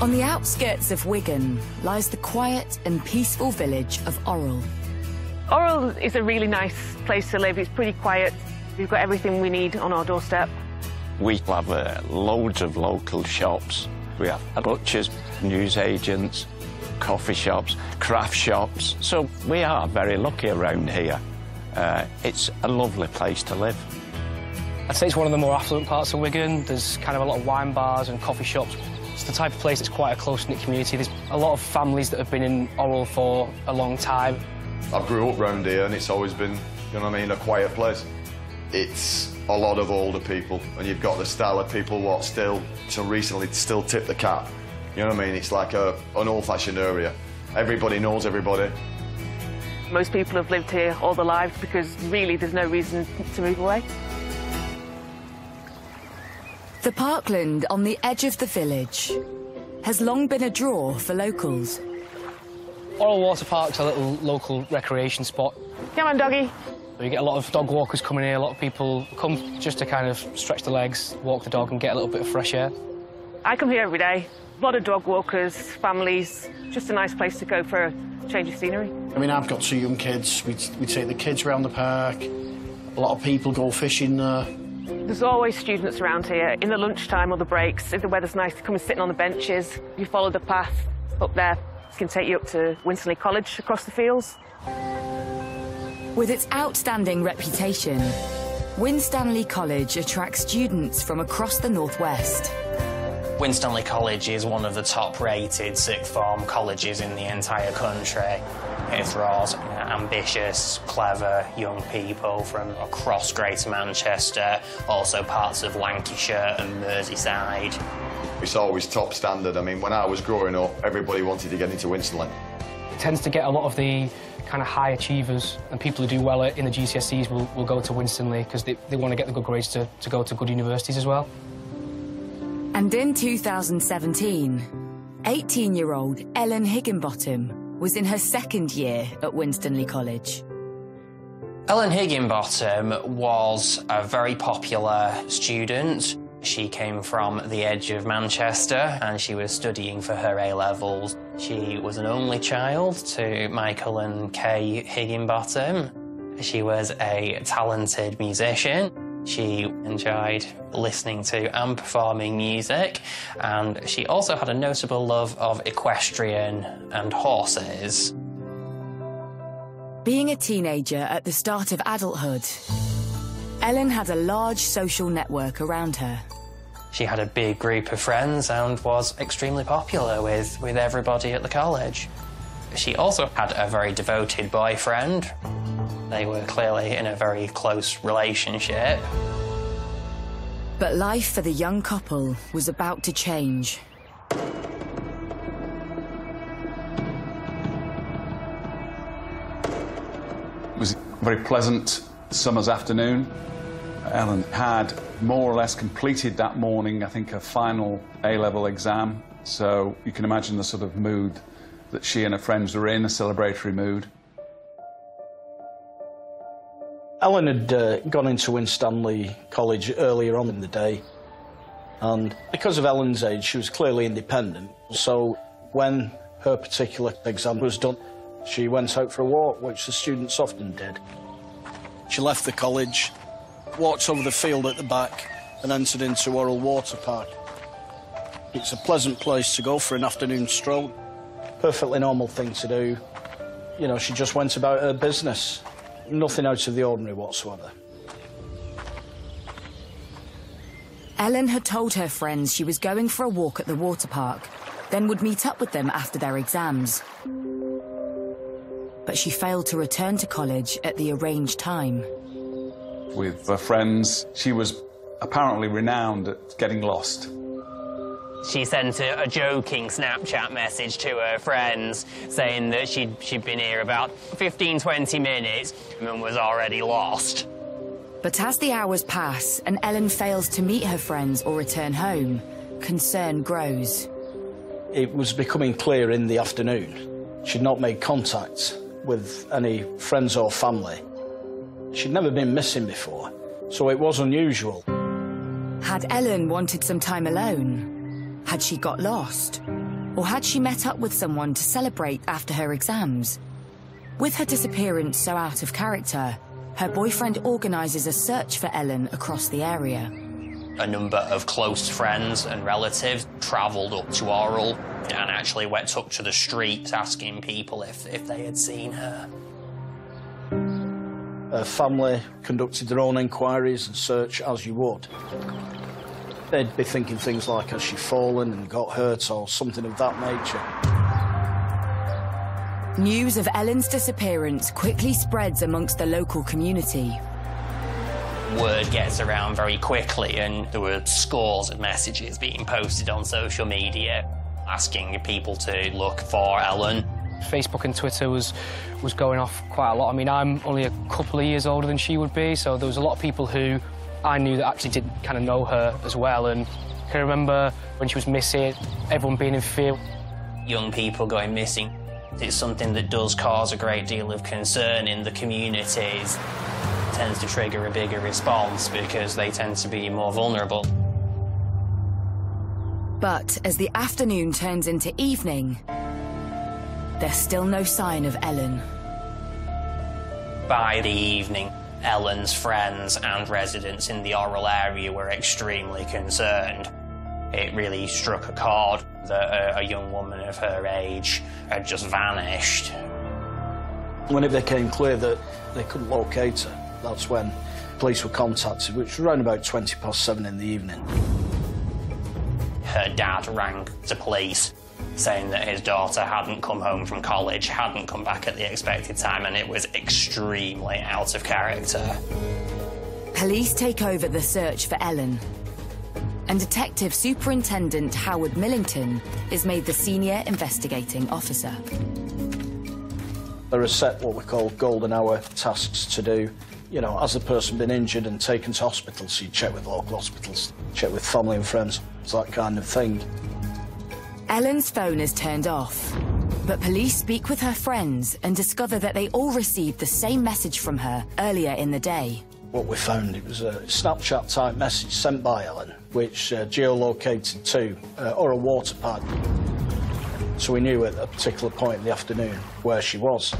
On the outskirts of Wigan lies the quiet and peaceful village of Orrell. Orrell is a really nice place to live. It's pretty quiet. We've got everything we need on our doorstep. We have loads of local shops. We have butchers, newsagents, coffee shops, craft shops. So we are very lucky around here. It's a lovely place to live. I'd say it's one of the more affluent parts of Wigan. There's kind of a lot of wine bars and coffee shops. It's the type of place that's quite a close-knit community. There's a lot of families that have been in Orrell for a long time. I grew up round here and it's always been, you know what I mean, a quiet place. It's a lot of older people, and you've got the style of people what still, till recently, still tip the cap. You know what I mean? It's like an old-fashioned area. Everybody knows everybody. Most people have lived here all their lives because really there's no reason to move away. The parkland on the edge of the village has long been a draw for locals. Orrell Water Park's a little local recreation spot. Come on, doggy. You get a lot of dog walkers coming here. A lot of people come just to kind of stretch their legs, walk the dog and get a little bit of fresh air. I come here every day. A lot of dog walkers, families, just a nice place to go for a change of scenery. I mean, I've got 2 young kids. We take the kids around the park. A lot of people go fishing there. There's always students around here in the lunchtime or the breaks. If the weather's nice, they come and sit on the benches. You follow the path up there. It can take you up to Winstanley College across the fields. With its outstanding reputation, Winstanley College attracts students from across the northwest. Winstanley College is one of the top-rated sixth form colleges in the entire country. It draws ambitious, clever young people from across Greater Manchester, also parts of Lancashire and Merseyside. It's always top standard. I mean, when I was growing up, everybody wanted to get into Winstanley. It tends to get a lot of the kind of high achievers, and people who do well in the GCSEs will go to Winstanley because they want to get the good grades to go to good universities as well. And in 2017, 18-year-old Ellen Higginbottom was in her second year at Winstanley College. Ellen Higginbottom was a very popular student. She came from the edge of Manchester and she was studying for her A-levels. She was an only child to Michael and Kay Higginbottom. She was a talented musician. She enjoyed listening to and performing music, and she also had a notable love of equestrian and horses. Being a teenager at the start of adulthood, Ellen had a large social network around her. She had a big group of friends and was extremely popular with everybody at the college. She also had a very devoted boyfriend. They were clearly in a very close relationship. But life for the young couple was about to change. It was a very pleasant summer's afternoon. Ellen had more or less completed that morning, I think, her final A-level exam. So you can imagine the sort of mood that she and her friends were in, a celebratory mood. Ellen had gone into Winstanley College earlier on in the day, and because of Ellen's age, she was clearly independent. So when her particular exam was done, she went out for a walk, which the students often did. She left the college, walked over the field at the back, and entered into Orrell Water Park. It's a pleasant place to go for an afternoon stroll. Perfectly normal thing to do. You know, she just went about her business. Nothing out of the ordinary whatsoever. Ellen had told her friends she was going for a walk at the water park, then would meet up with them after their exams. But she failed to return to college at the arranged time. With her friends, she was apparently renowned at getting lost. She sent a joking Snapchat message to her friends saying that she'd been here about 15-20 minutes and was already lost. But as the hours pass and Ellen fails to meet her friends or return home, concern grows. It was becoming clear in the afternoon. She'd not made contact with any friends or family. She'd never been missing before, so it was unusual. Had Ellen wanted some time alone? Had she got lost? Or had she met up with someone to celebrate after her exams? With her disappearance so out of character, her boyfriend organises a search for Ellen across the area. A number of close friends and relatives travelled up to Orrell and actually went up to the streets asking people if they had seen her. Her family conducted their own inquiries and search as you would. They'd be thinking things like, has she fallen and got hurt or something of that nature. News of Ellen's disappearance quickly spreads amongst the local community. Word gets around very quickly, and there were scores of messages being posted on social media asking people to look for Ellen. Facebook and Twitter was going off quite a lot. I mean, I'm only a couple of years older than she would be, so there was a lot of people who I knew that actually didn't kind of know her as well. And I can remember when she was missing, everyone being in fear. Young people going missing, it's something that does cause a great deal of concern in the communities. It tends to trigger a bigger response because they tend to be more vulnerable. But as the afternoon turns into evening, there's still no sign of Ellen. By the evening, Ellen's friends and residents in the Orrell area were extremely concerned. It really struck a chord that a young woman of her age had just vanished. When it became clear that they couldn't locate her, that's when police were contacted, which was around about 7:20 in the evening. Her dad rang the police saying that his daughter hadn't come home from college, hadn't come back at the expected time, and it was extremely out of character. Police take over the search for Ellen, and Detective Superintendent Howard Millington is made the senior investigating officer. There are set what we call golden hour tasks to do. You know, has the person been injured and taken to hospital, so you check with local hospitals, check with family and friends, it's that kind of thing. Ellen's phone is turned off, but police speak with her friends and discover that they all received the same message from her earlier in the day. What we found, it was a Snapchat-type message sent by Ellen, which geolocated to Orrell Water Park. So we knew at a particular point in the afternoon where she was.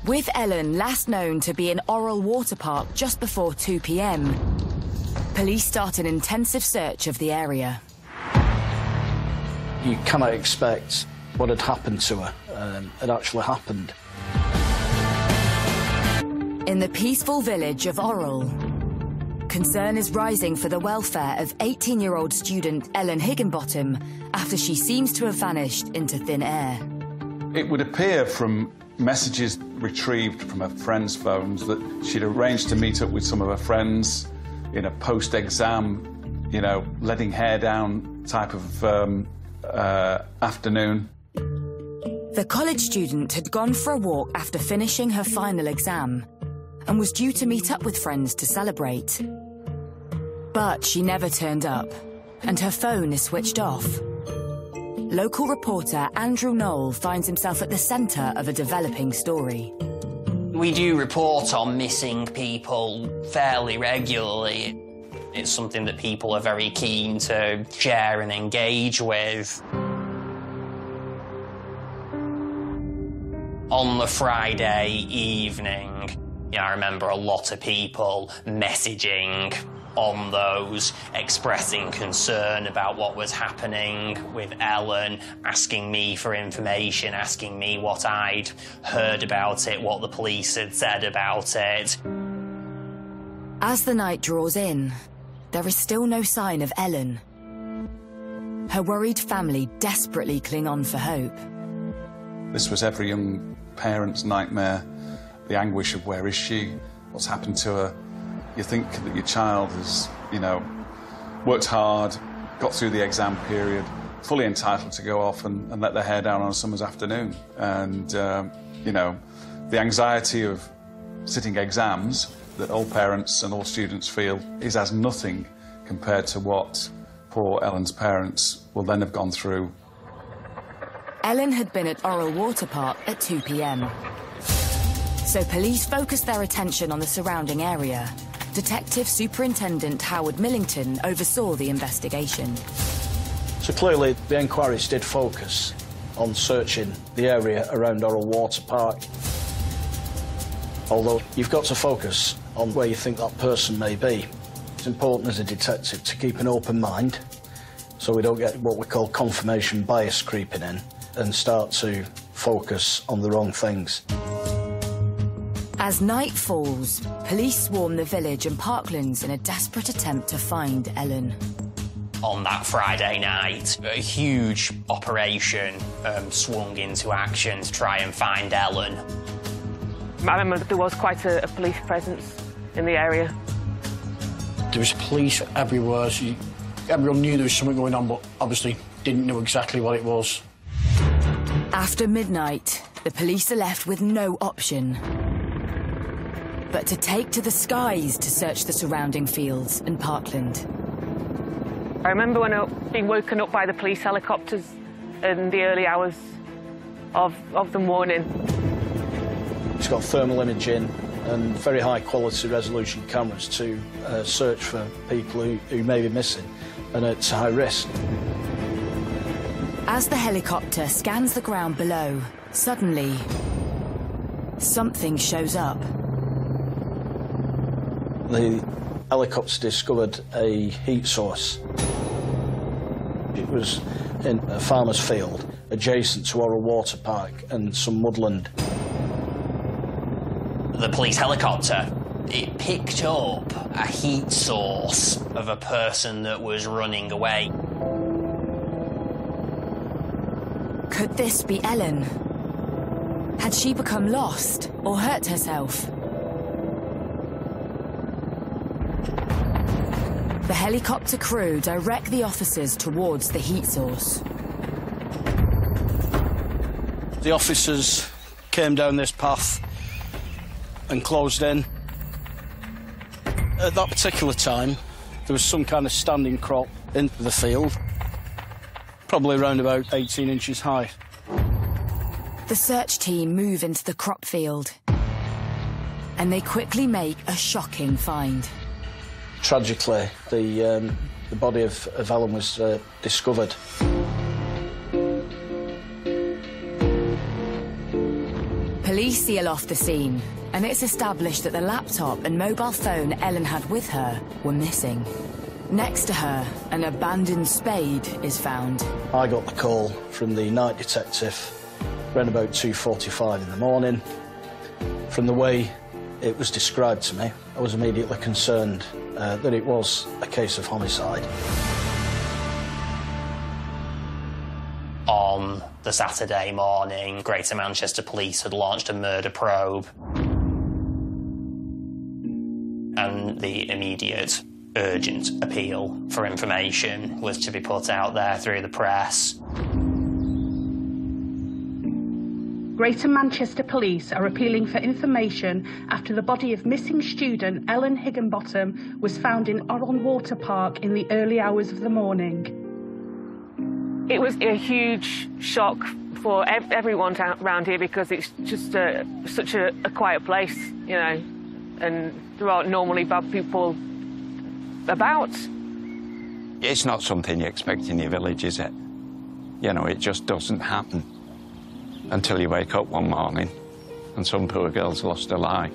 With Ellen last known to be in Orrell Water Park just before 2 p.m, police start an intensive search of the area. You cannot expect what had happened to her had actually happened. In the peaceful village of Orrell, concern is rising for the welfare of 18-year-old student Ellen Higginbottom after she seems to have vanished into thin air. It would appear from messages retrieved from her friends' phones that she'd arranged to meet up with some of her friends in a post-exam, you know, letting hair down type of afternoon. The college student had gone for a walk after finishing her final exam and was due to meet up with friends to celebrate. But she never turned up, and her phone is switched off. Local reporter Andrew Knoll finds himself at the centre of a developing story. We do report on missing people fairly regularly. It's something that people are very keen to share and engage with. On the Friday evening, I remember a lot of people messaging on those, expressing concern about what was happening with Ellen, asking me for information, asking me what I'd heard about it, what the police had said about it. As the night draws in, there is still no sign of Ellen. Her worried family desperately cling on for hope. This was every young parent's nightmare, the anguish of where is she, what's happened to her. You think that your child has, you know, worked hard, got through the exam period, fully entitled to go off and let their hair down on a summer's afternoon. And, you know, the anxiety of sitting exams that all parents and all students feel is as nothing compared to what poor Ellen's parents will then have gone through. Ellen had been at Orrell Water Park at 2 p.m. So police focused their attention on the surrounding area. Detective Superintendent Howard Millington oversaw the investigation. So clearly the inquiries did focus on searching the area around Orrell Water Park. Although you've got to focus on where you think that person may be. It's important as a detective to keep an open mind so we don't get what we call confirmation bias creeping in and start to focus on the wrong things. As night falls, police swarm the village and parklands in a desperate attempt to find Ellen. on that Friday night. A huge operation swung into action to try and find Ellen. I remember there was quite a police presence in the area. There was police everywhere. Everyone knew there was something going on, but obviously didn't know exactly what it was. After midnight, the police are left with no option but to take to the skies to search the surrounding fields and parkland. I remember when I was being woken up by the police helicopters in the early hours of the morning. It's got thermal imaging and very high quality resolution cameras to search for people who may be missing and at high risk. As the helicopter scans the ground below, suddenly something shows up. The helicopter discovered a heat source. It was in a farmer's field adjacent to Oral Water Park and some woodland. The police helicopter, it picked up a heat source of a person that was running away. Could this be Ellen? Had she become lost or hurt herself? The helicopter crew direct the officers towards the heat source. The officers came down this path and closed in. At that particular time, there was some kind of standing crop into the field, probably around about 18 inches high. The search team move into the crop field, and they quickly make a shocking find. Tragically, the body of Ellen was discovered. Police seal off the scene, and it's established that the laptop and mobile phone Ellen had with her were missing. Next to her, an abandoned spade is found. I got the call from the night detective around about 2:45 in the morning. From the way it was described to me, I was immediately concerned that it was a case of homicide. On the Saturday morning, Greater Manchester Police had launched a murder probe. And the immediate, urgent appeal for information was to be put out there through the press. Greater Manchester Police are appealing for information after the body of missing student Ellen Higginbottom was found in Oral Water Park in the early hours of the morning. It was a huge shock for everyone around here because it's just such a quiet place, you know, and there aren't normally bad people about. It's not something you expect in your village, is it? You know, it just doesn't happen until you wake up one morning and some poor girl's lost her life.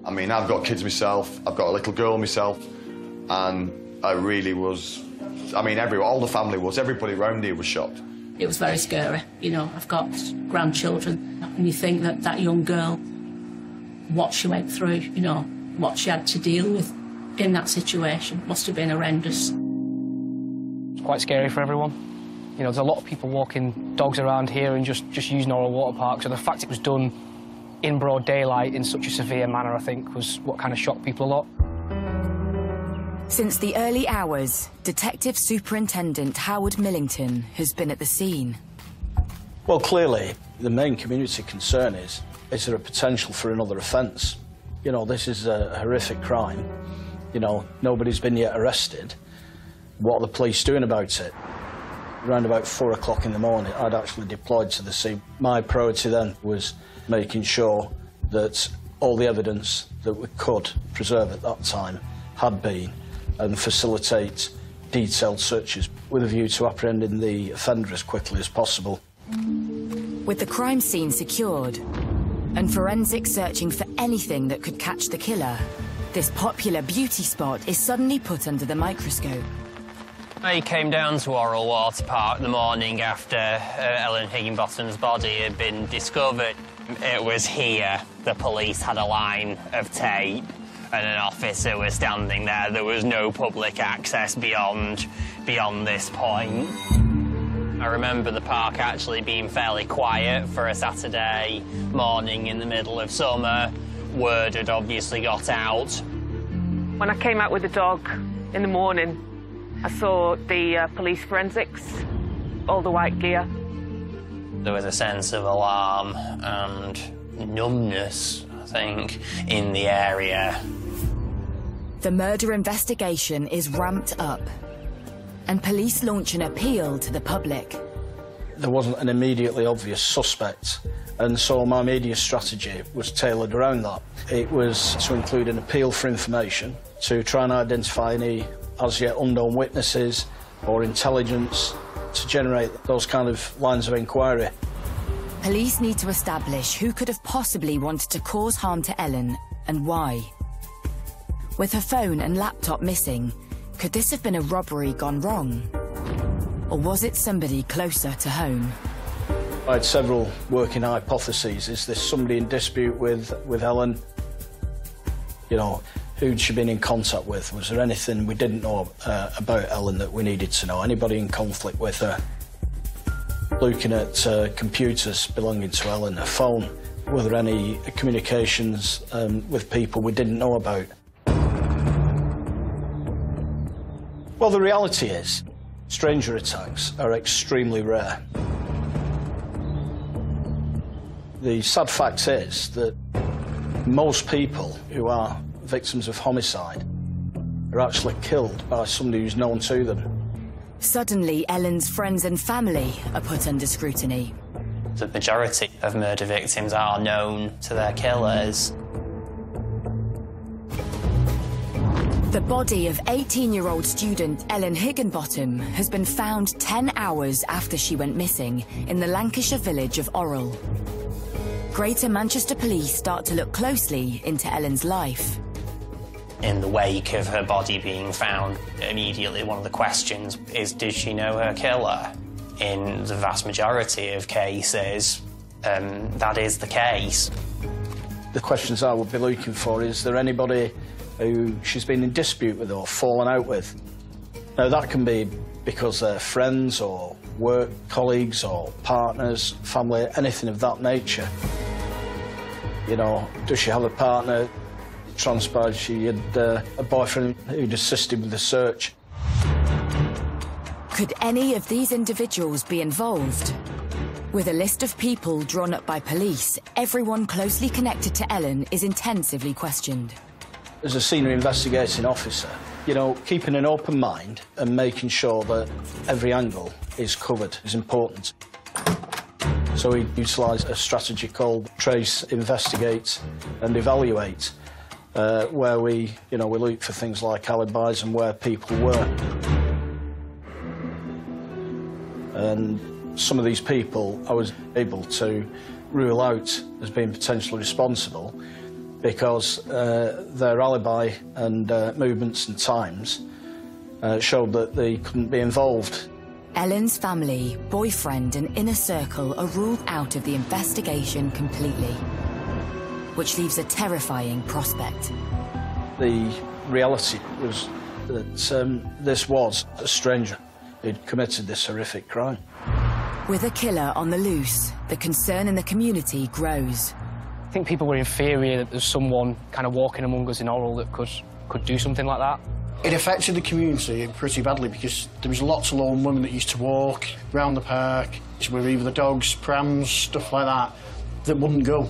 I mean, I've got kids myself, I've got a little girl myself, and I really was, I mean, all the family was, everybody around here was shocked. It was very scary, you know, I've got grandchildren, and you think that that young girl, what she went through, you know, what she had to deal with in that situation must have been horrendous. It's quite scary for everyone. You know, there's a lot of people walking dogs around here and just using Oral Water Park, so the fact it was done in broad daylight in such a severe manner, I think, was what kind of shocked people a lot. Since the early hours, Detective Superintendent Howard Millington has been at the scene. Well, clearly, the main community concern is there a potential for another offence? You know, this is a horrific crime. You know, nobody's been yet arrested. What are the police doing about it? Around about 4 o'clock in the morning, I'd actually deployed to the scene. My priority then was making sure that all the evidence that we could preserve at that time had been, and facilitate detailed searches with a view to apprehending the offender as quickly as possible. With the crime scene secured and forensic searching for anything that could catch the killer, this popular beauty spot is suddenly put under the microscope. I came down to Oral Water Park the morning after Ellen Higginbottom's body had been discovered. It was here the police had a line of tape and an officer was standing there. There was no public access beyond this point. I remember the park actually being fairly quiet for a Saturday morning in the middle of summer. Word had obviously got out. When I came out with the dog in the morning, I saw the police forensics, all the white gear. There was a sense of alarm and numbness, I think, in the area. The murder investigation is ramped up, and police launch an appeal to the public. There wasn't an immediately obvious suspect, and so my media strategy was tailored around that. It was to include an appeal for information, to try and identify any as yet unknown witnesses or intelligence, to generate those kind of lines of inquiry. Police need to establish who could have possibly wanted to cause harm to Ellen and why. With her phone and laptop missing, could this have been a robbery gone wrong? Or was it somebody closer to home? I had several working hypotheses. Is this somebody in dispute with Ellen? You know, who'd she been in contact with? Was there anything we didn't know about Ellen that we needed to know? Anybody in conflict with her? Looking at computers belonging to Ellen, her phone, were there any communications with people we didn't know about? Well, the reality is, stranger attacks are extremely rare. The sad fact is that most people who are victims of homicide are actually killed by somebody who's known to them. Suddenly, Ellen's friends and family are put under scrutiny. The majority of murder victims are known to their killers. The body of 18-year-old student Ellen Higginbottom has been found 10 hours after she went missing in the Lancashire village of Orrell. Greater Manchester Police start to look closely into Ellen's life. In the wake of her body being found, immediately one of the questions is, did she know her killer? In the vast majority of cases, that is the case. The questions I would be looking for is there anybody who she's been in dispute with or fallen out with? Now, that can be because they're friends or work colleagues or partners, family, anything of that nature. You know, does she have a partner? It transpired she had a boyfriend who'd assisted with the search. Could any of these individuals be involved? With a list of people drawn up by police, everyone closely connected to Ellen is intensively questioned. As a senior investigating officer, you know, keeping an open mind and making sure that every angle is covered is important. So we utilised a strategy called Trace, Investigate and Evaluate, where we look for things like alibis and where people were. And some of these people I was able to rule out as being potentially responsible because their alibi and movements and times showed that they couldn't be involved. Ellen's family, boyfriend and inner circle are ruled out of the investigation completely, which leaves a terrifying prospect. The reality was that this was a stranger who'd committed this horrific crime. With a killer on the loose, the concern in the community grows. I think people were in fear that there's someone kind of walking among us in Orrell that could do something like that. It affected the community pretty badly because there was lots of lone women that used to walk around the park with either the dogs, prams, stuff like that wouldn't go.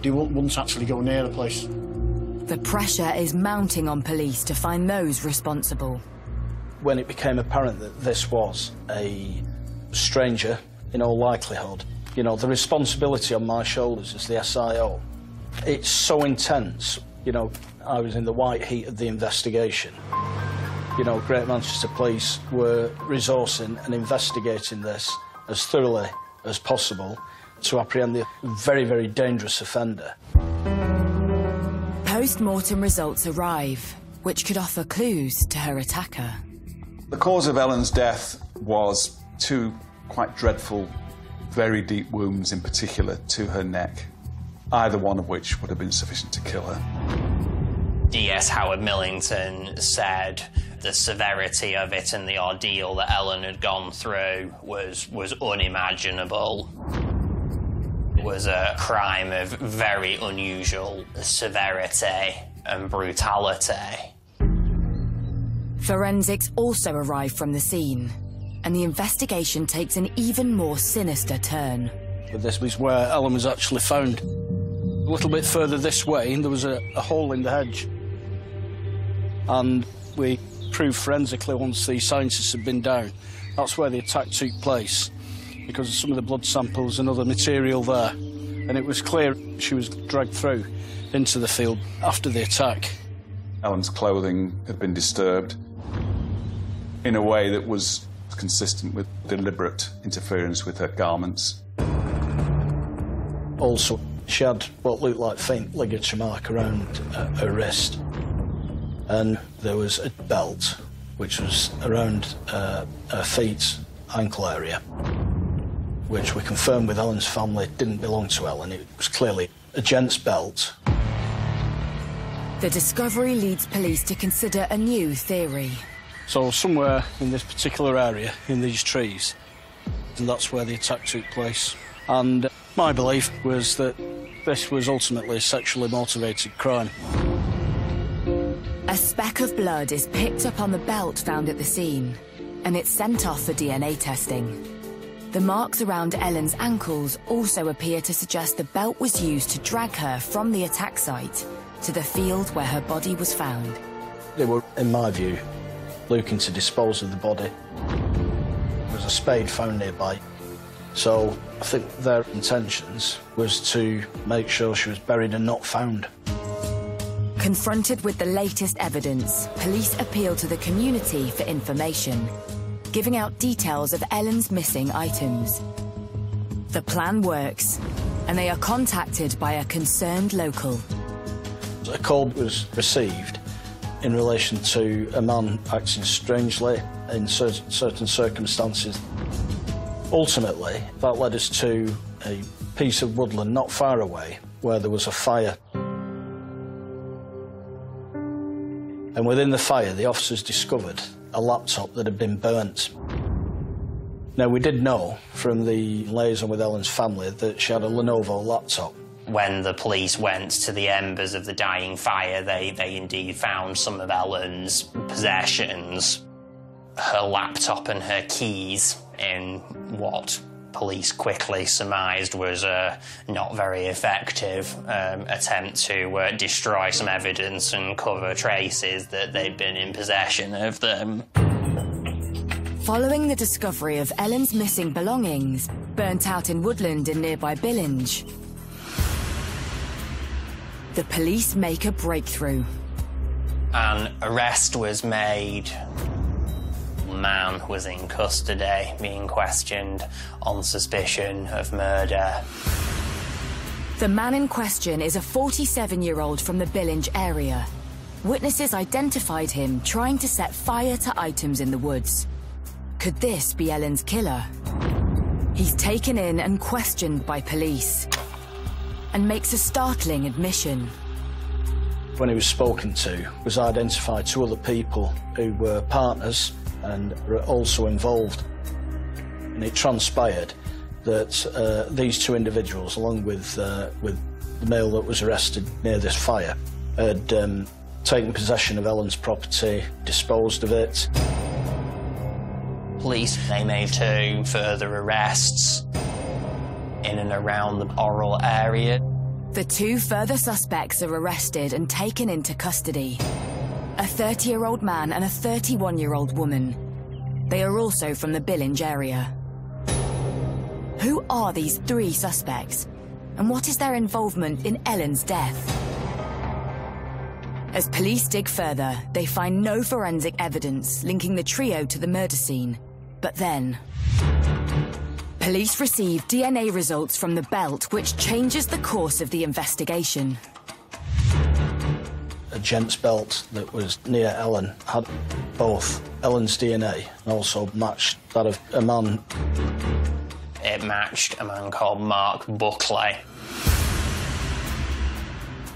They wouldn't actually go near the place. The pressure is mounting on police to find those responsible. When it became apparent that this was a stranger, in all likelihood, you know, the responsibility on my shoulders as the SIO, it's so intense. You know, I was in the white heat of the investigation. You know, Greater Manchester Police were resourcing and investigating this as thoroughly as possible to apprehend the very, very dangerous offender. Post-mortem results arrive, which could offer clues to her attacker. The cause of Ellen's death was two quite dreadful, very deep wounds, in particular to her neck, either one of which would have been sufficient to kill her. DS Howard Millington said the severity of it and the ordeal that Ellen had gone through was unimaginable. It was a crime of very unusual severity and brutality. Forensics also arrive from the scene, and the investigation takes an even more sinister turn. But this was where Ellen was actually found. A little bit further this way, and there was a hole in the hedge. And we proved forensically, once the scientists had been down, that's where the attack took place, because of some of the blood samples and other material there. And it was clear she was dragged through into the field after the attack. Ellen's clothing had been disturbed in a way that was consistent with deliberate interference with her garments. Also, she had what looked like faint ligature mark around her wrist. And there was a belt, which was around her feet, ankle area, which we confirmed with Ellen's family didn't belong to Ellen. It was clearly a gent's belt. The discovery leads police to consider a new theory. So somewhere in this particular area, in these trees, and that's where the attack took place. And my belief was that this was ultimately a sexually motivated crime. A speck of blood is picked up on the belt found at the scene, and it's sent off for DNA testing. The marks around Ellen's ankles also appear to suggest the belt was used to drag her from the attack site to the field where her body was found. They were, in my view, looking to dispose of the body. There was a spade found nearby, so I think their intentions was to make sure she was buried and not found. Confronted with the latest evidence, police appeal to the community for information, giving out details of Ellen's missing items. The plan works, and they are contacted by a concerned local. A call was received in relation to a man acting strangely in certain circumstances. Ultimately, that led us to a piece of woodland not far away where there was a fire. And within the fire, the officers discovered a laptop that had been burnt. Now, we did know from the liaison with Ellen's family that she had a Lenovo laptop. When the police went to the embers of the dying fire, they indeed found some of Ellen's possessions, her laptop and her keys, in what police quickly surmised was a not very effective attempt to destroy some evidence and cover traces that they'd been in possession of them. Following the discovery of Ellen's missing belongings, burnt out in woodland in nearby Billinge, the police make a breakthrough. An arrest was made. The man was in custody, being questioned on suspicion of murder. The man in question is a 47-year-old from the Billinge area. Witnesses identified him trying to set fire to items in the woods. Could this be Ellen's killer? He's taken in and questioned by police and makes a startling admission. When he was spoken to, was identified two other people who were partners and were also involved. And it transpired that these two individuals, along with the male that was arrested near this fire, had taken possession of Ellen's property, disposed of it. Police, they made 2 further arrests in and around the Orrell area. The 2 further suspects are arrested and taken into custody. A 30-year-old man and a 31-year-old woman. They are also from the Billinge area. Who are these 3 suspects? And what is their involvement in Ellen's death? As police dig further, they find no forensic evidence linking the trio to the murder scene. But then, police receive DNA results from the belt, which changes the course of the investigation. A gent's belt that was near Ellen had both Ellen's DNA and also matched that of a man. It matched a man called Mark Buckley.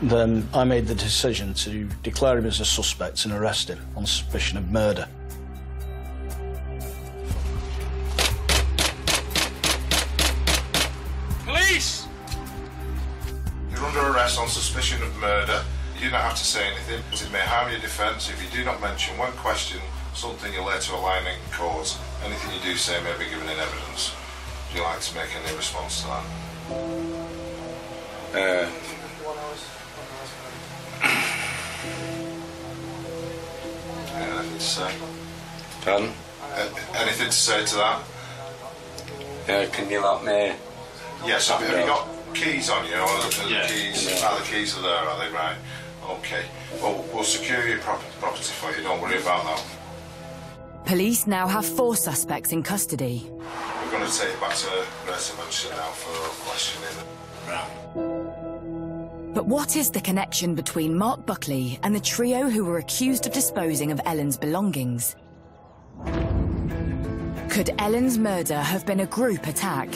then I made the decision to declare him as a suspect and arrest him on suspicion of murder. Police! You're under arrest on suspicion of murder. You do not have to say anything, but it may harm your defence if you do not mention one question, something you're later aligning cause. Anything you do say may be given in evidence. Would you like to make any response to that? Anything to say? Pardon? Anything to say to that? Can you let me? Yes, have you got keys on you? Or the keys? No. The keys are there, are they? Right. Okay. Well, we'll secure your property for you. Don't worry about that. Police now have 4 suspects in custody. We're going to take you back to Greater Manchester now for questioning. But what is the connection between Mark Buckley and the trio who were accused of disposing of Ellen's belongings? Could Ellen's murder have been a group attack?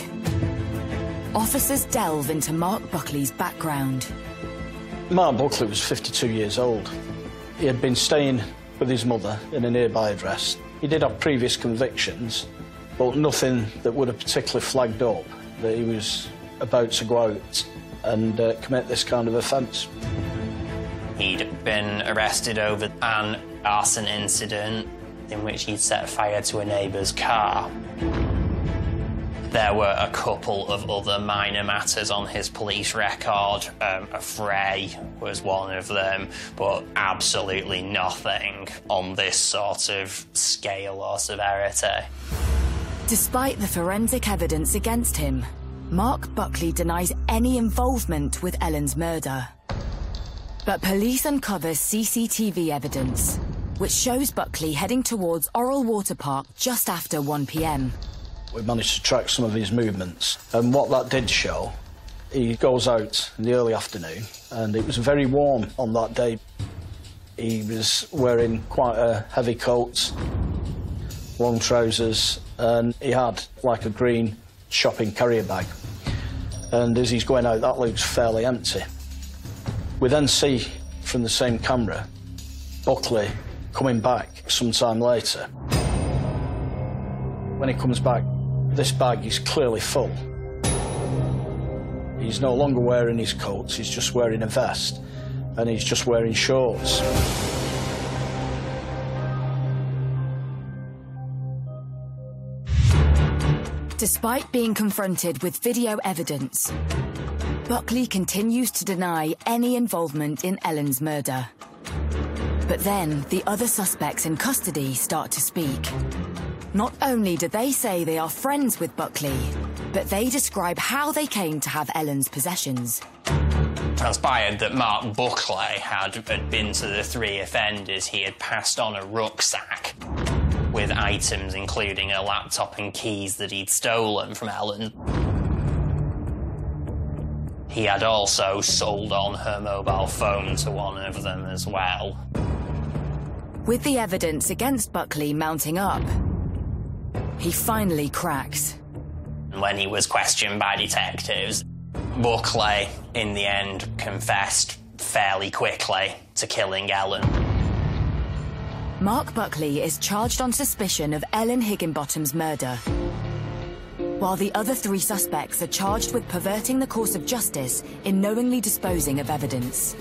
Officers delve into Mark Buckley's background. Mark Buckley was 52 years old. He had been staying with his mother in a nearby address. He did have previous convictions, but nothing that would have particularly flagged up that he was about to go out and commit this kind of offence. He'd been arrested over an arson incident in which he'd set fire to a neighbour's car. There were a couple of other minor matters on his police record. A fray was one of them, but absolutely nothing on this sort of scale or severity. Despite the forensic evidence against him, Mark Buckley denies any involvement with Ellen's murder. But police uncover CCTV evidence, which shows Buckley heading towards Oral Water Park just after 1 p.m. We managed to track some of his movements, and what that did show, he goes out in the early afternoon, and it was very warm on that day. He was wearing quite a heavy coat, long trousers, and he had like a green shopping carrier bag. And as he's going out, that looks fairly empty. We then see from the same camera Buckley coming back sometime later. When he comes back, this bag is clearly full. He's no longer wearing his coat, he's just wearing a vest, and he's just wearing shorts. Despite being confronted with video evidence, Buckley continues to deny any involvement in Ellen's murder. But then the other suspects in custody start to speak. Not only do they say they are friends with Buckley, but they describe how they came to have Ellen's possessions. Transpired that Mark Buckley had been to the 3 offenders. He had passed on a rucksack with items including a laptop and keys that he'd stolen from Ellen. He had also sold on her mobile phone to one of them as well. With the evidence against Buckley mounting up, he finally cracks. When he was questioned by detectives, Buckley, in the end, confessed fairly quickly to killing Ellen. Mark Buckley is charged on suspicion of Ellen Higginbottom's murder, while the other 3 suspects are charged with perverting the course of justice in knowingly disposing of evidence.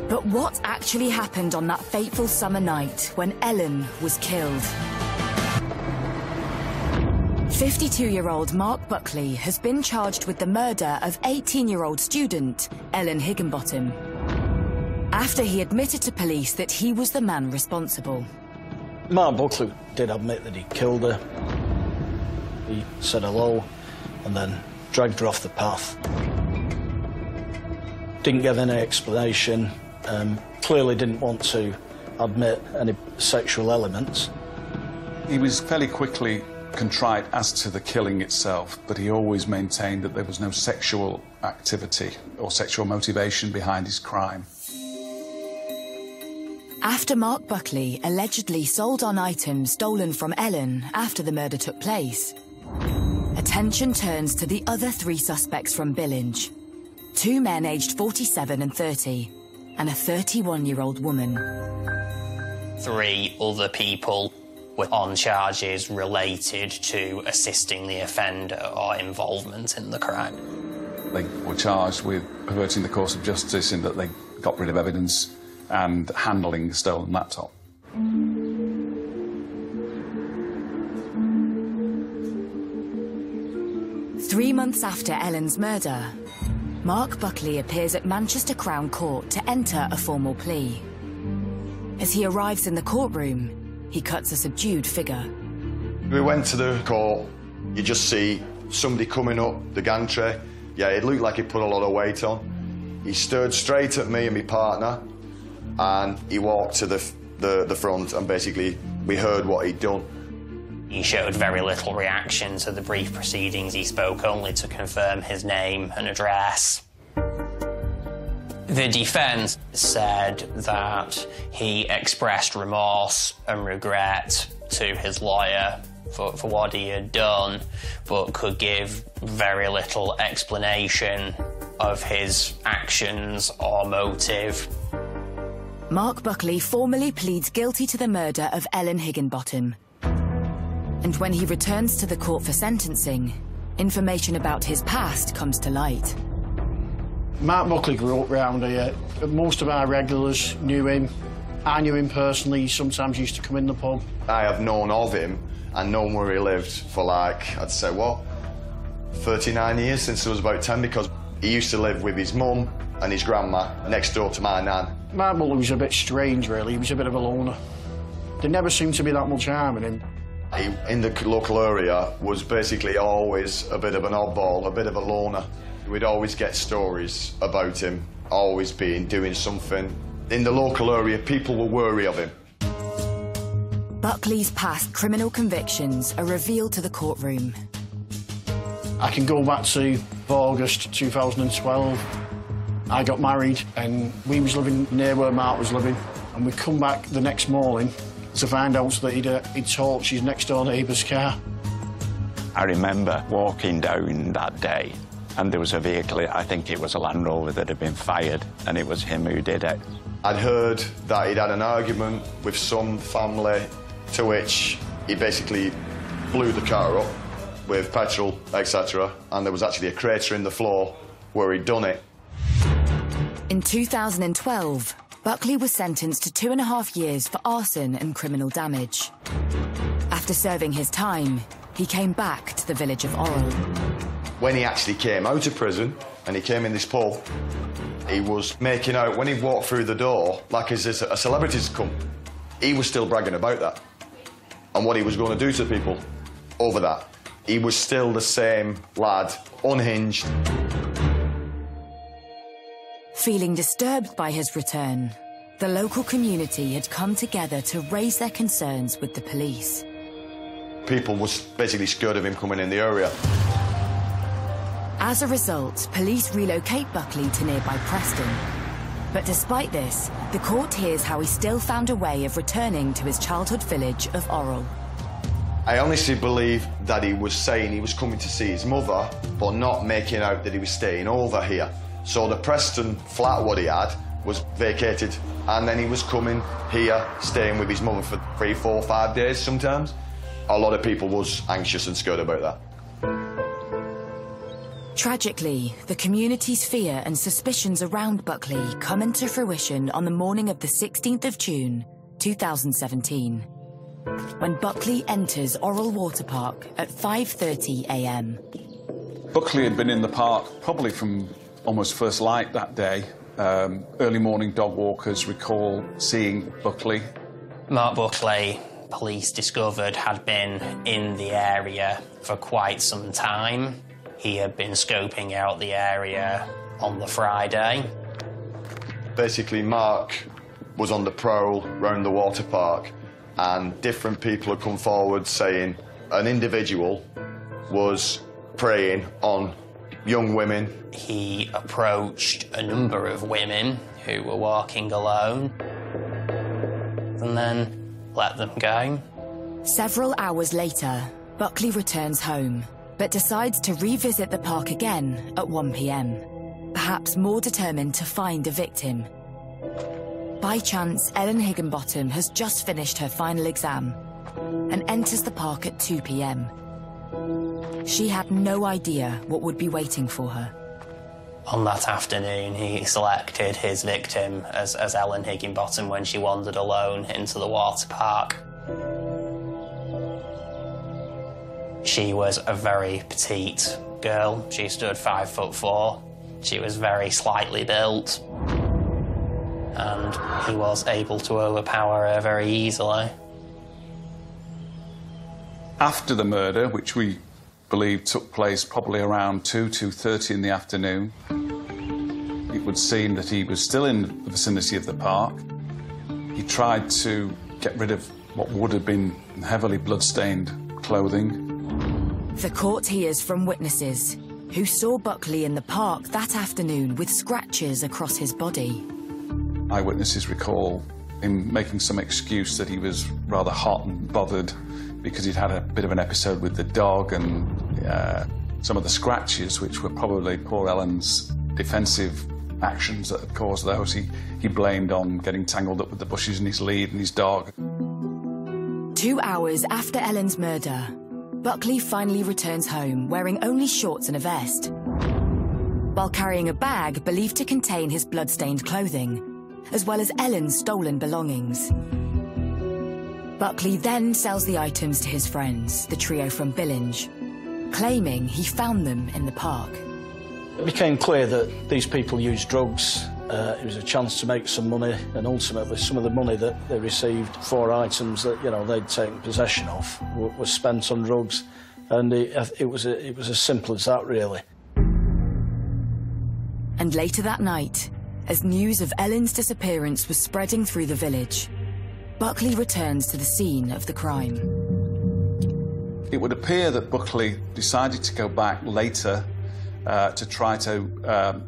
But what actually happened on that fateful summer night when Ellen was killed? 52-year-old Mark Buckley has been charged with the murder of 18-year-old student Ellen Higginbottom, after he admitted to police that he was the man responsible. Mark Buckley did admit that he killed her. He said hello and then dragged her off the path. Didn't give any explanation, clearly didn't want to admit any sexual elements. He was fairly quickly contrite as to the killing itself, but he always maintained that there was no sexual activity or sexual motivation behind his crime. After Mark Buckley allegedly sold on items stolen from Ellen after the murder took place, attention turns to the other 3 suspects from Billinge. 2 men aged 47 and 30, and a 31-year-old woman. 3 other people were on charges related to assisting the offender or involvement in the crime. They were charged with perverting the course of justice in that they got rid of evidence and handling the stolen laptop. Three months after Ellen's murder, Mark Buckley appears at Manchester Crown Court to enter a formal plea. As he arrives in the courtroom, he cuts a subdued figure. We went to the court, you just see somebody coming up the gantry. Yeah, it looked like he put a lot of weight on. He stood straight at me and my partner, and he walked to the front, and basically we heard what he'd done. He showed very little reaction to the brief proceedings. He spoke only to confirm his name and address. The defence said that he expressed remorse and regret to his lawyer for what he had done, but could give very little explanation of his actions or motive. Mark Buckley formally pleads guilty to the murder of Ellen Higginbottom. And when he returns to the court for sentencing, information about his past comes to light. Mark Buckley grew up round here. Most of our regulars knew him. I knew him personally. He sometimes used to come in the pub. I have known of him and known where he lived for, like, I'd say, what, 39 years since I was about 10, because he used to live with his mum and his grandma next door to my nan. Mark Buckley was a bit strange, really. He was a bit of a loner. There never seemed to be that much harm in him. He, in the local area, was basically always a bit of an oddball, a bit of a loner. We'd always get stories about him, always doing something. In the local area, people were wary of him. Buckley's past criminal convictions are revealed to the courtroom. I can go back to August 2012. I got married and we was living near where Mark was living, and we come back the next morning to find out that he'd torched his next door neighbour's car. I remember walking down that day and there was a vehicle, I think it was a Land Rover, that had been fired, and it was him who did it. I'd heard that he'd had an argument with some family, to which he basically blew the car up with petrol, etc., and there was actually a crater in the floor where he'd done it. In 2012, Buckley was sentenced to 2.5 years for arson and criminal damage. After serving his time, he came back to the village of Orrell. When he actually came out of prison and he came in this pub, he was making out, when he walked through the door, like as a celebrity's come, he was still bragging about that and what he was going to do to people over that. He was still the same lad, unhinged. Feeling disturbed by his return, the local community had come together to raise their concerns with the police. People was basically scared of him coming in the area. As a result, police relocate Buckley to nearby Preston. But despite this, the court hears how he still found a way of returning to his childhood village of Orrell. I honestly believe that he was saying he was coming to see his mother, but not making out that he was staying over here. So the Preston flat what he had was vacated, and then he was coming here, staying with his mother for 3, 4, 5 days sometimes. A lot of people was anxious and scared about that. Tragically, the community's fear and suspicions around Buckley come into fruition on the morning of the 16th of June, 2017, when Buckley enters Orrell Water Park at 5:30 a.m. Buckley had been in the park probably from almost first light that day. Early morning dog walkers recall seeing Buckley. Mark Buckley, police discovered, had been in the area for quite some time. He had been scoping out the area on the Friday. Basically, Mark was on the prowl round the water park, and different people had come forward saying an individual was preying on young women. He approached a number of women who were walking alone and then let them go. Several hours later, Buckley returns home, but decides to revisit the park again at 1 p.m. perhaps more determined to find a victim. By chance, Ellen Higginbottom has just finished her final exam and enters the park at 2 p.m. She had no idea what would be waiting for her. On that afternoon, he selected his victim as Ellen Higginbottom when she wandered alone into the water park. She was a very petite girl. She stood 5'4". She was very slightly built. And he was able to overpower her very easily. After the murder, which we believe took place probably around 2:30 in the afternoon, it would seem that he was still in the vicinity of the park. He tried to get rid of what would have been heavily blood-stained clothing. The court hears from witnesses who saw Buckley in the park that afternoon with scratches across his body. Eyewitnesses recall him making some excuse that he was rather hot and bothered because he'd had a bit of an episode with the dog, and some of the scratches, which were probably poor Ellen's defensive actions that had caused those, he blamed on getting tangled up with the bushes in his lead and his dog. 2 hours after Ellen's murder, Buckley finally returns home wearing only shorts and a vest, while carrying a bag believed to contain his blood-stained clothing, as well as Ellen's stolen belongings. Buckley then sells the items to his friends, the trio from Billinge, claiming he found them in the park. It became clear that these people used drugs. It was a chance to make some money, and ultimately some of the money that they received for items that, you know, they'd taken possession of was spent on drugs, and it was as simple as that, really. And later that night, as news of Ellen's disappearance was spreading through the village, Buckley returns to the scene of the crime. It would appear that Buckley decided to go back later to try to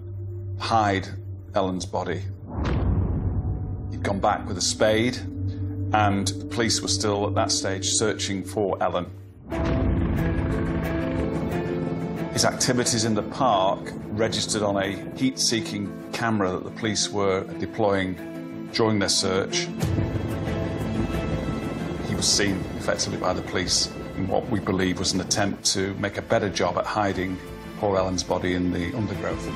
hide Ellen's body. He'd gone back with a spade, and the police were still at that stage searching for Ellen. His activities in the park registered on a heat-seeking camera that the police were deploying during their search. He was seen effectively by the police in what we believe was an attempt to make a better job at hiding poor Ellen's body in the undergrowth.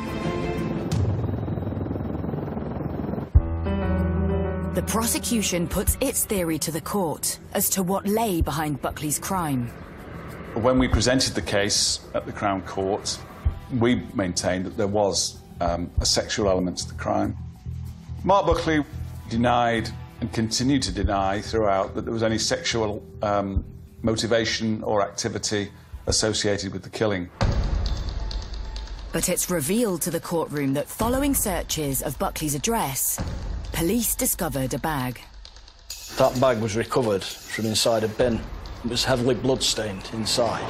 The prosecution puts its theory to the court as to what lay behind Buckley's crime. When we presented the case at the Crown Court, we maintained that there was a sexual element to the crime. Mark Buckley denied and continued to deny throughout that there was any sexual motivation or activity associated with the killing. But it's revealed to the courtroom that following searches of Buckley's address, police discovered a bag. That bag was recovered from inside a bin. It was heavily blood-stained inside.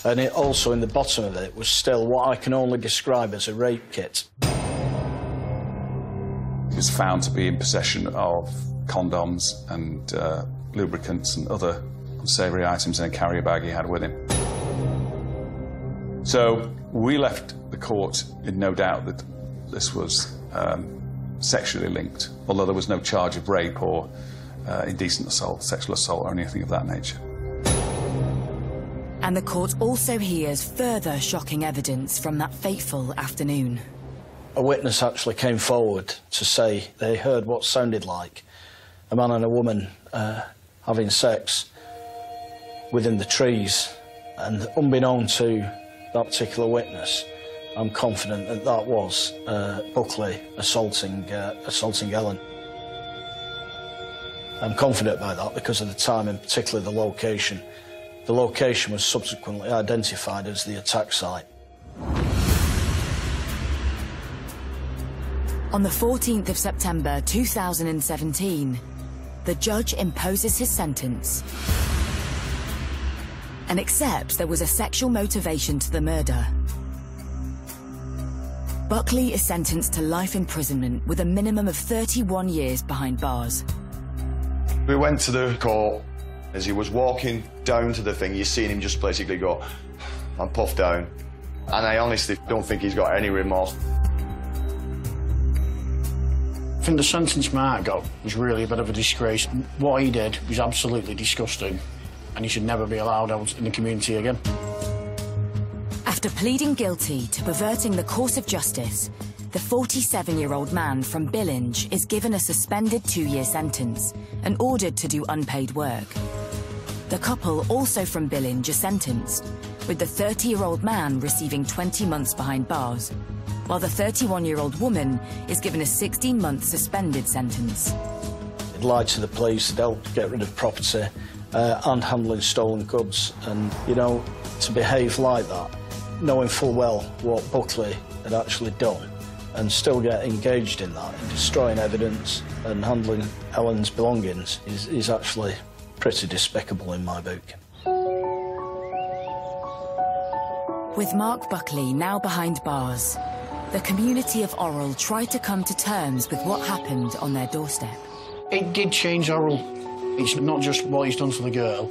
And it also, in the bottom of it, was still what I can only describe as a rape kit. He was found to be in possession of condoms and lubricants and other unsavoury items in a carrier bag he had with him. So we left the court in no doubt that this was sexually linked, although there was no charge of rape or indecent assault, sexual assault or anything of that nature. And the court also hears further shocking evidence from that fateful afternoon. A witness actually came forward to say they heard what sounded like a man and a woman having sex within the trees, and unbeknown to that particular witness, I'm confident that that was Buckley assaulting Ellen. I'm confident about that because of the time and particularly the location. The location was subsequently identified as the attack site. On the 14th of September 2017, the judge imposes his sentence and accepts there was a sexual motivation to the murder. Buckley is sentenced to life imprisonment with a minimum of 31 years behind bars. We went to the court. As he was walking down to the thing, you seen him just basically go and puff down. And I honestly don't think he's got any remorse. I think the sentence Mark got was really a bit of a disgrace. What he did was absolutely disgusting, and he should never be allowed out in the community again. After pleading guilty to perverting the course of justice, the 47-year-old man from Billinge is given a suspended 2-year sentence and ordered to do unpaid work. The couple, also from Billinge, are sentenced, with the 30-year-old man receiving 20 months behind bars, while the 31-year-old woman is given a 16-month suspended sentence. He'd lied to the police, they'd helped get rid of property and handling stolen goods, and, you know, to behave like that, knowing full well what Buckley had actually done, and still get engaged in that, in destroying evidence and handling Ellen's belongings, is actually pretty despicable in my book. With Mark Buckley now behind bars, the community of Orrell tried to come to terms with what happened on their doorstep. It did change Orrell. It's not just what he's done to the girl.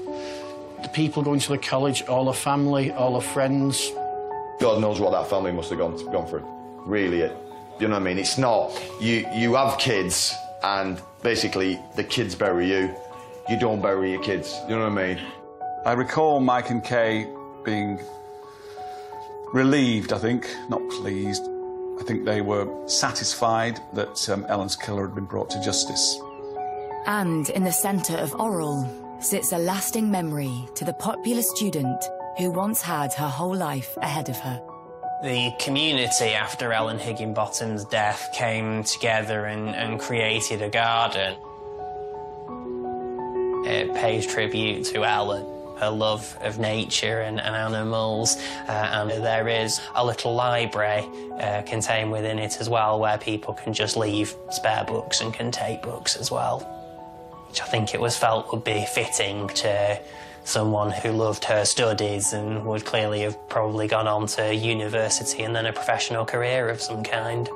The people going to the college, all her family, all her friends. God knows what that family must have gone through. Really, you know what I mean? It's not, you have kids and basically the kids bury you. You don't bury your kids, you know what I mean? I recall Mike and Kay being relieved, I think, not pleased. I think they were satisfied that Ellen's killer had been brought to justice. And in the centre of Orrell sits a lasting memory to the popular student who once had her whole life ahead of her. The community, after Ellen Higginbotham's death, came together and created a garden. It pays tribute to Ellen, her love of nature and animals, and there is a little library contained within it as well, where people can just leave spare books and can take books as well, which I think it was felt would be fitting to someone who loved her studies and would clearly have probably gone on to university and then a professional career of some kind.